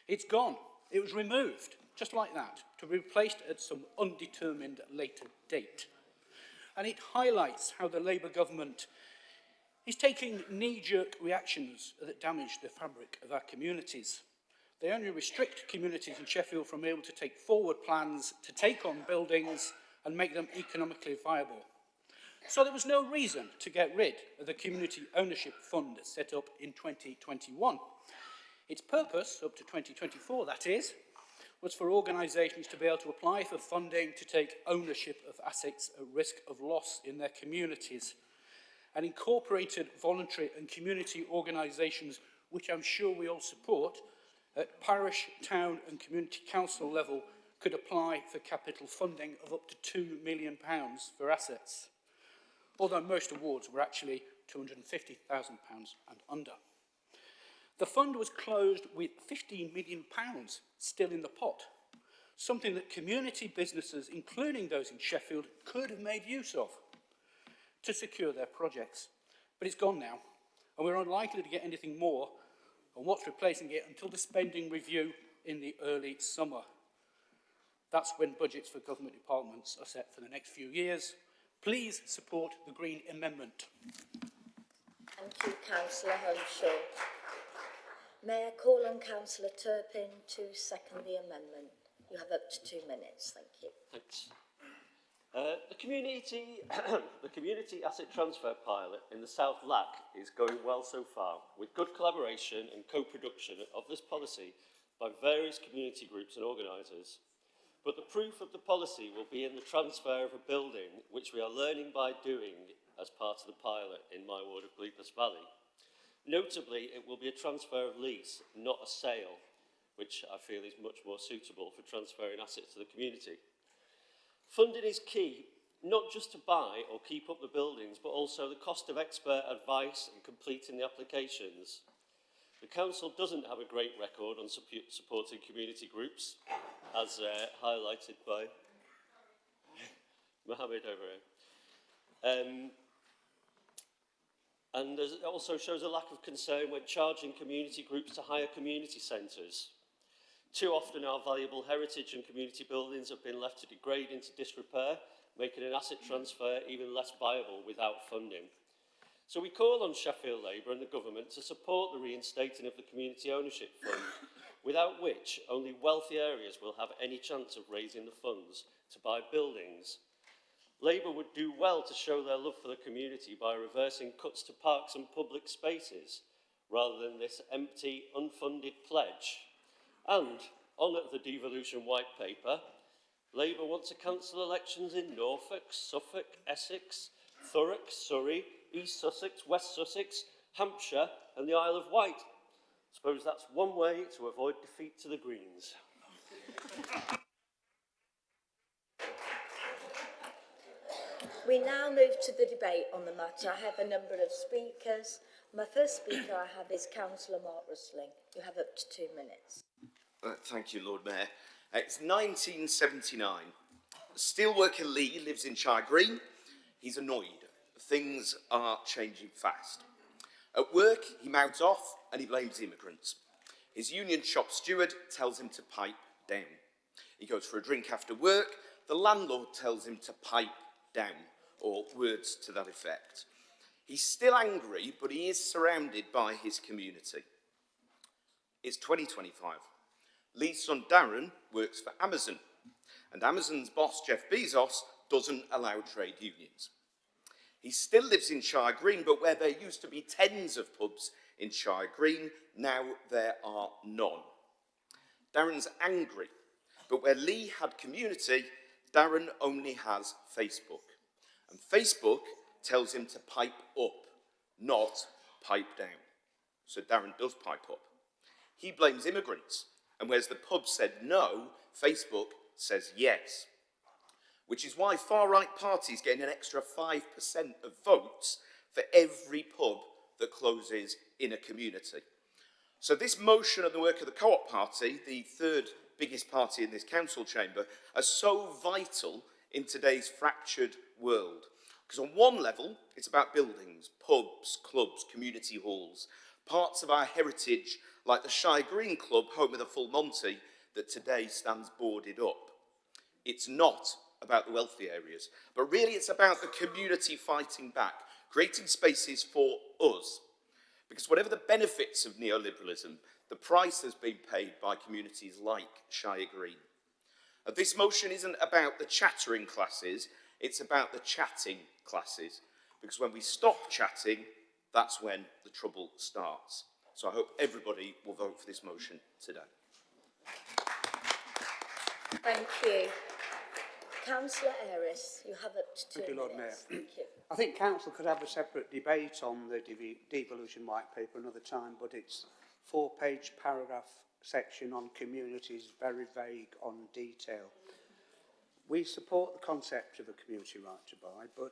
It's gone. It was removed, just like that, to be replaced at some undetermined later date. And it highlights how the Labour government is taking knee-jerk reactions that damage the fabric of our communities. They only restrict communities in Sheffield from able to take forward plans to take on buildings and make them economically viable. So there was no reason to get rid of the Community Ownership Fund set up in 2021. Its purpose, up to 2024 that is, was for organisations to be able to apply for funding to take ownership of assets at risk of loss in their communities, and incorporated voluntary and community organisations, which I'm sure we all support, at parish, town and community council level could apply for capital funding of up to £2 million for assets, although most awards were actually £250,000 and under. The fund was closed with £15 million still in the pot. something that community businesses, including those in Sheffield, could have made use of to secure their projects. But it's gone now, and we're unlikely to get anything more on what's replacing it until the spending review in the early summer. That's when budgets for government departments are set for the next few years. Please support the Green Amendment. Thank you, Councillor Holmeshaw. May I call on Councillor Turpin to second the amendment? You have up to 2 minutes. Thank you. Thanks. The community asset transfer pilot in the South Lac is going well so far, with good collaboration and co-production of this policy by various community groups and organisers. But the proof of the policy will be in the transfer of a building, which we are learning by doing as part of the pilot in my ward of Bleepers Valley. Notably, it will be a transfer of lease, not a sale, which I feel is much more suitable for transferring assets to the community. Funding is key, not just to buy or keep up the buildings, but also the cost of expert advice and completing the applications. The council doesn't have a great record on supporting community groups, as highlighted by Mohammed over here. And it also shows a lack of concern when charging community groups to hire community centres. Too often our valuable heritage and community buildings have been left to degrade into disrepair, making an asset transfer even less viable without funding. So we call on Sheffield Labour and the government to support the reinstating of the Community Ownership Fund, without which only wealthy areas will have any chance of raising the funds to buy buildings. Labour would do well to show their love for the community by reversing cuts to parks and public spaces, rather than this empty, unfunded pledge. And, on the devolution white paper, Labour want to cancel elections in Norfolk, Suffolk, Essex, Thurrock, Surrey, East Sussex, West Sussex, Hampshire and the Isle of Wight. Suppose that's one way to avoid defeat to the Greens. We now move to the debate on the matter. I have a number of speakers. My first speaker I have is Councillor Mark Rustling. You have up to 2 minutes. Thank you, Lord Mayor. It's 1979. Steelworker Lee lives in Shire Green. He's annoyed. Things are changing fast. At work, he mouths off and he blames immigrants. His union shop steward tells him to pipe down. He goes for a drink after work. The landlord tells him to pipe down, or words to that effect. He's still angry, but he is surrounded by his community. It's 2025. Lee's son Darren works for Amazon, and Amazon's boss, Jeff Bezos, doesn't allow trade unions. He still lives in Shire Green, but where there used to be tens of pubs in Shire Green, now there are none. Darren's angry, but where Lee had community, Darren only has Facebook. And Facebook tells him to pipe up, not pipe down. So Darren does pipe up. He blames immigrants, and whereas the pub said no, Facebook says yes. Which is why far-right parties getting an extra 5% of votes for every pub that closes in a community. So this motion and the work of the Co-op Party, the third biggest party in this council chamber, are so vital in today's fractured world. Because on one level, it's about buildings, pubs, clubs, community halls, parts of our heritage like the Shire Green Club, home of the Full Monty, that today stands boarded up. It's not about the wealthy areas, but really it's about the community fighting back, creating spaces for us. Because whatever the benefits of neoliberalism, the price has been paid by communities like Shire Green. And this motion isn't about the chattering classes, it's about the chatting classes. Because when we stop chatting, that's when the trouble starts. So I hope everybody will vote for this motion today. Thank you. Councillor Ayres, you have up to 2 minutes. Thank you, Lord Mayor. Thank you. I think Council could have a separate debate on the devolution white paper another time, but its 4-page paragraph section on communities is very vague on detail. We support the concept of a community right to buy, but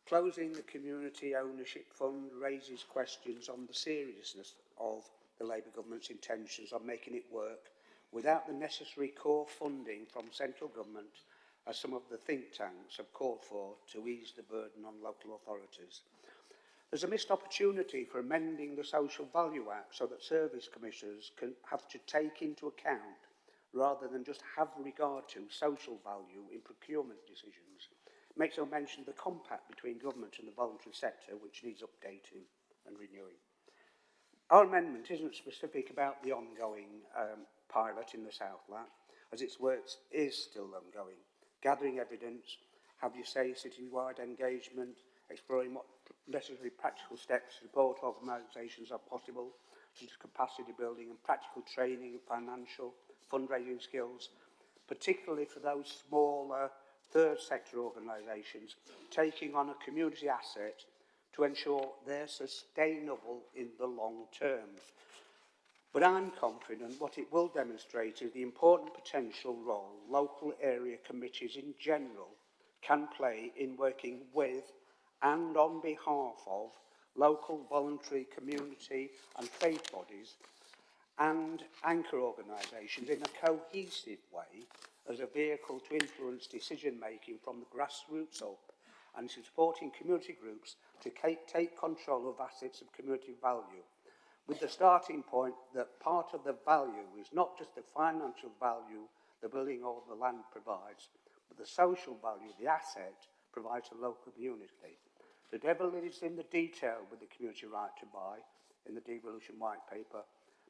closing the Community Ownership Fund raises questions on the seriousness of the Labour government's intentions on making it work without the necessary core funding from central government, as some of the think tanks have called for to ease the burden on local authorities. There's a missed opportunity for amending the Social Value Act so that service commissioners can have to take into account, rather than just have regard to, social value in procurement decisions. It makes no mention of the compact between government and the voluntary sector, which needs updating and renewing. Our amendment isn't specific about the ongoing pilot in the Southland, as its work is still ongoing. Gathering evidence, have you say citywide engagement, exploring what necessary practical steps to support organisations are possible, such as capacity building and practical training and financial fundraising skills, particularly for those smaller third sector organisations taking on a community asset to ensure they're sustainable in the long term. But I'm confident what it will demonstrate is the important potential role local area committees in general can play in working with and on behalf of local voluntary community and faith bodies and anchor organisations in a cohesive way as a vehicle to influence decision making from the grassroots up and supporting community groups to take control of assets of community value, with the starting point that part of the value is not just the financial value the building or the land provides, but the social value the asset provides to the local community. The devil is in the detail with the community right to buy in the devolution white paper,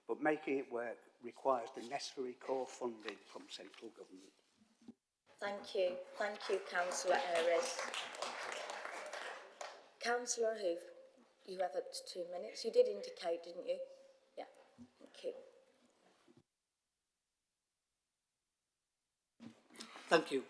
but making it work requires the necessary core funding from central government. Thank you, Councillor Ayres. Councillor Hoof, you have up to 2 minutes. You did indicate, didn't you? Yeah, thank you. Thank you.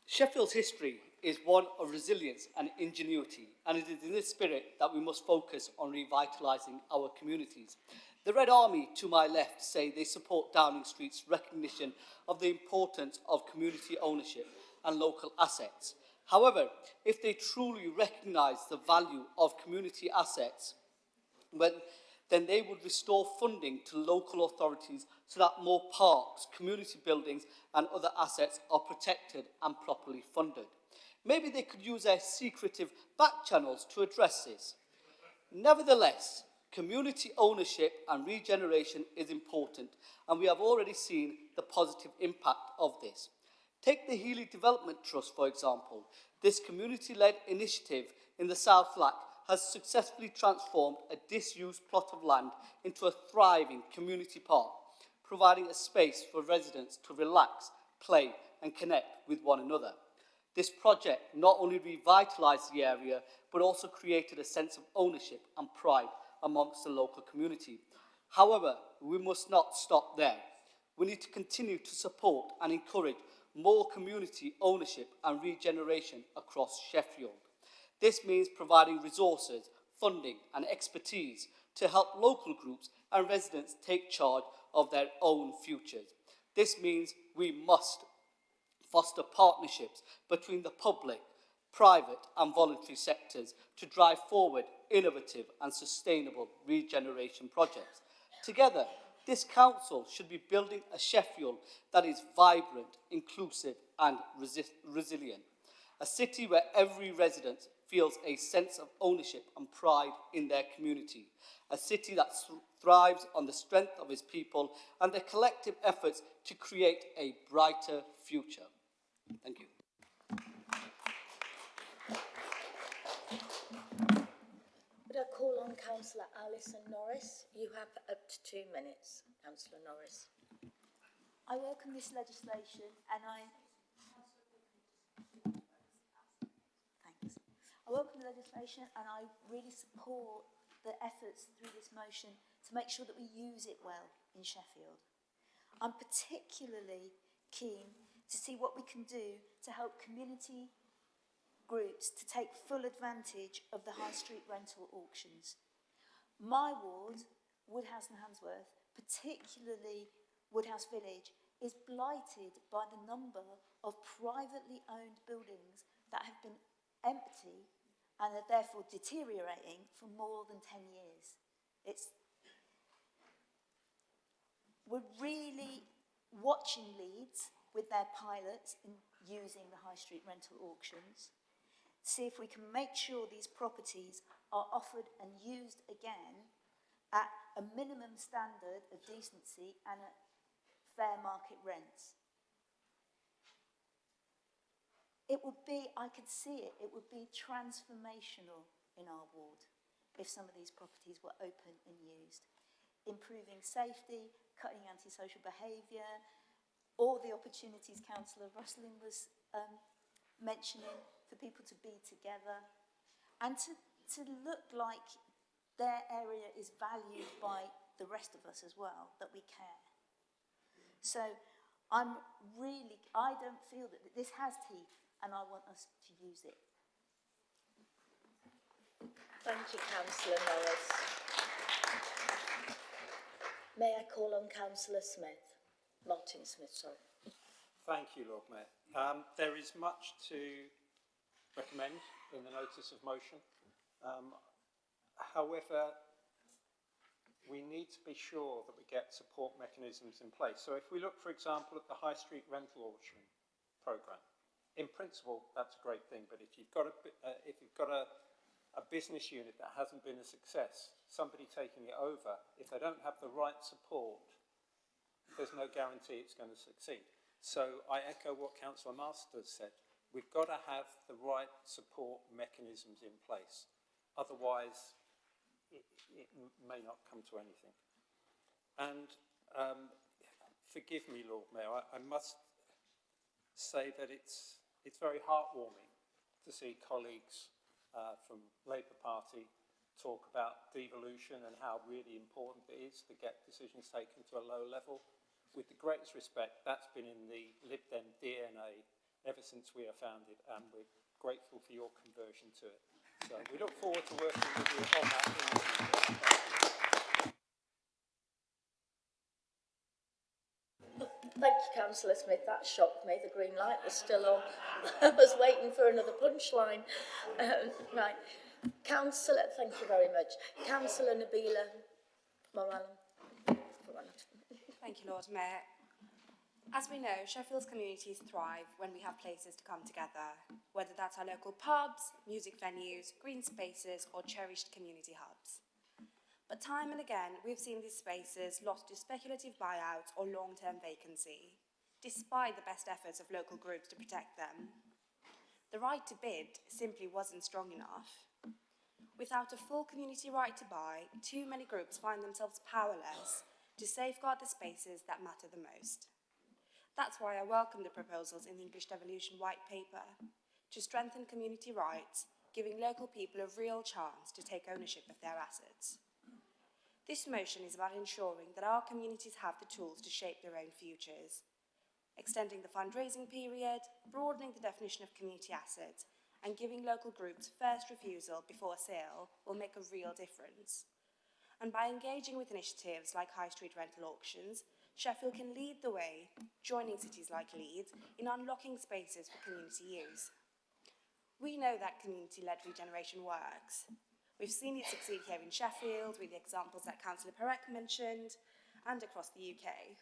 Sheffield's history is one of resilience and ingenuity, and it is in this spirit that we must focus on revitalising our communities. The Red Army to my left say they support Downing Street's recognition of the importance of community ownership and local assets. However, if they truly recognise the value of community assets, then they would restore funding to local authorities so that more parks, community buildings and other assets are protected and properly funded. Maybe they could use their secretive back channels to address this. Nevertheless, community ownership and regeneration is important, and we have already seen the positive impact of this. Take the Healy Development Trust, for example. This community-led initiative in the South Lac has successfully transformed a disused plot of land into a thriving community park, providing a space for residents to relax, play and connect with one another. This project not only revitalised the area, but also created a sense of ownership and pride amongst the local community. However, we must not stop there. We need to continue to support and encourage more community ownership and regeneration across Sheffield. This means providing resources, funding and expertise to help local groups and residents take charge of their own futures. This means we must foster partnerships between the public, private and voluntary sectors to drive forward innovative and sustainable regeneration projects. Together, this council should be building a Sheffield that is vibrant, inclusive and resilient. A city where every resident feels a sense of ownership and pride in their community. A city that thrives on the strength of its people and their collective efforts to create a brighter future. Thank you. Would I call on Councillor Alison Norris? You have up to 2 minutes, Councillor Norris. I welcome this legislation and I welcome the legislation and I really support the efforts through this motion to make sure that we use it well in Sheffield. I'm particularly keen to see what we can do to help community groups to take full advantage of the high street rental auctions. My ward, Woodhouse and Handsworth, particularly Woodhouse Village, is blighted by the number of privately owned buildings that have been empty and are therefore deteriorating for more than 10 years. we're really watching Leeds with their pilots in using the high street rental auctions, see if we can make sure these properties are offered and used again at a minimum standard of decency and at fair market rents. It would be, I could see it, it would be transformational in our ward if some of these properties were open and used. Improving safety, cutting antisocial behaviour, all the opportunities Councillor Rusling was mentioning for people to be together and to look like their area is valued by the rest of us as well, that we care. So I don't feel that this has teeth and I want us to use it. Thank you, Councillor Norris. May I call on Councillor Smith? Martin Smith, sorry. Thank you, Lord Mayor. There is much to recommend in the notice of motion. However, we need to be sure that we get support mechanisms in place. So if we look, for example, at the high street rental auction programme, in principle, that's a great thing. But if you've got a business unit that hasn't been a success, somebody taking it over, if they don't have the right support, there's no guarantee it's going to succeed. So I echo what Councillor Masters said. We've got to have the right support mechanisms in place. Otherwise, it may not come to anything. And forgive me, Lord Mayor, I must say that it's very heartwarming to see colleagues from Labour Party talk about devolution and how really important it is to get decisions taken to a low level. With the greatest respect, that's been in the Lib Dem DNA ever since we are founded, and we're grateful for your conversion to it. So we look forward to working with you on that in the future. Thank you, Councillor Smith. That shocked me. The green light was still on. I was waiting for another punchline. Right. Councillor, thank you very much. Councillor Nabila Moran. Thank you, Lord Mayor. As we know, Sheffield's communities thrive when we have places to come together, whether that's our local pubs, music venues, green spaces, or cherished community hubs. But time and again, we've seen these spaces lost to speculative buyouts or long-term vacancy, despite the best efforts of local groups to protect them. The right to bid simply wasn't strong enough. Without a full community right to buy, too many groups find themselves powerless to safeguard the spaces that matter the most. That's why I welcome the proposals in the English Devolution White Paper to strengthen community rights, giving local people a real chance to take ownership of their assets. This motion is about ensuring that our communities have the tools to shape their own futures. Extending the fundraising period, broadening the definition of community assets, and giving local groups first refusal before sale will make a real difference. And by engaging with initiatives like high street rental auctions, Sheffield can lead the way, joining cities like Leeds in unlocking spaces for community use. We know that community-led regeneration works. We've seen it succeed here in Sheffield with the examples that Councillor Perec mentioned and across the UK.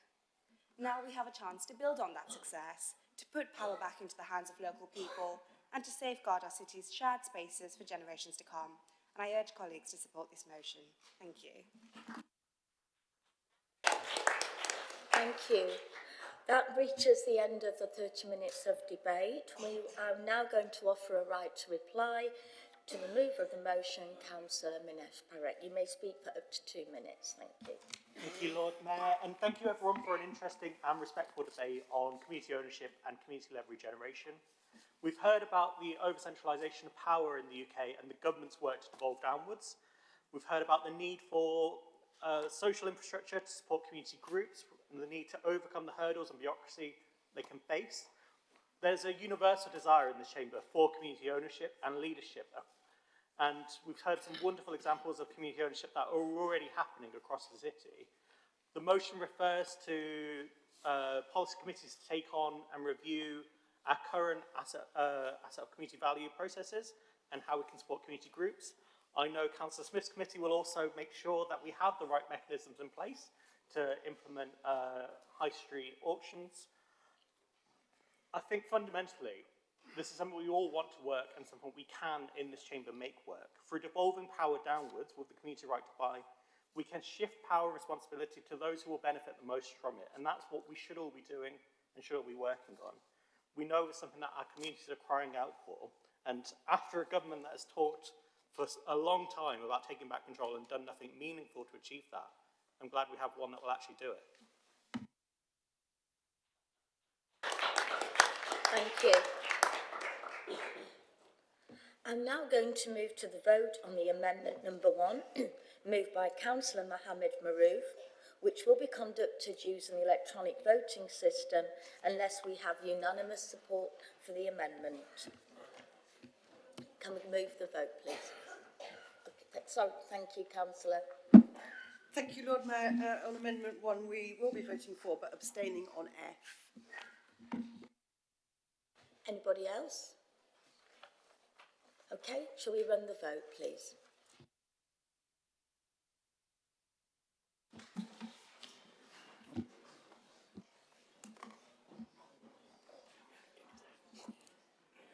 Now we have a chance to build on that success, to put power back into the hands of local people and to safeguard our city's shared spaces for generations to come. And I urge colleagues to support this motion. Thank you. Thank you. That reaches the end of the 30 minutes of debate. We are now going to offer a right to reply to the mover of the motion, Councillor Minesh Perec. You may speak for up to 2 minutes. Thank you. Thank you, Lord Mayor, and thank you everyone for an interesting and respectful debate on community ownership and community-led regeneration. We've heard about the over-centralisation of power in the UK and the government's work to devolve downwards. We've heard about the need for social infrastructure to support community groups and the need to overcome the hurdles and bureaucracy they can face. There's a universal desire in this chamber for community ownership and leadership. And we've heard some wonderful examples of community ownership that are already happening across the city. The motion refers to policy committees to take on and review our current asset of community value processes and how we can support community groups. I know Councillor Smith's committee will also make sure that we have the right mechanisms in place to implement high street auctions. I think fundamentally, this is something we all want to work and something we can in this chamber make work. Through devolving power downwards with the community right to buy, we can shift power and responsibility to those who will benefit the most from it. And that's what we should all be doing and should all be working on. We know it's something that our communities are crying out for. And after a government that has talked for a long time about taking back control and done nothing meaningful to achieve that, I'm glad we have one that will actually do it. Thank you. I'm now going to move to the vote on the amendment number 1, moved by Councillor Mohammed Maroof, which will be conducted using the electronic voting system unless we have unanimous support for the amendment. Can we move the vote, please? Okay, sorry, thank you, Councillor. Thank you, Lord Mayor. On Amendment 1, we will be voting for, but abstaining on F. Anybody else? Okay, shall we run the vote, please?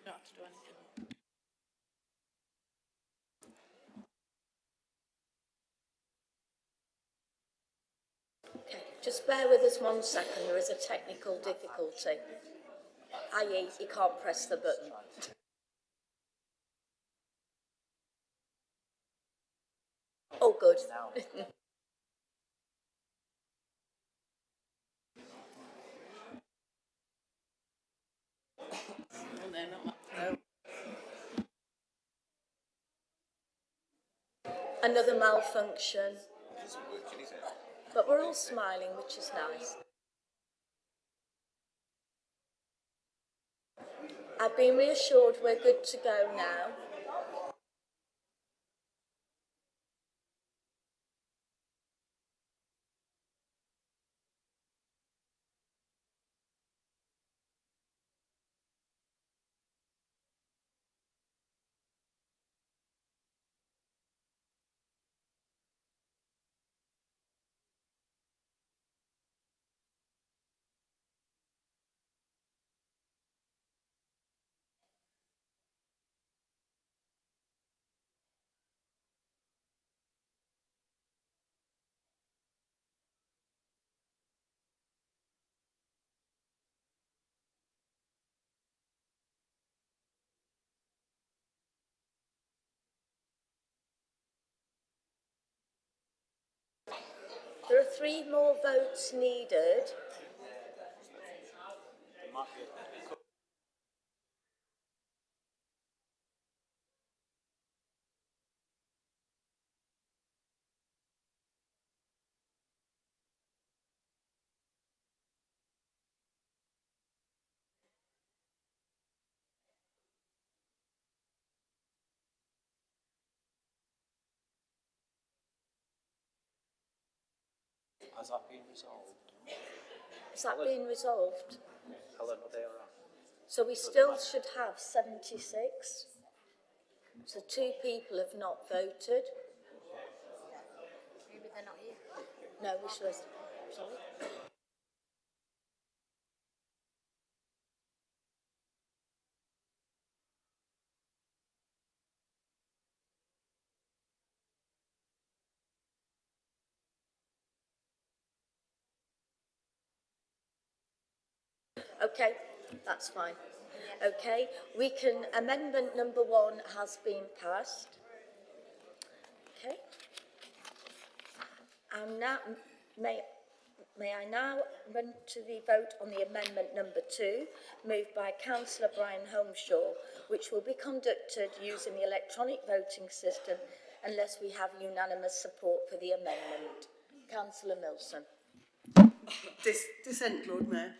Not have to do anything. Okay, just bear with us 1 second, there is a technical difficulty, i.e. you can't press the button. Oh, good. Another malfunction. But we're all smiling, which is nice. I've been reassured we're good to go now. There are 3 more votes needed. Has that been resolved? Has that been resolved? Helen, are they all right? So we still should have 76. So 2 people have not voted. Maybe they're not here. No, we should. Sorry. Okay, that's fine. Okay, we can, amendment number 1 has been passed. Okay. And now, may I now run to the vote on the amendment number 2, moved by Councillor Brian Holmeshaw, which will be conducted using the electronic voting system unless we have unanimous support for the amendment. Councillor Milson. Dissent, Lord Mayor.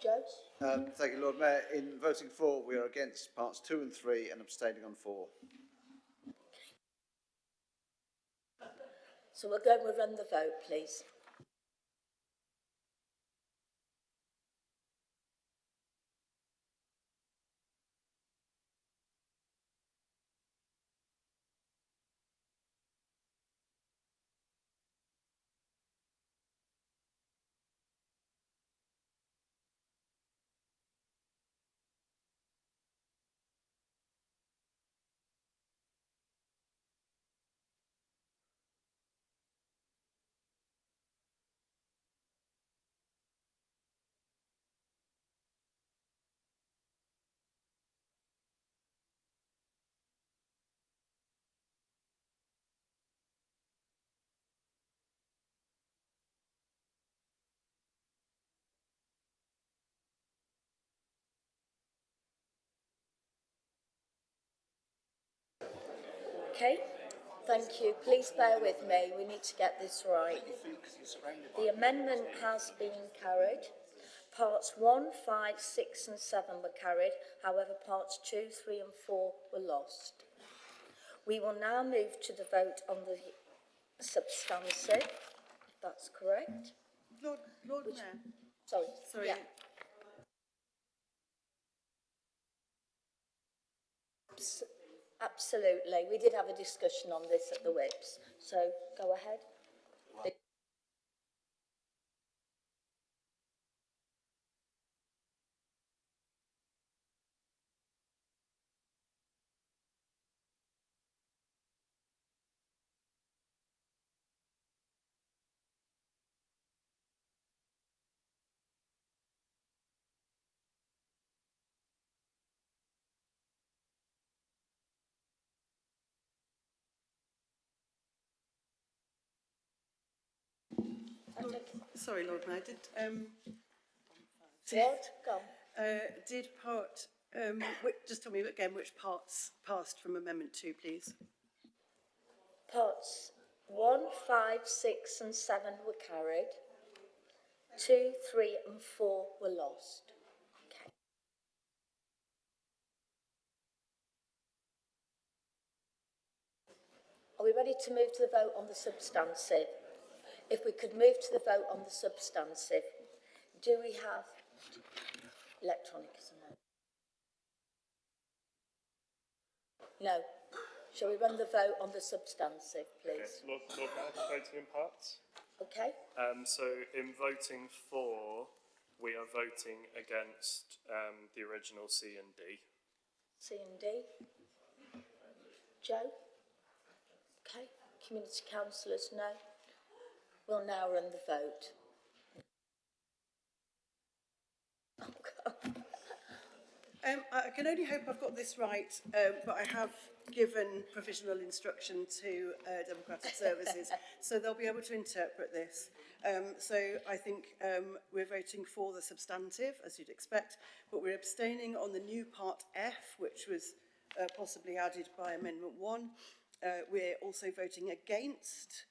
Joe? Thank you, Lord Mayor. In voting for, we are against parts 2 and 3 and abstaining on 4. So we'll go and run the vote, please. Okay, thank you. Please bear with me. We need to get this right. The amendment has been carried. Parts 1, 5, 6 and 7 were carried. However, parts 2, 3 and 4 were lost. We will now move to the vote on the substantive, if that's correct. Lord Mayor. Sorry. Yeah. Absolutely. We did have a discussion on this at the whips. So go ahead. Sorry, Lord Mayor, did part, just tell me again which parts passed from Amendment 2, please. Parts 1, 5, 6 and 7 were carried. 2, 3 and 4 were lost. Okay. Are we ready to move to the vote on the substantive? If we could move to the vote on the substantive. Do we have electronic? No. Shall we run the vote on the substantive, please? Okay. Lord Mayor, voting in parts. Okay. So in voting for, we are voting against the original C and D. C and D. Joe? Okay. Community councillors, no. We'll now run the vote. I can only hope I've got this right, but I have given provisional instruction to Democratic Services, so they'll be able to interpret this. So I think we're voting for the substantive, as you'd expect, but we're abstaining on the new part F, which was possibly added by Amendment 1. We're also voting against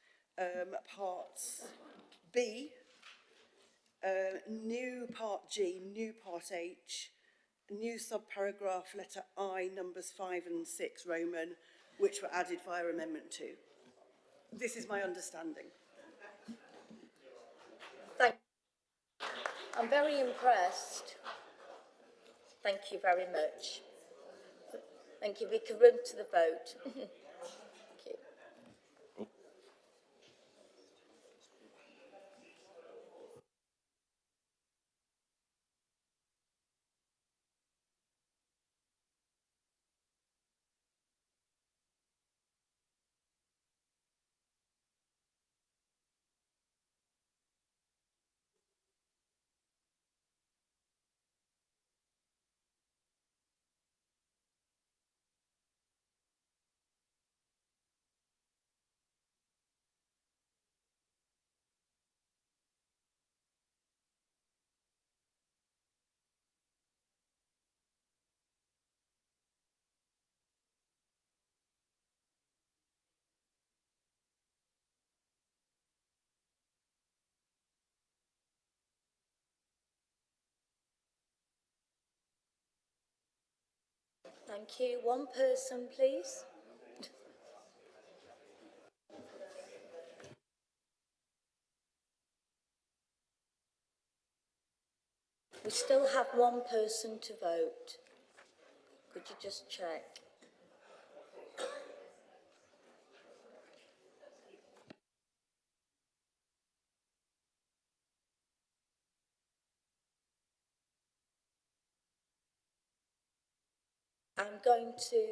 parts B, new part G, new part H, new subparagraph letter I, numbers 5 and 6 Roman, which were added via Amendment 2. This is my understanding. Thank you. I'm very impressed. Thank you very much. Thank you. We can run to the vote. Thank you. Thank you. One person, please. We still have one person to vote. Could you just check? I'm going to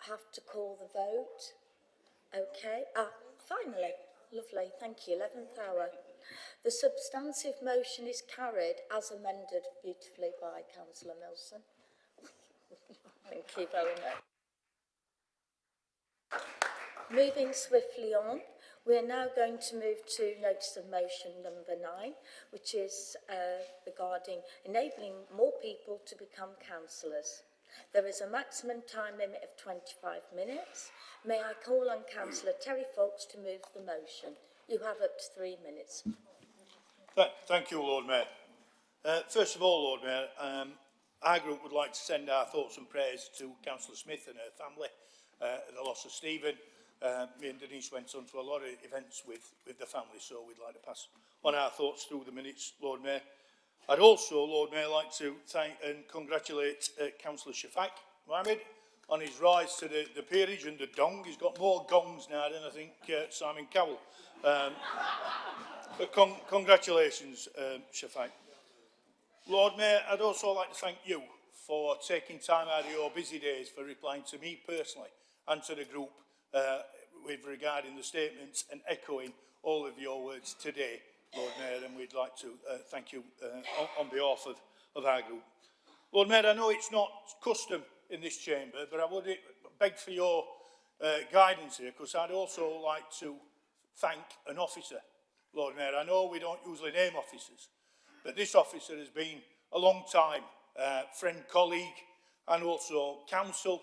have to call the vote. Okay. Finally. Lovely. Thank you. 11th hour. The substantive motion is carried as amended beautifully by Councillor Milson. Thank you very much. Moving swiftly on, we are now going to move to notice of motion number 9, which is regarding enabling more people to become councillors. There is a maximum time limit of 25 minutes. May I call on Councillor Terry Fox to move the motion? You have up to 3 minutes. Thank you, Lord Mayor. First of all, Lord Mayor, our group would like to send our thoughts and prayers to Councillor Smith and her family at the loss of Stephen. Me and Denise went on to a lot of events with the family, so we'd like to pass on our thoughts through the minutes, Lord Mayor. I'd also, Lord Mayor, like to thank and congratulate Councillor Shafak Mohammed on his rise to the peerage and the dong. He's got more gongs now than I think Simon Cowell. But congratulations, Shafak. Lord Mayor, I'd also like to thank you for taking time out of your busy days for replying to me personally and to the group with regarding the statements and echoing all of your words today, Lord Mayor, and we'd like to thank you on behalf of our group. Lord Mayor, I know it's not custom in this chamber, but I would beg for your guidance here, because I'd also like to thank an officer, Lord Mayor. I know we don't usually name officers, but this officer has been a long time friend, colleague, and also counsel,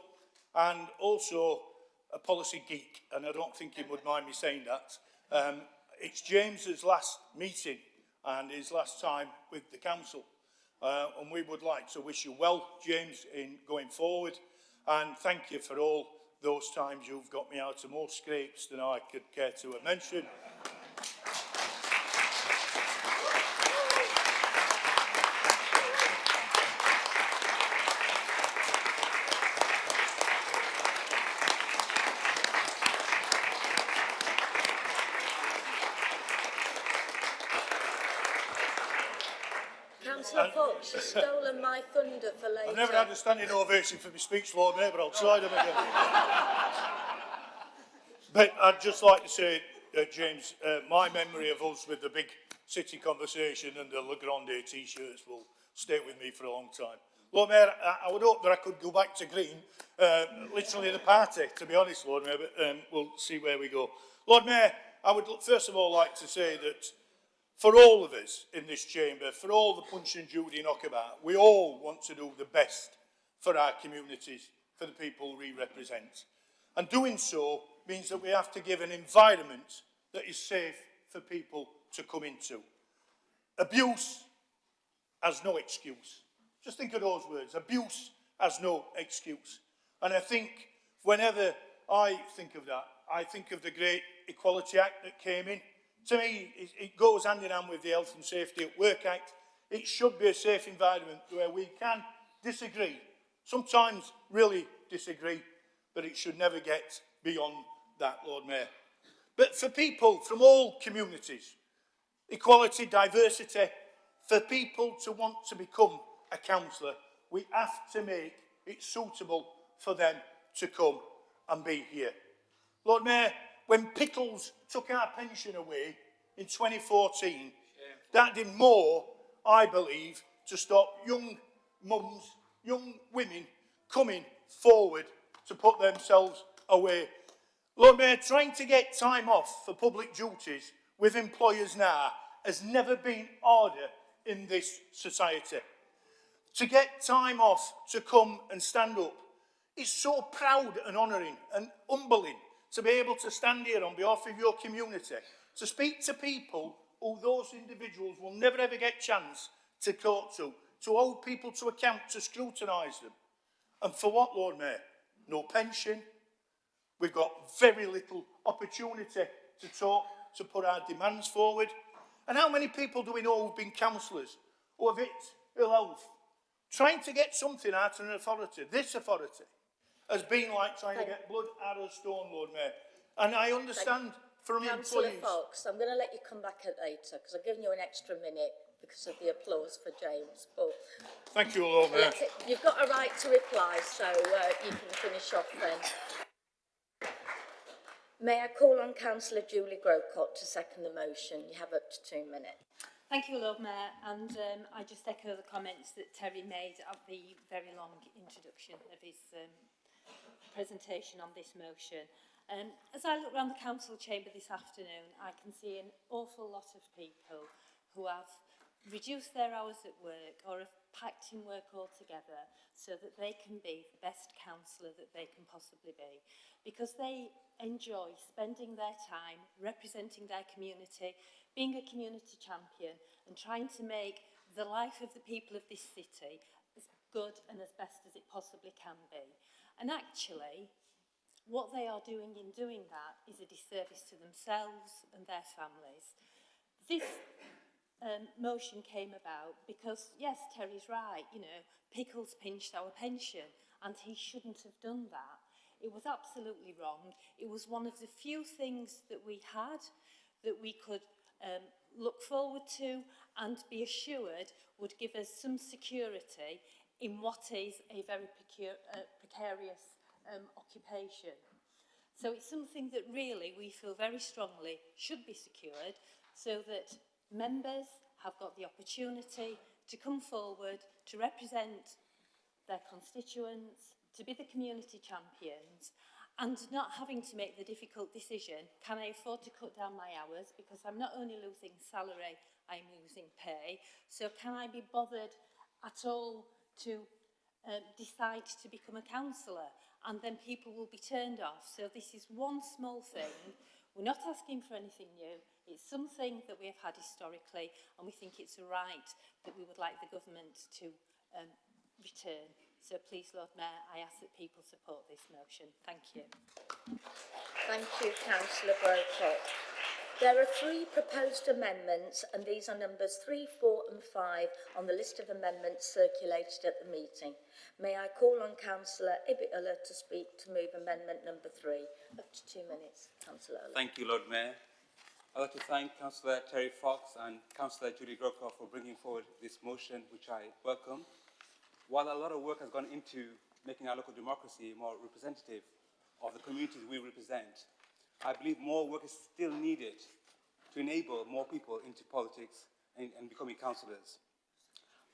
and also a policy geek, and I don't think he would mind me saying that. It's James's last meeting and his last time with the council, and we would like to wish you well, James, in going forward, and thank you for all those times you've got me out of more scrapes than I could care to mention. Councillor Fox, you've stolen my thunder for later. I've never had a standing ovation for my speech, Lord Mayor, but I'll try them again. But I'd just like to say, James, my memory of us with the big city conversation and the Le Grande t-shirts will stay with me for a long time. Lord Mayor, I would hope that I could go back to green, literally the party, to be honest, Lord Mayor, but we'll see where we go. Lord Mayor, I would first of all like to say that for all of us in this chamber, for all the Punch and Judy knockabout, we all want to do the best for our communities, for the people we represent. And doing so means that we have to give an environment that is safe for people to come into. Abuse has no excuse. Just think of those words. Abuse has no excuse. And I think whenever I think of that, I think of the Great Equality Act that came in. To me, it goes hand in hand with the Health and Safety at Work Act. It should be a safe environment where we can disagree, sometimes really disagree, but it should never get beyond that, Lord Mayor. But for people from all communities, equality, diversity, for people to want to become a councillor, we have to make it suitable for them to come and be here. Lord Mayor, when Pickles took our pension away in 2014, that did more, I believe, to stop young mums, young women coming forward to put themselves away. Lord Mayor, trying to get time off for public duties with employers now has never been harder in this society. To get time off to come and stand up is so proud and honouring and humbling to be able to stand here on behalf of your community, to speak to people who those individuals will never ever get a chance to talk to hold people to account, to scrutinise them. And for what, Lord Mayor? No pension. We've got very little opportunity to talk, to put our demands forward. And how many people do we know who've been councillors, who have hit ill health, trying to get something out of an authority? This authority has been like trying to get blood out of a stone, Lord Mayor. And I understand from Councillor employees... Fox, I'm going to let you come back later, because I've given you an extra minute because of the applause for James. But thank you, Lord Mayor. You've got a right to reply, so you can finish off then. May I call on Councillor Julie Grocott to second the motion? You have up to 2 minutes. Thank you, Lord Mayor, and I just echo the comments that Terry made at the very long introduction of his presentation on this motion. As I look around the council chamber this afternoon, I can see an awful lot of people who have reduced their hours at work or have packed in work all together so that they can be the best councillor that they can possibly be, because they enjoy spending their time representing their community, being a community champion and trying to make the life of the people of this city as good and as best as it possibly can be. And actually, what they are doing in doing that is a disservice to themselves and their families. This motion came about because, yes, Terry's right, you know, Pickles pinched our pension and he shouldn't have done that. It was absolutely wrong. It was one of the few things that we had that we could look forward to and be assured would give us some security in what is a very precarious occupation. So it's something that really we feel very strongly should be secured so that members have got the opportunity to come forward, to represent their constituents, to be the community champions, and not having to make the difficult decision, can I afford to cut down my hours, because I'm not only losing salary, I'm losing pay, so can I be bothered at all to decide to become a councillor? And then people will be turned off. So this is one small thing. We're not asking for anything new. It's something that we have had historically, and we think it's a right that we would like the government to return. So please, Lord Mayor, I ask that people support this motion. Thank you. Thank you, Councillor Brocock. There are 3 proposed amendments, and these are numbers 3, 4 and 5 on the list of amendments circulated at the meeting. May I call on Councillor Ibitola to speak to move amendment number 3? Up to 2 minutes, Councillor Ola. Thank you, Lord Mayor. I'd like to thank Councillor Terry Fox and Councillor Julie Brokaw for bringing forward this motion, which I welcome. While a lot of work has gone into making our local democracy more representative of the communities we represent, I believe more work is still needed to enable more people into politics and becoming councillors.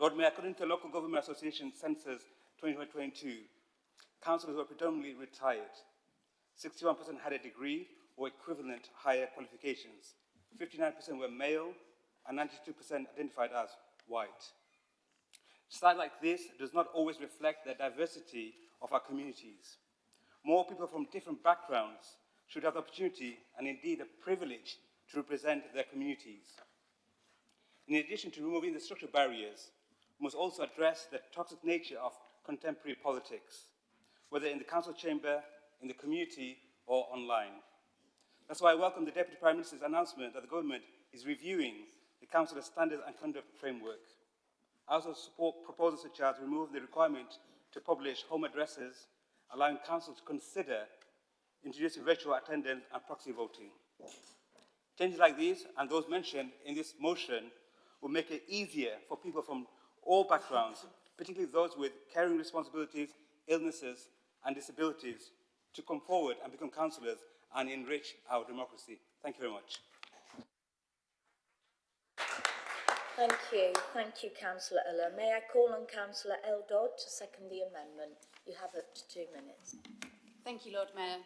Lord Mayor, according to the Local Government Association Census 2022, councillors were predominantly retired. 61% had a degree or equivalent higher qualifications. 59% were male and 92% identified as white. Stats like this does not always reflect the diversity of our communities. More people from different backgrounds should have the opportunity and indeed the privilege to represent their communities. In addition to removing the structural barriers, we must also address the toxic nature of contemporary politics, whether in the council chamber, in the community, or online. That's why I welcome the Deputy Prime Minister's announcement that the government is reviewing the Council Standards and Conduct Framework. I also support proposals such as remove the requirement to publish home addresses, allowing council to consider introducing virtual attendance and proxy voting. Changes like these and those mentioned in this motion will make it easier for people from all backgrounds, particularly those with caring responsibilities, illnesses and disabilities, to come forward and become councillors and enrich our democracy. Thank you very much. Thank you, Councillor Uller. May I call on Councillor Eldodd to second the amendment? You have up to 2 minutes. Thank you, Lord Mayor.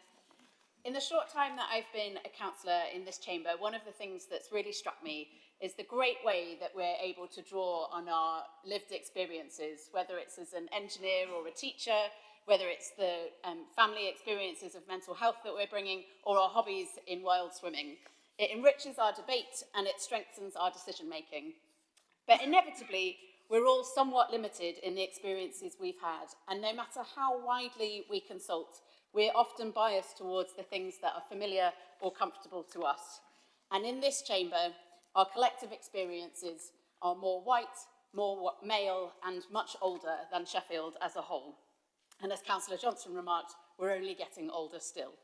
In the short time that I've been a councillor in this chamber, one of the things that's really struck me is the great way that we're able to draw on our lived experiences, whether it's as an engineer or a teacher, whether it's the family experiences of mental health that we're bringing, or our hobbies in wild swimming. It enriches our debate and it strengthens our decision-making. But inevitably, we're all somewhat limited in the experiences we've had, and no matter how widely we consult, we're often biased towards the things that are familiar or comfortable to us. And in this chamber, our collective experiences are more white, more male, and much older than Sheffield as a whole. And as Councillor Johnson remarked, we're only getting older still.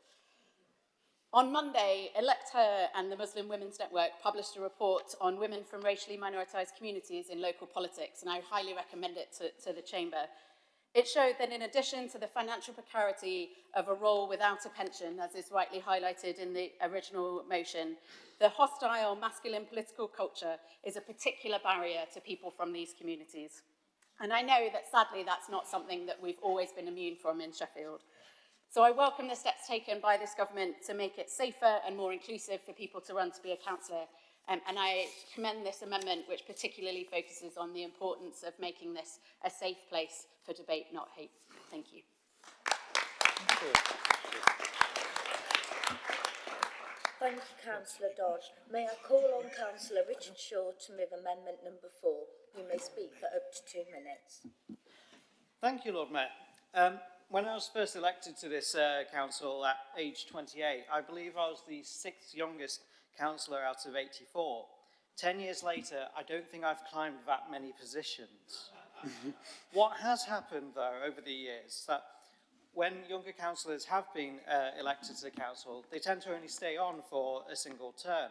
On Monday, Elect Her and the Muslim Women's Network published a report on women from racially minoritised communities in local politics, and I highly recommend it to the Chamber. It showed that in addition to the financial precarity of a role without a pension, as is rightly highlighted in the original motion, the hostile masculine political culture is a particular barrier to people from these communities. And I know that sadly that's not something that we've always been immune from in Sheffield. So I welcome the steps taken by this government to make it safer and more inclusive for people to run to be a councillor. And I commend this amendment, which particularly focuses on the importance of making this a safe place for debate, not hate. Thank you. Thank you, Councillor Dodge. May I call on Councillor Richard Shaw to move amendment number 4? You may speak for up to 2 minutes. Thank you, Lord Mayor. When I was first elected to this council at age 28, I believe I was the 6th youngest councillor out of 84. 10 years later, I don't think I've climbed that many positions. What has happened, though, over the years, that when younger councillors have been elected to the council, they tend to only stay on for a single term.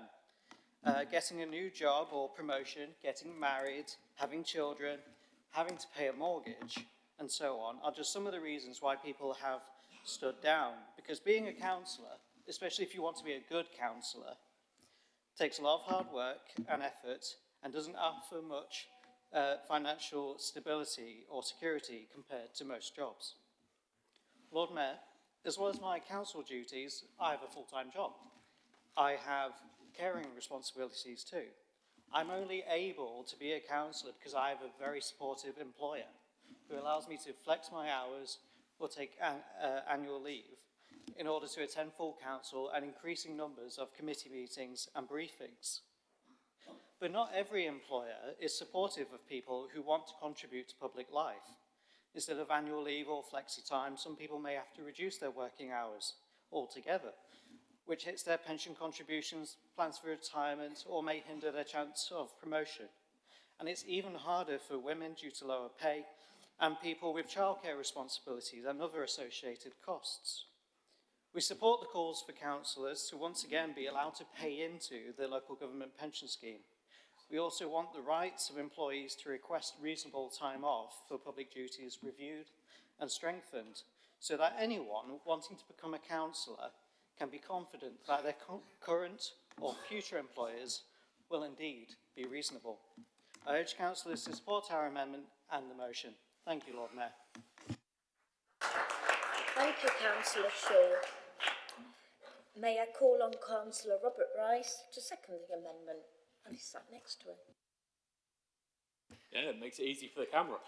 Getting a new job or promotion, getting married, having children, having to pay a mortgage, and so on, are just some of the reasons why people have stood down. Because being a councillor, especially if you want to be a good councillor, takes a lot of hard work and effort and doesn't offer much financial stability or security compared to most jobs. Lord Mayor, as well as my council duties, I have a full-time job. I have caring responsibilities too. I'm only able to be a councillor because I have a very supportive employer who allows me to flex my hours or take annual leave in order to attend full council and increasing numbers of committee meetings and briefings. But not every employer is supportive of people who want to contribute to public life. Instead of annual leave or flexi time, some people may have to reduce their working hours altogether, which hits their pension contributions, plans for retirement, or may hinder their chance of promotion. And it's even harder for women due to lower pay and people with childcare responsibilities and other associated costs. We support the calls for councillors to once again be allowed to pay into the local government pension scheme. We also want the rights of employees to request reasonable time off for public duties reviewed and strengthened so that anyone wanting to become a councillor can be confident that their current or future employers will indeed be reasonable. I urge councillors to support our amendment and the motion. Thank you, Lord Mayor. Thank you, Councillor Shaw. May I call on Councillor Robert Rice to second the amendment? And he's sat next to him. Yeah, it makes it easy for the camera.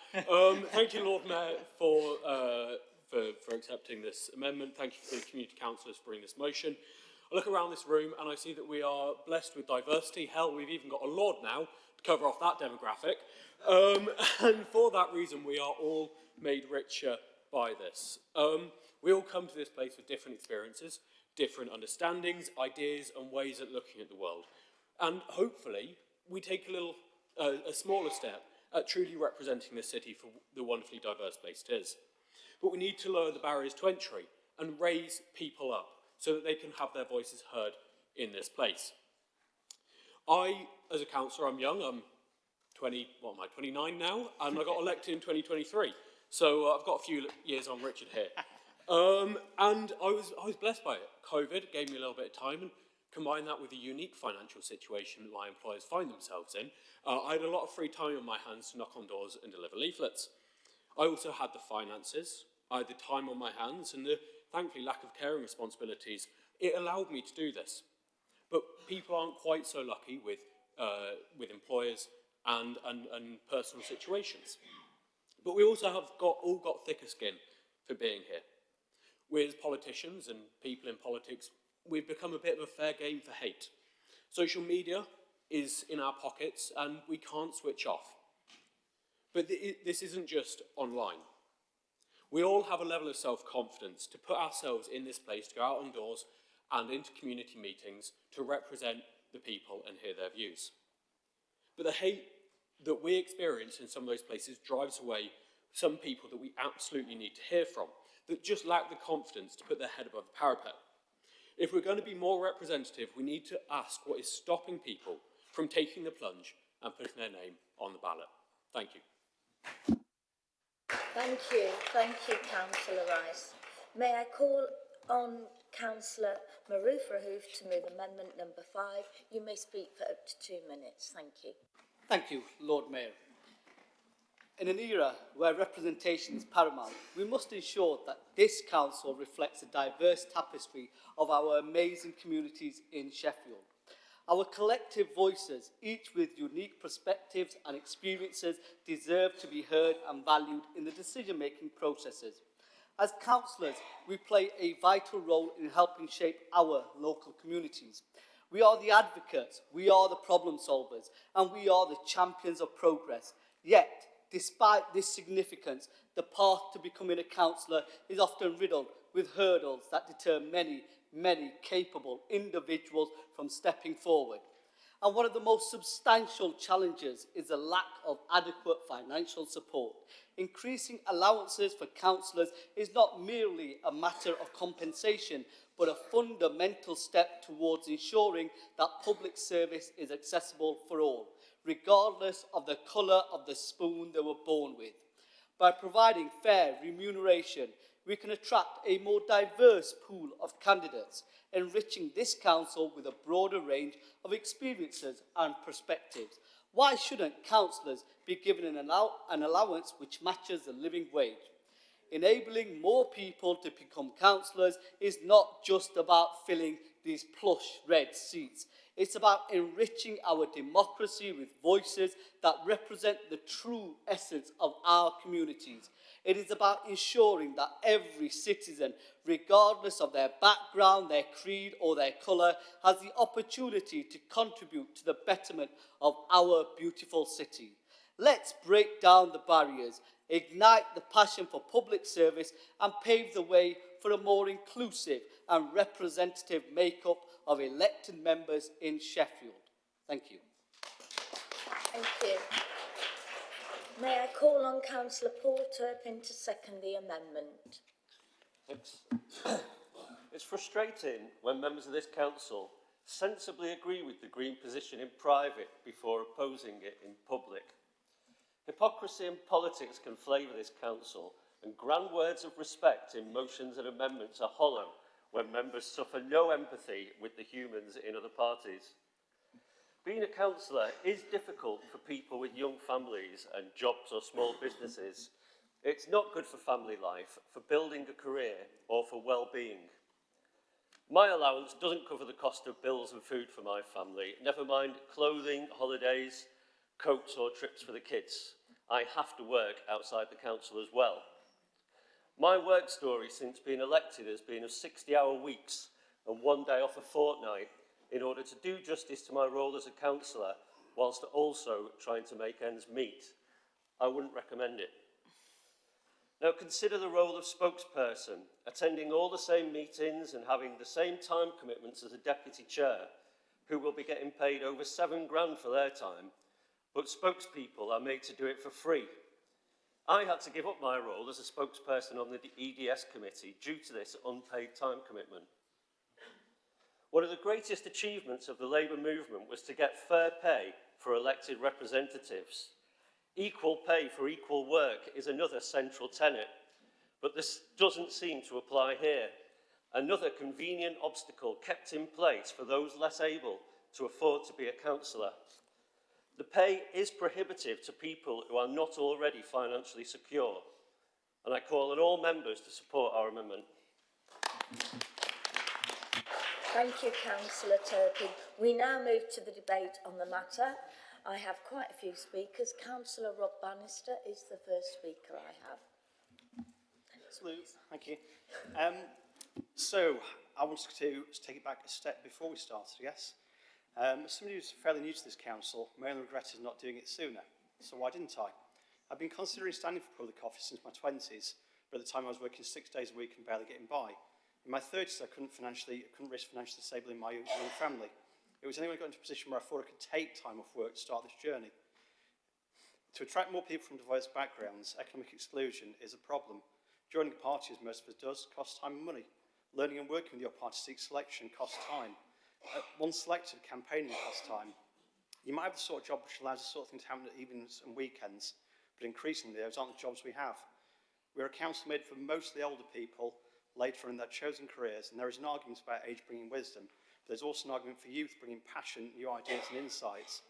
Thank you, Lord Mayor, for accepting this amendment. Thank you to the community councillors for bringing this motion. I look around this room and I see that we are blessed with diversity. Hell, we've even got a Lord now to cover off that demographic. And for that reason, we are all made richer by this. We all come to this place with different experiences, different understandings, ideas, and ways of looking at the world. And hopefully, we take a smaller step at truly representing the city for the wonderfully diverse place it is. But we need to lower the barriers to entry and raise people up so that they can have their voices heard in this place. I, as a councillor, I'm young, I'm 29 now, and I got elected in 2023. So I've got a few years on Richard here. And I was blessed by it. COVID gave me a little bit of time, and combine that with the unique financial situation that my employers find themselves in, I had a lot of free time on my hands to knock on doors and deliver leaflets. I also had the finances, I had the time on my hands, and the, thankfully, lack of caring responsibilities. It allowed me to do this. But people aren't quite so lucky with employers and personal situations. But we also have all got thicker skin for being here. We as politicians and people in politics, we've become a bit of a fair game for hate. Social media is in our pockets and we can't switch off. But this isn't just online. We all have a level of self-confidence to put ourselves in this place, to go out on doors and into community meetings to represent the people and hear their views. But the hate that we experience in some of those places drives away some people that we absolutely need to hear from, that just lack the confidence to put their head above the parapet. If we're going to be more representative, we need to ask what is stopping people from taking the plunge and putting their name on the ballot. Thank you. Thank you, Councillor Rice. May I call on Councillor Maroof Rahoof to move amendment number 5? You may speak for up to 2 minutes. Thank you. Thank you, Lord Mayor. In an era where representation is paramount, we must ensure that this council reflects the diverse tapestry of our amazing communities in Sheffield. Our collective voices, each with unique perspectives and experiences, deserve to be heard and valued in the decision-making processes. As councillors, we play a vital role in helping shape our local communities. We are the advocates, we are the problem solvers, and we are the champions of progress. Yet, despite this significance, the path to becoming a councillor is often riddled with hurdles that deter many capable individuals from stepping forward. And one of the most substantial challenges is the lack of adequate financial support. Increasing allowances for councillors is not merely a matter of compensation, but a fundamental step towards ensuring that public service is accessible for all, regardless of the colour of the spoon they were born with. By providing fair remuneration, we can attract a more diverse pool of candidates, enriching this council with a broader range of experiences and perspectives. Why shouldn't councillors be given an allowance which matches the living wage? Enabling more people to become councillors is not just about filling these plush red seats. It's about enriching our democracy with voices that represent the true essence of our communities. It is about ensuring that every citizen, regardless of their background, their creed or their colour, has the opportunity to contribute to the betterment of our beautiful city. Let's break down the barriers, ignite the passion for public service and pave the way for a more inclusive and representative make-up of elected members in Sheffield. Thank you. Thank you. May I call on Councillor Paul Turpin to second the amendment? Thanks. It's frustrating when members of this council sensibly agree with the Green position in private before opposing it in public. Hypocrisy and politics can flavour this council, and grand words of respect in motions and amendments are hollow when members suffer no empathy with the humans in other parties. Being a councillor is difficult for people with young families and jobs or small businesses. It's not good for family life, for building a career or for well-being. My allowance doesn't cover the cost of bills and food for my family, never mind clothing, holidays, coats or trips for the kids. I have to work outside the council as well. My work story since being elected has been of 60-hour weeks and one day off a fortnight in order to do justice to my role as a councillor whilst also trying to make ends meet. I wouldn't recommend it. Now consider the role of spokesperson, attending all the same meetings and having the same time commitments as a deputy chair, who will be getting paid over £7,000 for their time, but spokespeople are made to do it for free. I had to give up my role as a spokesperson on the EDS committee due to this unpaid time commitment. One of the greatest achievements of the Labour movement was to get fair pay for elected representatives. Equal pay for equal work is another central tenet, but this doesn't seem to apply here. Another convenient obstacle kept in place for those less able to afford to be a councillor. The pay is prohibitive to people who are not already financially secure, and I call on all members to support our amendment. Thank you, Councillor Turpin. We now move to the debate on the matter. I have quite a few speakers. Councillor Rob Bannister is the first speaker I have. Absolutely, thank you. So, I wanted to take it back a step before we started, I guess. As somebody who's fairly new to this council, my only regret is not doing it sooner. So why didn't I? I've been considering standing for public office since my 20s, but at the time I was working 6 days a week and barely getting by. In my 30s, I couldn't risk financially disabling my young family. It was only when I got into a position where I thought I could take time off work to start this journey. To attract more people from diverse backgrounds, economic exclusion is a problem. Joining a party, as most of us does, costs time and money. Learning and working with your party to seek selection costs time. Once selected, campaigning costs time. You might have the sort of job which allows the sort of thing to happen at evenings and weekends, but increasingly those aren't the jobs we have. We're a council made for mostly older people, later in their chosen careers, and there is an argument about age bringing wisdom, but there's also an argument for youth bringing passion, new ideas and insights.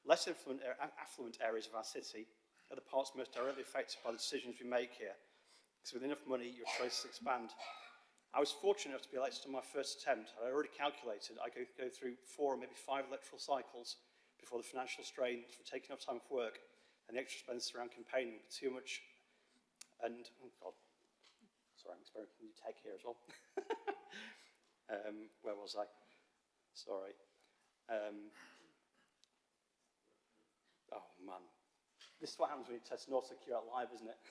Less affluent areas of our city are the parts most directly affected by the decisions we make here, because with enough money, your choices expand. I was fortunate enough to be elected on my first attempt. I already calculated I could go through 4 or maybe 5 electoral cycles before the financial strain from taking up time off work and the extra expense around campaigning would be too much. And, oh God, sorry, I'm experiencing new tech here as well. Where was I? Sorry. Oh man, this is what happens when you test an autocue out live, isn't it?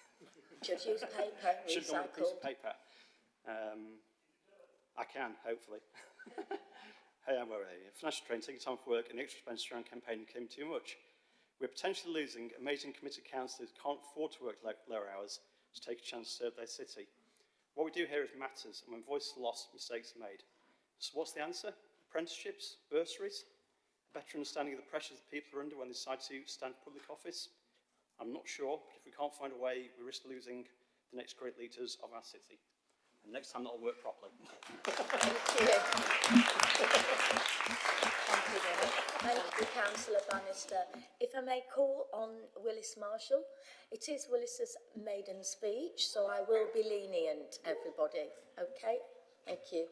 Should use paper, Should have gone with a piece of recycled. paper. I can, hopefully. Hey, where are you? Financial strain, taking time off work and the extra expense around campaigning became too much. We're potentially losing amazing committed councillors who can't afford to work lower hours to take a chance to serve their city. What we do here is matters, and when voices are lost, mistakes are made. So what's the answer? Apprenticeships? Bursaries? A better understanding of the pressures that people are under when they decide to stand for public office? I'm not sure, but if we can't find a way, we risk losing the next great leaders of our city. And next time that'll work properly. Thank you, Councillor Bannister. If I may call on Willis Marshall. It is Willis's maiden speech, so I will be lenient, everybody. Okay? Thank you.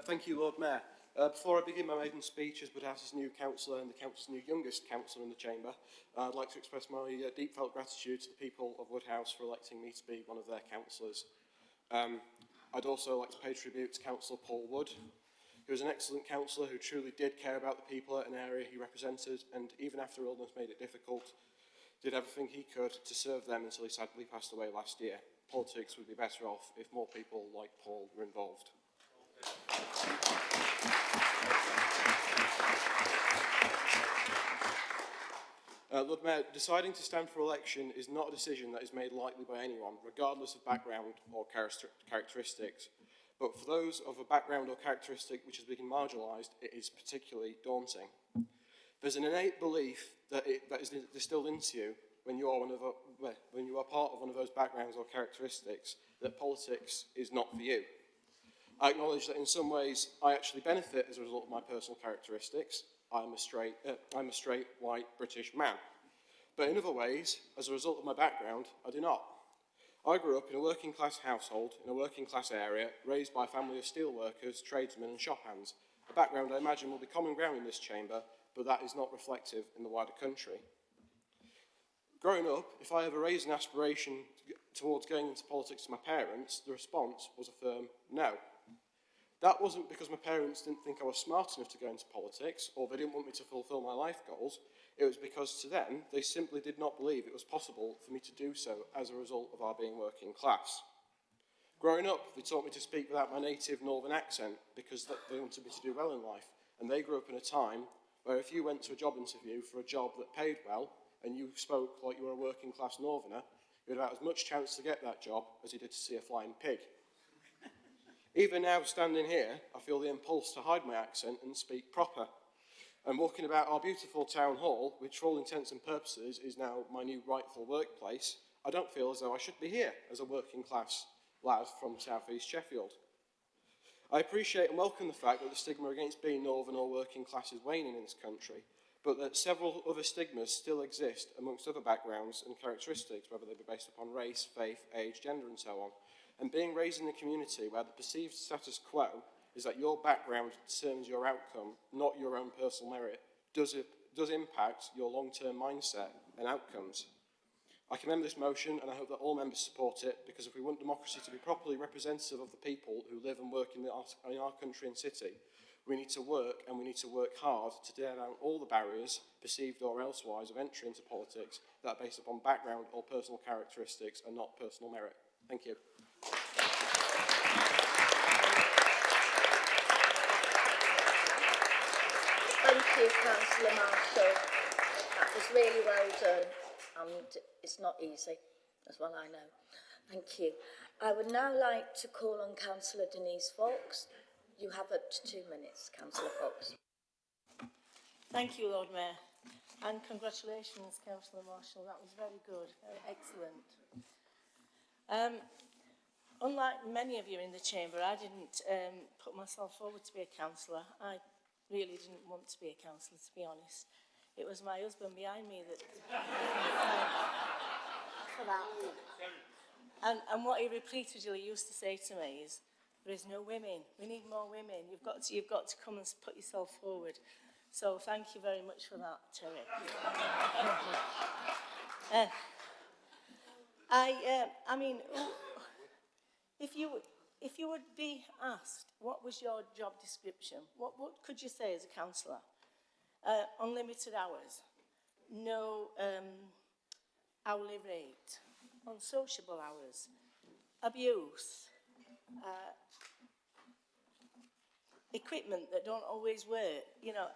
Thank you, Lord Mayor. Before I begin my maiden speech as Budhouse's new councillor and the council's new youngest councillor in the chamber, I'd like to express my deep felt gratitude to the people of Woodhouse for electing me to be one of their councillors. I'd also like to pay tribute to Councillor Paul Wood, who was an excellent councillor who truly did care about the people at an area he represented, and even after illness made it difficult, did everything he could to serve them until he sadly passed away last year. Politics would be better off if more people like Paul were involved. Lord Mayor, deciding to stand for election is not a decision that is made lightly by anyone, regardless of background or characteristics. But for those of a background or characteristic which has been marginalised, it is particularly daunting. There's an innate belief that is distilled into you when you are part of one of those backgrounds or characteristics that politics is not for you. I acknowledge that in some ways I actually benefit as a result of my personal characteristics. I'm a straight, white, British man. But in other ways, as a result of my background, I do not. I grew up in a working class household, in a working class area, raised by a family of steelworkers, tradesmen and shop hands, a background I imagine will be common ground in this chamber, but that is not reflective in the wider country. Growing up, if I ever raised an aspiration towards going into politics to my parents, the response was a firm no. That wasn't because my parents didn't think I was smart enough to go into politics, or they didn't want me to fulfil my life goals. It was because to them, they simply did not believe it was possible for me to do so as a result of our being working class. Growing up, they taught me to speak without my native northern accent because they wanted me to do well in life. And they grew up in a time where if you went to a job interview for a job that paid well, and you spoke like you were a working class northerner, you had about as much chance to get that job as you did to see a flying pig. Even now, standing here, I feel the impulse to hide my accent and speak proper. And walking about our beautiful town hall, which for all intents and purposes is now my new rightful workplace, I don't feel as though I should be here as a working class lad from South East Sheffield. I appreciate and welcome the fact that the stigma against being northern or working class is waning in this country, but that several other stigmas still exist amongst other backgrounds and characteristics, whether they be based upon race, faith, age, gender and so on. And being raised in a community where the perceived status quo is that your background determines your outcome, not your own personal merit, does impact your long-term mindset and outcomes. I commend this motion and I hope that all members support it, because if we want democracy to be properly representative of the people who live and work in our country and city, we need to work, and we need to work hard to tear down all the barriers, perceived or elsewise, of entry into politics that are based upon background or personal characteristics and not personal merit. Thank you. Thank you, Councillor Marshall. That was really well done, and it's not easy, as well I know. Thank you. I would now like to call on Councillor Denise Fox. You have up to 2 minutes, Councillor Fox. Thank you, Lord Mayor, and congratulations, Councillor Marshall. That was very good, very excellent. Unlike many of you in the chamber, I didn't put myself forward to be a councillor. I really didn't want to be a councillor, to be honest. It was my husband behind me that for that. And what he repeatedly used to say to me is, there is no women. We need more women. You've got to come and put yourself forward. So thank you very much for that, Terry. I mean, if you would be asked, what was your job description? What could you say as a councillor? Unlimited hours, no hourly rate, unsociable hours, abuse, equipment that don't always work, you know,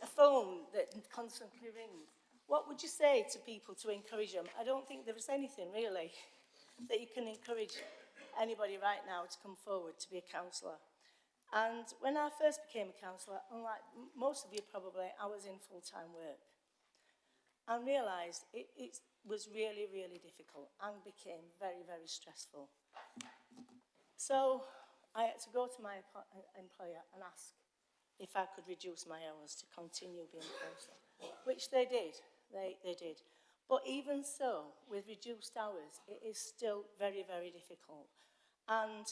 a phone that constantly rings. What would you say to people to encourage them? I don't think there is anything really that you can encourage anybody right now to come forward to be a councillor. And when I first became a councillor, unlike most of you probably, I was in full-time work and realised it was really, really difficult and became very, very stressful. So I had to go to my employer and ask if I could reduce my hours to continue being a councillor, which they did. They did. But even so, with reduced hours, it is still very, very difficult. And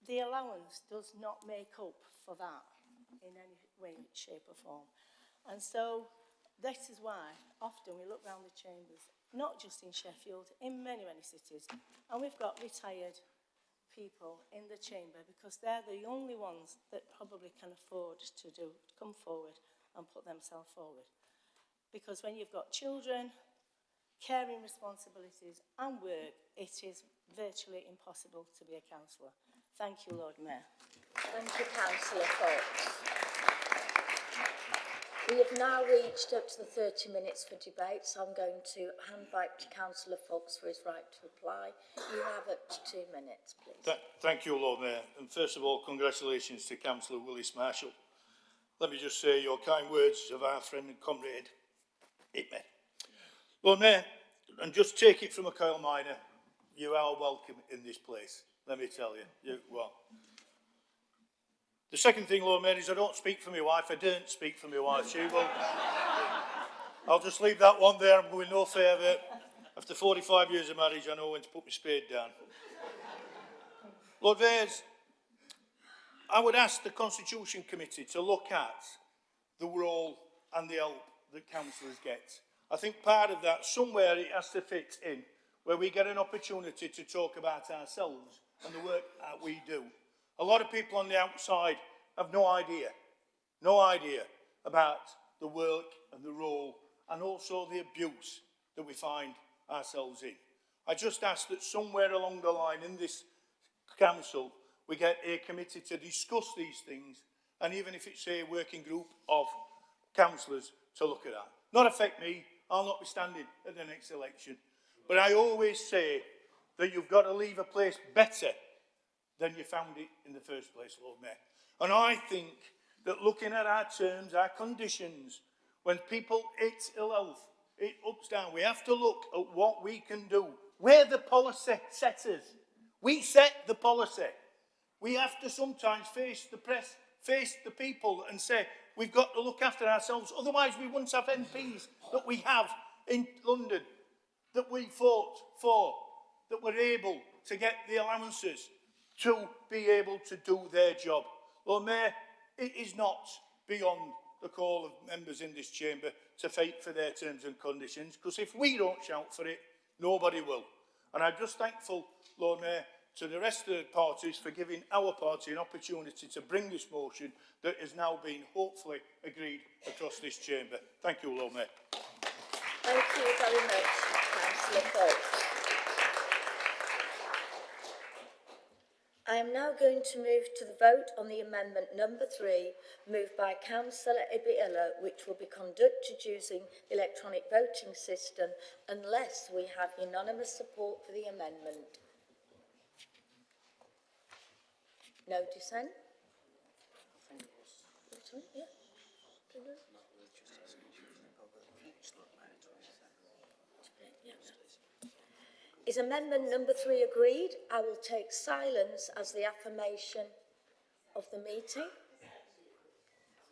the allowance does not make up for that in any way, shape or form. And so this is why often we look around the chambers, not just in Sheffield, in many, many cities, and we've got retired people in the chamber because they're the only ones that probably can afford to come forward and put themselves forward. Because when you've got children, caring responsibilities and work, it is virtually impossible to be a councillor. Thank you, Lord Mayor. Thank you, Councillor Fox. We have now reached up to the 30 minutes for debate, so I'm going to hand back to Councillor Fox for his right to reply. You have up to 2 minutes, please. Thank you, Lord Mayor. And first of all, congratulations to Councillor Willis Marshall. Let me just say your kind words of our friend and comrade hit me. Lord Mayor, and just take it from a coal miner, you are welcome in this place, let me tell you. The second thing, Lord Mayor, is I don't speak for my wife. I don't speak for my wife. She will. I'll just leave that one there. I'm going no further. After 45 years of marriage, I know when to put my spade down. Lord Mayors, I would ask the Constitution Committee to look at the role and the help that councillors get. I think part of that, somewhere it has to fit in, where we get an opportunity to talk about ourselves and the work that we do. A lot of people on the outside have no idea about the work and the role and also the abuse that we find ourselves in. I just ask that somewhere along the line in this council, we get a committee to discuss these things, and even if it's a working group of councillors to look at that. Not affect me, I'll not be standing at the next election. But I always say that you've got to leave a place better than you found it in the first place, Lord Mayor. And I think that looking at our terms, our conditions, when people hit ill health, it ups down. We have to look at what we can do. We're the policy setters. We set the policy. We have to sometimes face the press, face the people and say, we've got to look after ourselves. Otherwise, we wouldn't have MPs that we have in London, that we fought for, that were able to get the allowances to be able to do their job. Lord Mayor, it is not beyond the call of members in this chamber to fight for their terms and conditions, because if we don't shout for it, nobody will. And I'm just thankful, Lord Mayor, to the rest of the parties for giving our party an opportunity to bring this motion that has now been hopefully agreed across this chamber. Thank you, Lord Mayor. Thank you very much, Councillor Fox. I am now going to move to the vote on the amendment number 3, moved by Councillor Ibiila, which will be conducted using the electronic voting system unless we have unanimous support for the amendment. No dissent? Yeah. Is amendment number 3 agreed? I will take silence as the affirmation of the meeting.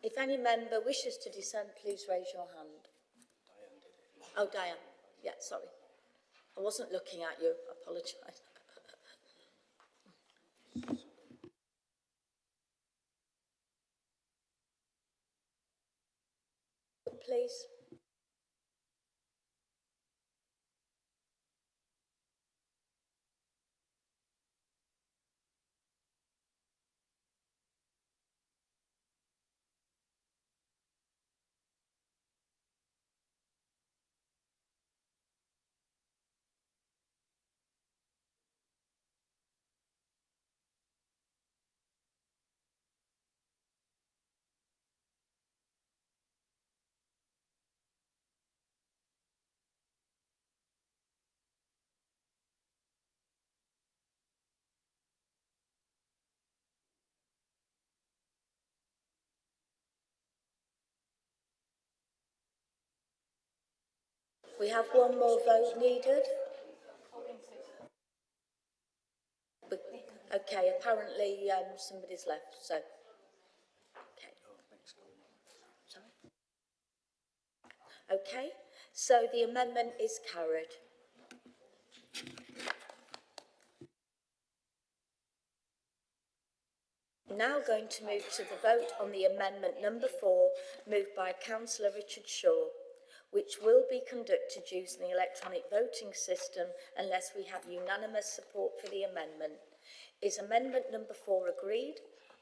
If any member wishes to dissent, please raise your hand. Oh, Diane. Yeah, sorry. I wasn't looking at you. I apologise. We have one more vote needed. Okay, apparently somebody's left, so. Okay. Sorry. Okay, so the amendment is carried. Now going to move to the vote on the amendment number 4, moved by Councillor Richard Shaw, which will be conducted using the electronic voting system unless we have unanimous support for the amendment. Is amendment number 4 agreed?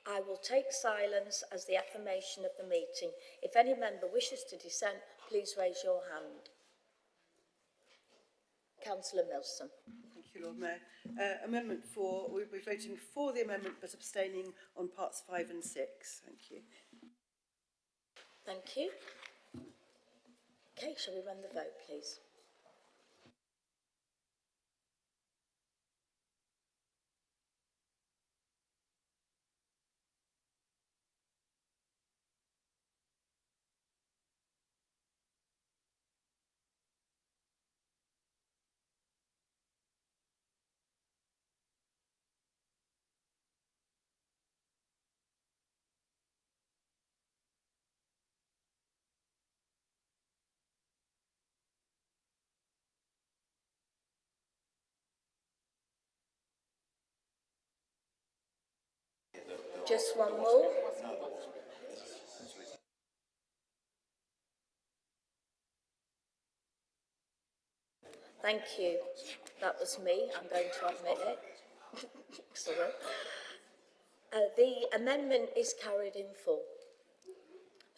I will take silence as the affirmation of the meeting. If any member wishes to dissent, please raise your hand. Councillor Milson. Thank you, Lord Mayor. Amendment 4, we'll be voting for the amendment but abstaining on parts 5 and 6. Thank you. Thank you. Okay, shall we run the vote, please? Just one more. Thank you. That was me. I'm going to admit it. Sorry. The amendment is carried in full.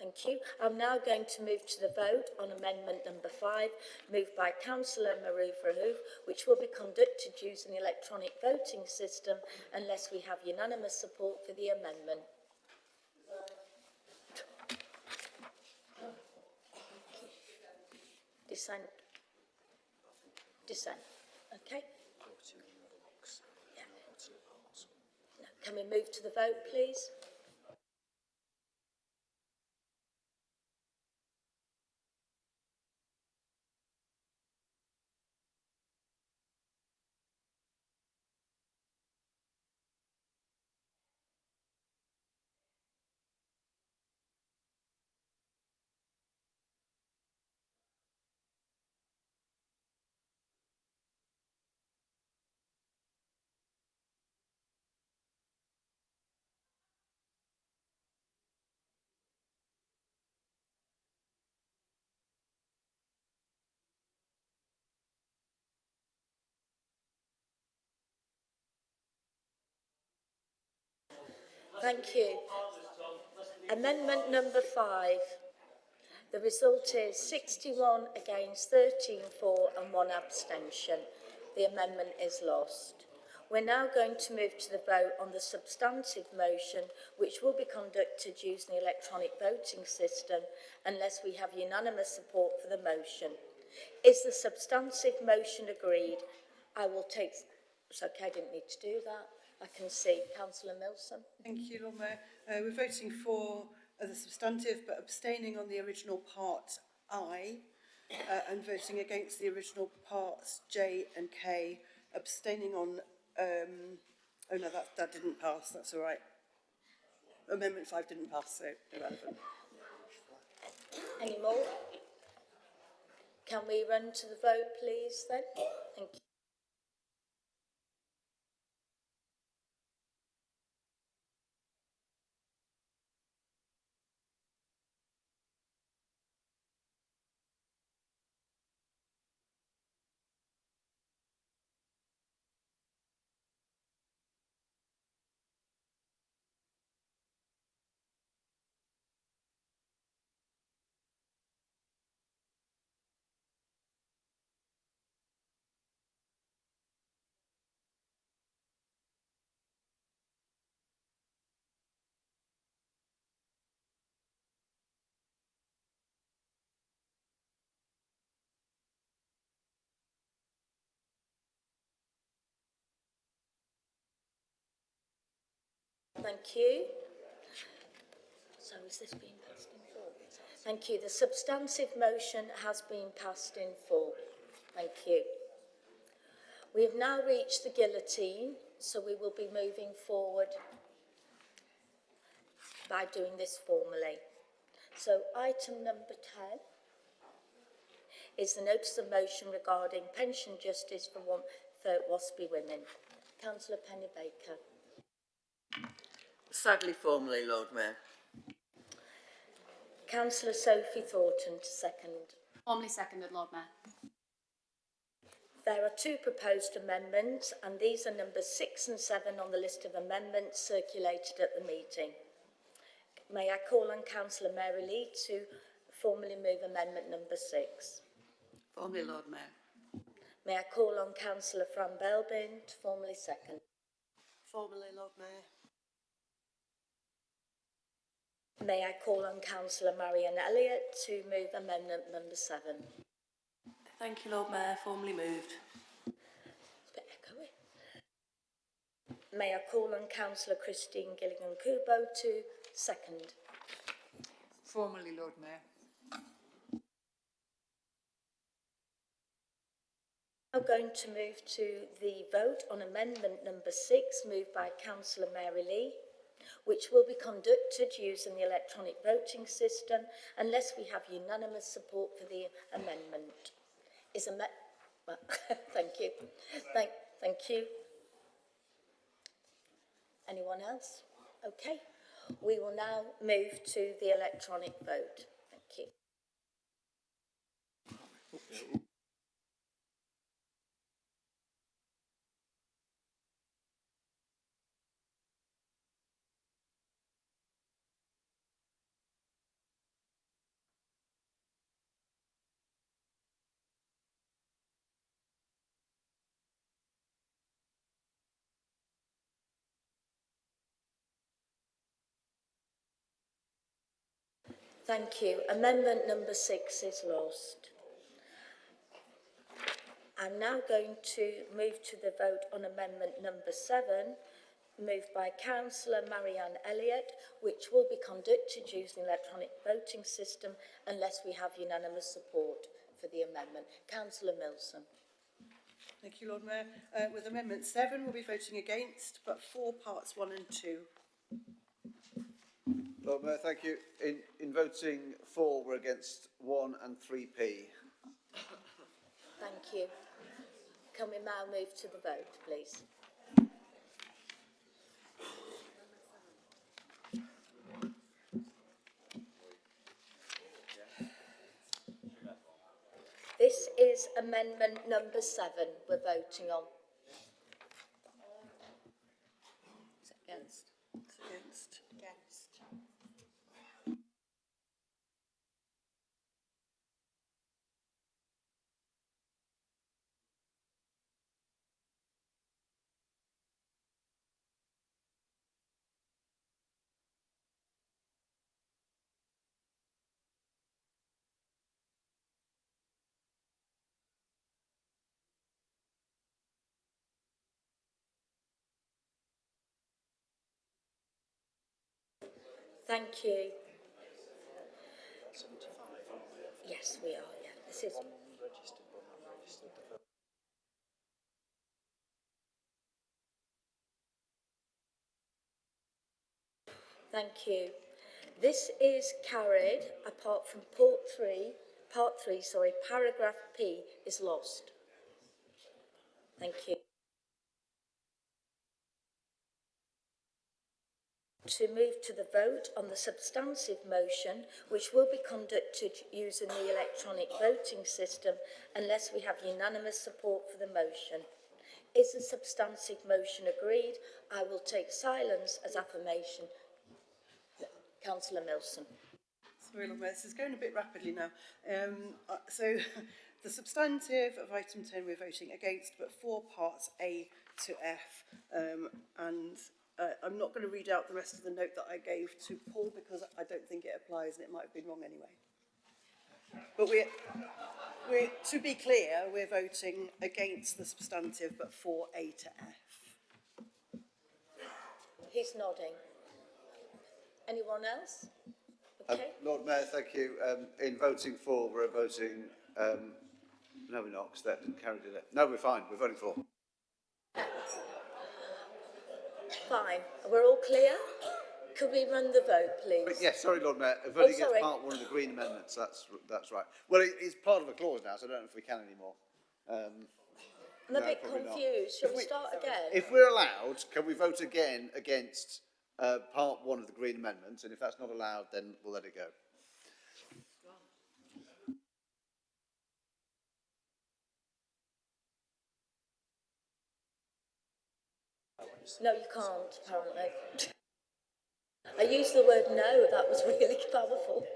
Thank you. I'm now going to move to the vote on amendment number 5, moved by Councillor Maroof Rahoof, which will be conducted using the electronic voting system unless we have unanimous support for the amendment. Dissent. Dissent. Okay. Yeah. No. Can we move to the vote, please? Thank you. Amendment number 5. The result is 61 against, 13 for and 1 abstention. The amendment is lost. We're now going to move to the vote on the substantive motion, which will be conducted using the electronic voting system unless we have unanimous support for the motion. Is the substantive motion agreed? I will take... It's okay, I didn't need to do that. I can see Councillor Milson. Thank you, Lord Mayor. We're voting for the substantive but abstaining on the original part I and voting against the original parts J and K, abstaining on... oh no, that didn't pass, that's all right. Amendment 5 didn't pass, so irrelevant. Any more? Can we run to the vote, please, then? Thank you. Thank you. So has this been passed in full? Thank you. The substantive motion has been passed in full. Thank you. We have now reached the guillotine, so we will be moving forward by doing this formally. So item number 10 is the notice of motion regarding pension justice for WASPI women. Councillor Penny Baker. Sadly formally, Lord Mayor. Councillor Sophie Thornton to second. Formally seconded, Lord Mayor. There are two proposed amendments, and these are numbers 6 and 7 on the list of amendments circulated at the meeting. May I call on Councillor Mary Lee to formally move amendment number 6? Formally, Lord Mayor. May I call on Councillor Fran Belbin to formally second? Formally, Lord Mayor. May I call on Councillor Marianne Elliott to move amendment number 7? Thank you, Lord Mayor. Formally moved. It's a bit echoey. May I call on Councillor Christine Gilligan-Kubo to second? Formally, Lord Mayor. Now going to move to the vote on amendment number 6, moved by Councillor Mary Lee, which will be conducted using the electronic voting system unless we have unanimous support for the amendment. Well, thank you. Thank you. Anyone else? Okay. We will now move to the electronic vote. Thank you. Thank you. Amendment number 6 is lost. I'm now going to move to the vote on amendment number 7, moved by Councillor Marianne Elliott, which will be conducted using the electronic voting system unless we have unanimous support for the amendment. Councillor Milson. Thank you, Lord Mayor. With Amendment 7, we'll be voting against, but for parts 1 and 2. Lord Mayor, thank you. In voting for, we're against 1 and 3p. Thank you. Can we now move to the vote, please? This is amendment number 7 we're voting on. Is it against? It's against. Against. Thank you. Yes, we are. Yeah, this is. Thank you. This is carried apart from part 3, paragraph P is lost. Thank you. To move to the vote on the substantive motion, which will be conducted using the electronic voting system unless we have unanimous support for the motion. Is the substantive motion agreed? I will take silence as affirmation. Councillor Milson. Sorry, Lord Mayor, this is going a bit rapidly now. So the substantive of item 10 we're voting against, but for parts A to F. I'm not going to read out the rest of the note that I gave to Paul because I don't think it applies and it might have been wrong anyway. But we're to be clear, we're voting against the substantive, but for A to F. He's nodding. Anyone else? Okay. Lord Mayor, thank you. In voting for, we're voting... no, we're not, because that didn't carry, did it? No, we're fine. We're voting for. Fine. We're all clear? Could we run the vote, please? But yes, sorry, Lord Mayor. Voting sorry. against part 1 of the Green amendments. That's right. Well, it's part of a clause now, so I don't know if we can anymore. I'm a bit confused. Shall we start again? If we're allowed, can we vote again against part 1 of the Green amendment? And if that's not allowed, then we'll let it go. No, you can't, apparently. I used the word no, that was really powerful.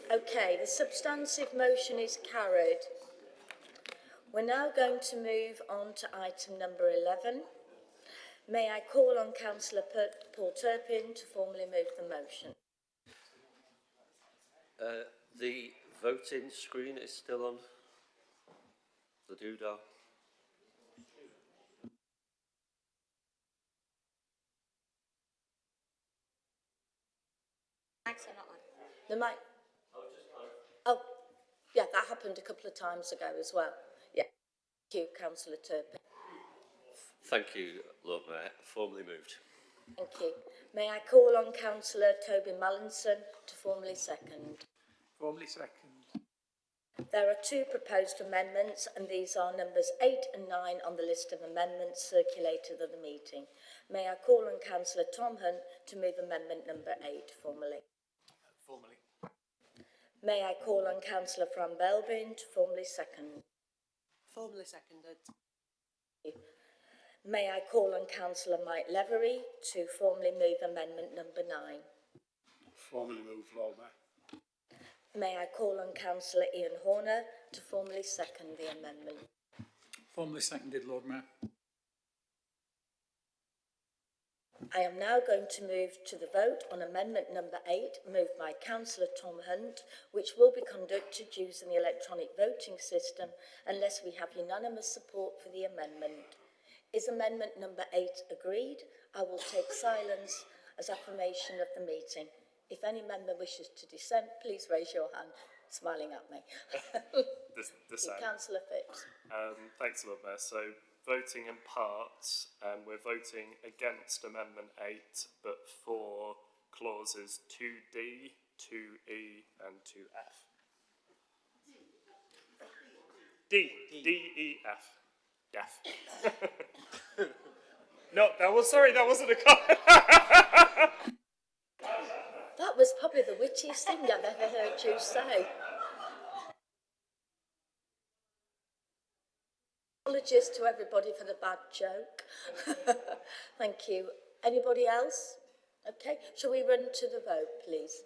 Okay, the substantive motion is carried. We're now going to move on to item number 11. May I call on Councillor Paul Turpin to formally move the motion? The voting screen is still on. The doodah. The mic. Oh, yeah, that happened a couple of times ago as well. Yeah. Thank you, Councillor Turpin. Thank you, Lord Mayor. Formally moved. Thank you. May I call on Councillor Toby Mallinson to formally second? Formally second. There are 2 proposed amendments, and these are numbers 8 and 9 on the list of amendments circulated at the meeting. May I call on Councillor Tom Hunt to move amendment number 8 formally? Formally. May I call on Councillor Fran Belbin to formally second? Formally seconded. May I call on Councillor Mike Levery to formally move amendment number 9? Formally moved, Lord Mayor. May I call on Councillor Ian Horner to formally second the amendment? Formally seconded, Lord Mayor. I am now going to move to the vote on amendment number 8, moved by Councillor Tom Hunt, which will be conducted using the electronic voting system unless we have unanimous support for the amendment. Is amendment number 8 agreed? I will take silence as affirmation of the meeting. If any member wishes to dissent, please raise your hand, smiling at me. Councillor Phipps. Thanks, Lord Mayor. So, voting in parts, we're voting against Amendment 8, but for clauses 2D, 2E and 2F. D, E, F. Def. No, that wasn't a comment. That was probably the wittiest thing I've ever heard you say. Apologies to everybody for the bad joke. Thank you. Anybody else? Okay, shall we run to the vote, please?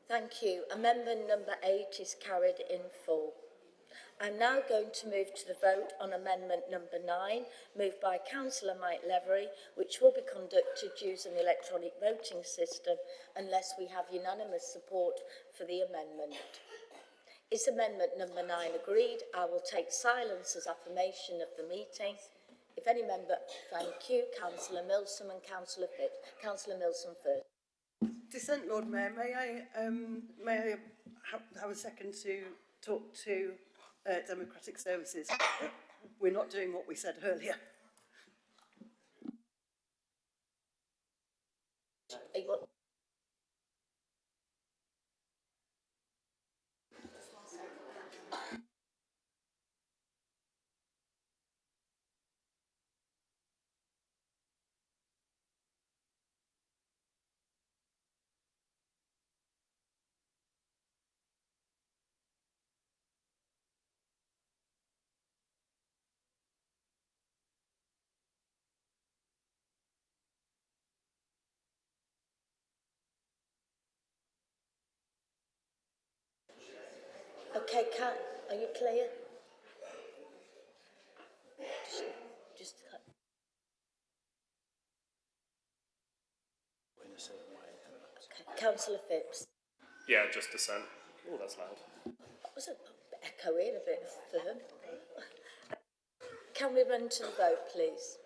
Thank you. Amendment number 8 is carried in full. I'm now going to move to the vote on amendment number 9, moved by Councillor Mike Levery, which will be conducted using the electronic voting system unless we have unanimous support for the amendment. Is amendment number 9 agreed? I will take silence as affirmation of the meeting. If any member, thank you, Councillor Milsom and Councillor Phipps. Councillor Milsom first. Dissent, Lord Mayor. May I have a second to talk to Democratic Services? We're not doing what we said earlier. Okay, Kat, are you clear? Just okay. Councillor Phipps. Yeah, just dissent. Oh, that's loud. That was a echo in, a bit firm. Can we run to the vote, please?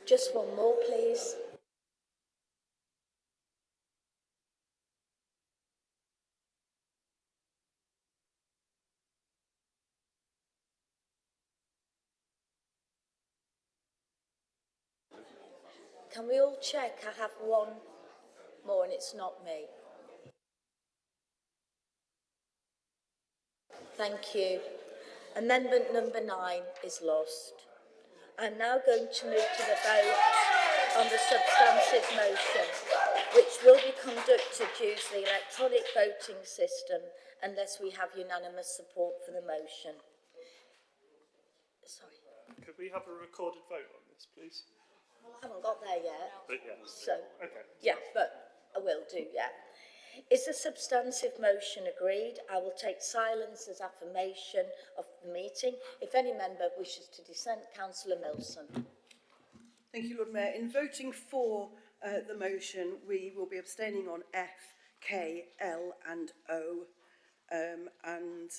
Just one more, please. Can we all check? I have one more and it's not me. Thank you. Amendment number 9 is lost. I'm now going to move to the vote on the substantive motion, which will be conducted using the electronic voting system unless we have unanimous support for the motion. Sorry. Could we have a recorded vote on this, please? Well, I haven't got there yet. But yeah. So, Okay. yeah, but I will do, yeah. Is the substantive motion agreed? I will take silence as affirmation of the meeting. If any member wishes to dissent, Councillor Milson. Thank you, Lord Mayor. In voting for the motion, we will be abstaining on F, K, L and O, and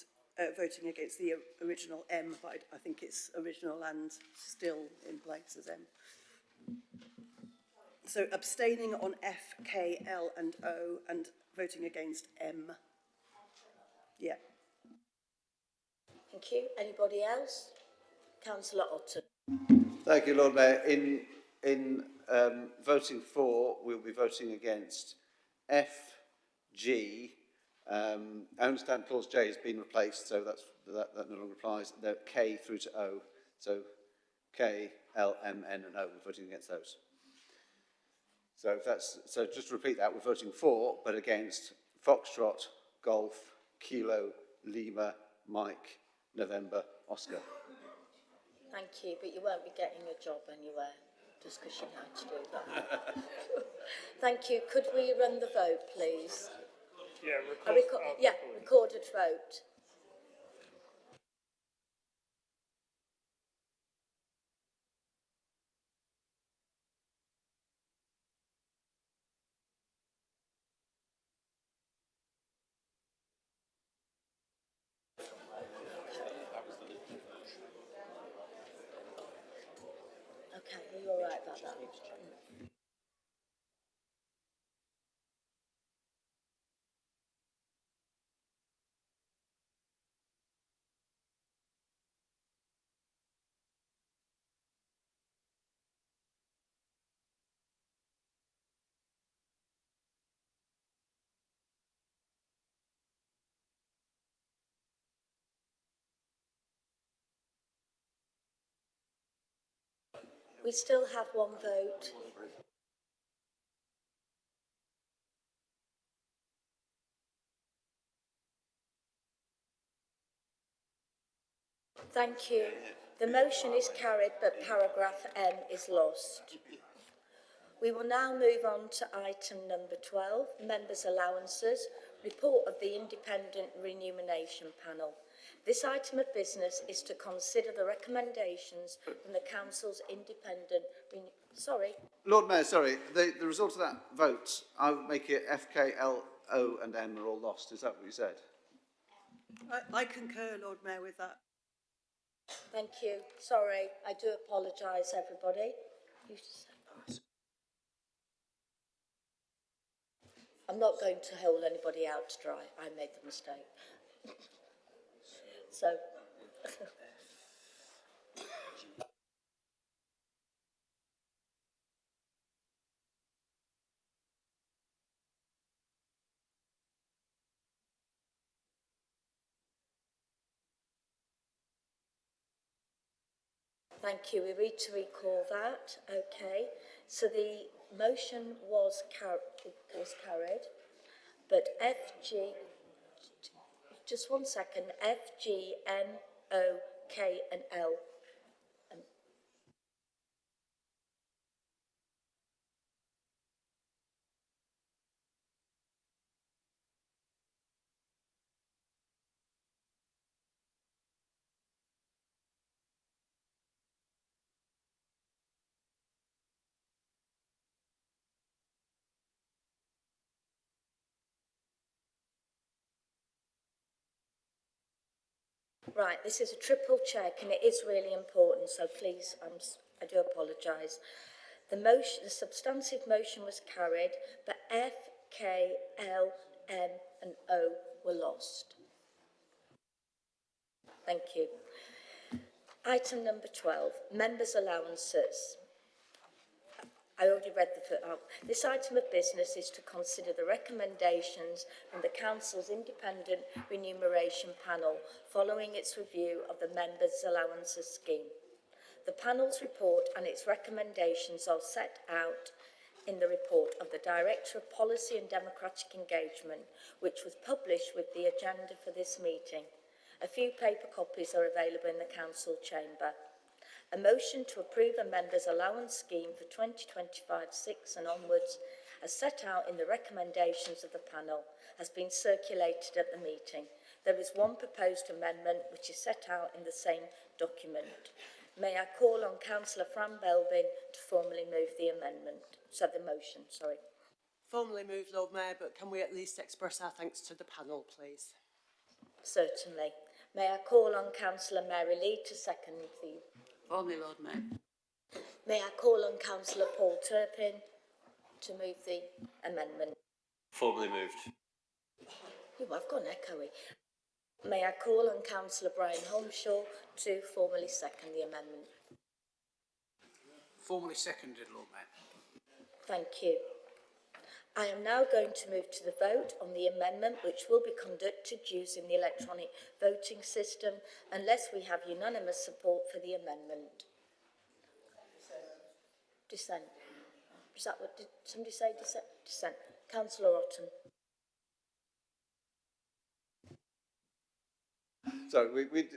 voting against the original M, but I think it's original and still in place as M. So abstaining on F, K, L and O and voting against M. Yeah. Thank you. Anybody else? Councillor Otten. Thank you, Lord Mayor. In voting for, we'll be voting against F, G. I understand clause J has been replaced, so that no longer applies. The K through to O. So K, L, M, N and O. We're voting against those. So just to repeat that, we're voting for, but against Foxtrot, Golf, Kilo, Lima, Mike, November, Oscar. Thank you, but you won't be getting a job anywhere just because you know how to do that. Thank you. Could we run the vote, please? Yeah, recorded vote. Okay, are you all right about that? We still have one vote. Thank you. The motion is carried, but paragraph M is lost. We will now move on to item number 12, Members' Allowances, report of the Independent Remuneration Panel. This item of business is to consider the recommendations from the Council's independent... Lord Mayor, sorry, the result of that vote, I would make it F, K, L, O and M are all lost. Is that what you said? I concur, Lord Mayor, with that. Thank you. Sorry, I do apologise, everybody. I'm not going to hold anybody out to dry. I made the mistake. So, thank you. We need to recall that. Okay. So the motion was carried, but FG, just one second, F, G, N, O, K and L. Right, this is a triple check and it is really important, so please, I do apologise. The substantive motion was carried, but F, K, L, M and O were lost. Thank you. Item number 12, members' allowances. I already read this item of business is to consider the recommendations from the Council's independent remuneration panel following its review of the members' allowances scheme. The panel's report and its recommendations are set out in the report of the Director of Policy and Democratic Engagement, which was published with the agenda for this meeting. A few paper copies are available in the Council chamber. A motion to approve a members' allowance scheme for 2025-6 and onwards, as set out in the recommendations of the panel, has been circulated at the meeting. There is one proposed amendment which is set out in the same document. May I call on Councillor Fran Belbin to formally move the amendment? So the motion, sorry. Formally moved, Lord Mayor, but can we at least express our thanks to the panel, please? Certainly. May I call on Councillor Mary Lee to second the... Formally, Lord Mayor. May I call on Councillor Paul Turpin to move the amendment? Formally moved. Oh, I've gone echoey. May I call on Councillor Brian Holmshaw to formally second the amendment? Formally seconded, Lord Mayor. Thank you. I am now going to move to the vote on the amendment, which will be conducted using the electronic voting system unless we have unanimous support for the amendment. Dissent. Is that what, did somebody say dissent? Dissent. Councillor Otten. So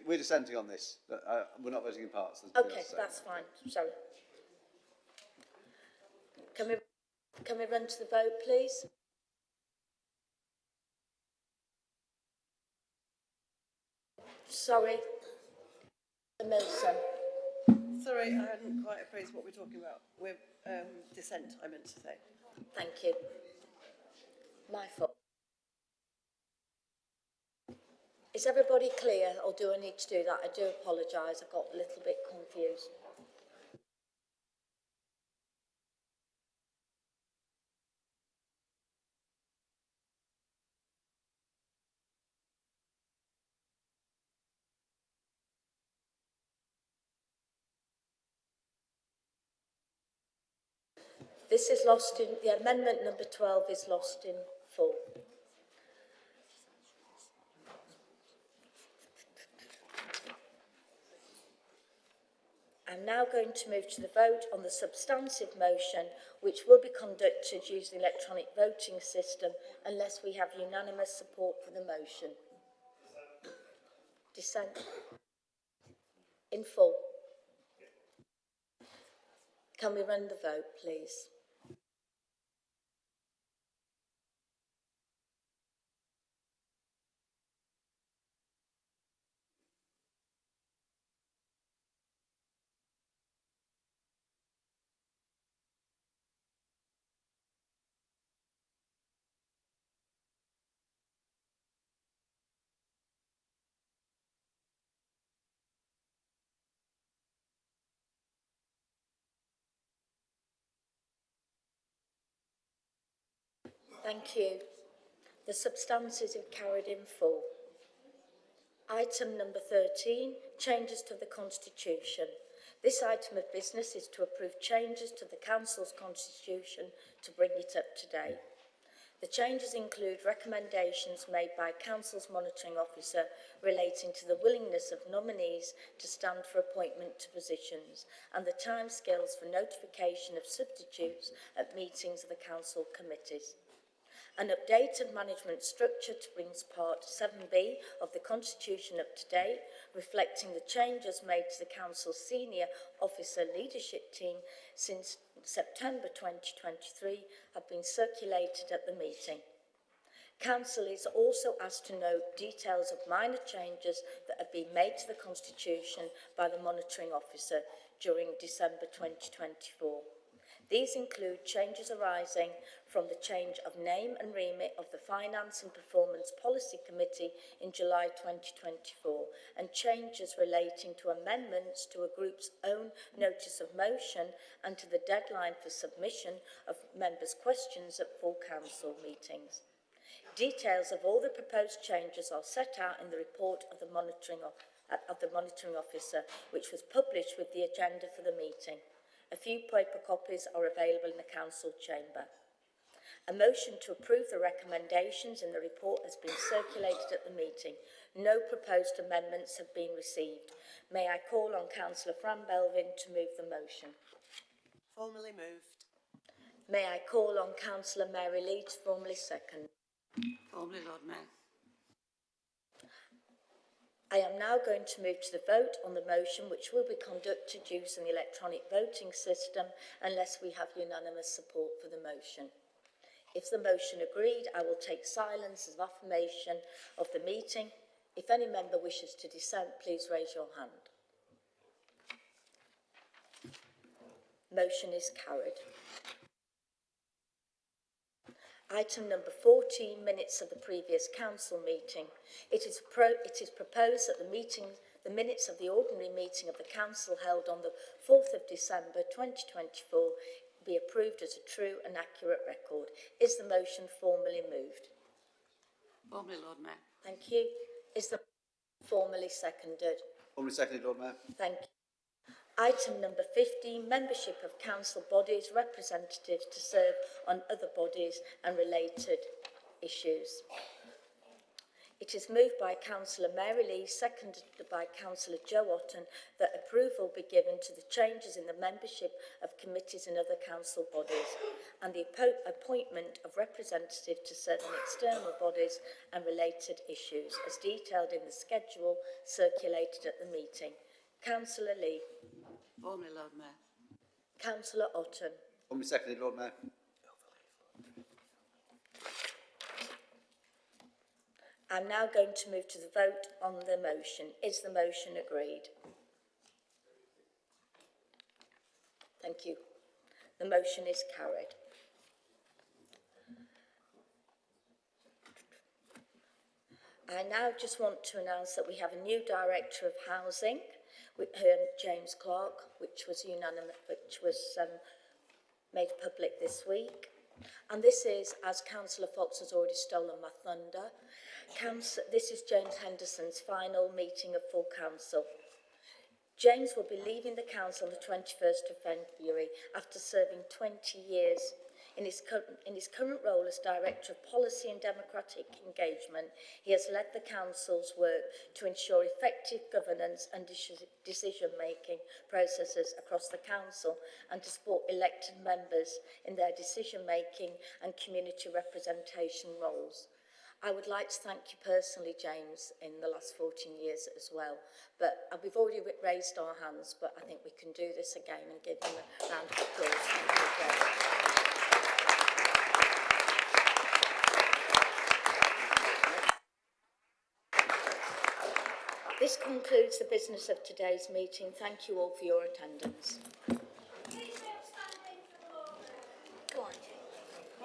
we're dissenting on this. We're not voting in parts. Okay, that's fine. Sorry. Can we run to the vote, please? Sorry. Milson. Sorry, I hadn't quite appraised what we're talking about. We're dissent, I meant to say. Thank you. My fault. Is everybody clear, or do I need to do that? I do apologise, I got a little bit confused. This is lost in, the amendment number 12 is lost in full. I'm now going to move to the vote on the substantive motion, which will be conducted using the electronic voting system unless we have unanimous support for the motion. Dissent? In full? Can we run the vote, please? Thank you. The substances are carried in full. Item number 13, changes to the Constitution. This item of business is to approve changes to the Council's Constitution to bring it up to date. The changes include recommendations made by Council's Monitoring Officer relating to the willingness of nominees to stand for appointment to positions and the timescales for notification of substitutes at meetings of the Council committees. An updated management structure to bring Part 7B of the Constitution up to date, reflecting the changes made to the Council's senior officer leadership team since September 2023, have been circulated at the meeting. Council is also asked to note details of minor changes that have been made to the Constitution by the Monitoring Officer during December 2024. These include changes arising from the change of name and remit of the Finance and Performance Policy Committee in July 2024 and changes relating to amendments to a group's own notice of motion and to the deadline for submission of members' questions at full council meetings. Details of all the proposed changes are set out in the report of the Monitoring Officer, which was published with the agenda for the meeting. A few paper copies are available in the Council chamber. A motion to approve the recommendations in the report has been circulated at the meeting. No proposed amendments have been received. May I call on Councillor Fran Belvin to move the motion? Formally moved. May I call on Councillor Mary Lee to formally second? Formally, Lord Mayor. I am now going to move to the vote on the motion, which will be conducted using the electronic voting system unless we have unanimous support for the motion. If the motion agreed, I will take silence as affirmation of the meeting. If any member wishes to dissent, please raise your hand. Motion is carried. Item number 14, minutes of the previous council meeting. It is proposed that the minutes of the ordinary meeting of the council held on the 4th of December 2024 be approved as a true and accurate record. Is the motion formally moved? Formally, Lord Mayor. Thank you. Is the formally seconded? Formally seconded, Lord Mayor. Thank you. Item number 15, membership of council bodies, representatives to serve on other bodies and related issues. It is moved by Councillor Mary Lee, seconded by Councillor Joe Otten, that approval be given to the changes in the membership of committees and other council bodies and the appointment of representatives to certain external bodies and related issues, as detailed in the schedule circulated at the meeting. Councillor Lee. Formally, Lord Mayor. Councillor Otten. Formally seconded, Lord Mayor. I'm now going to move to the vote on the motion. Is the motion agreed? Thank you. The motion is carried. I now just want to announce that we have a new Director of Housing, James Clark, which was made public this week. And this is, as Councillor Fox has already stolen my thunder, this is James Henderson's final meeting of full council. James will be leaving the council on the 21st of February after serving 20 years. In his current role as Director of Policy and Democratic Engagement, he has led the Council's work to ensure effective governance and decision-making processes across the Council and to support elected members in their decision-making and community representation roles. I would like to thank you personally, James, in the last 14 years as well. But we've already raised our hands, but I think we can do this again and give him a round of applause. Thank you again. This concludes the business of today's meeting. Thank you all for your attendance.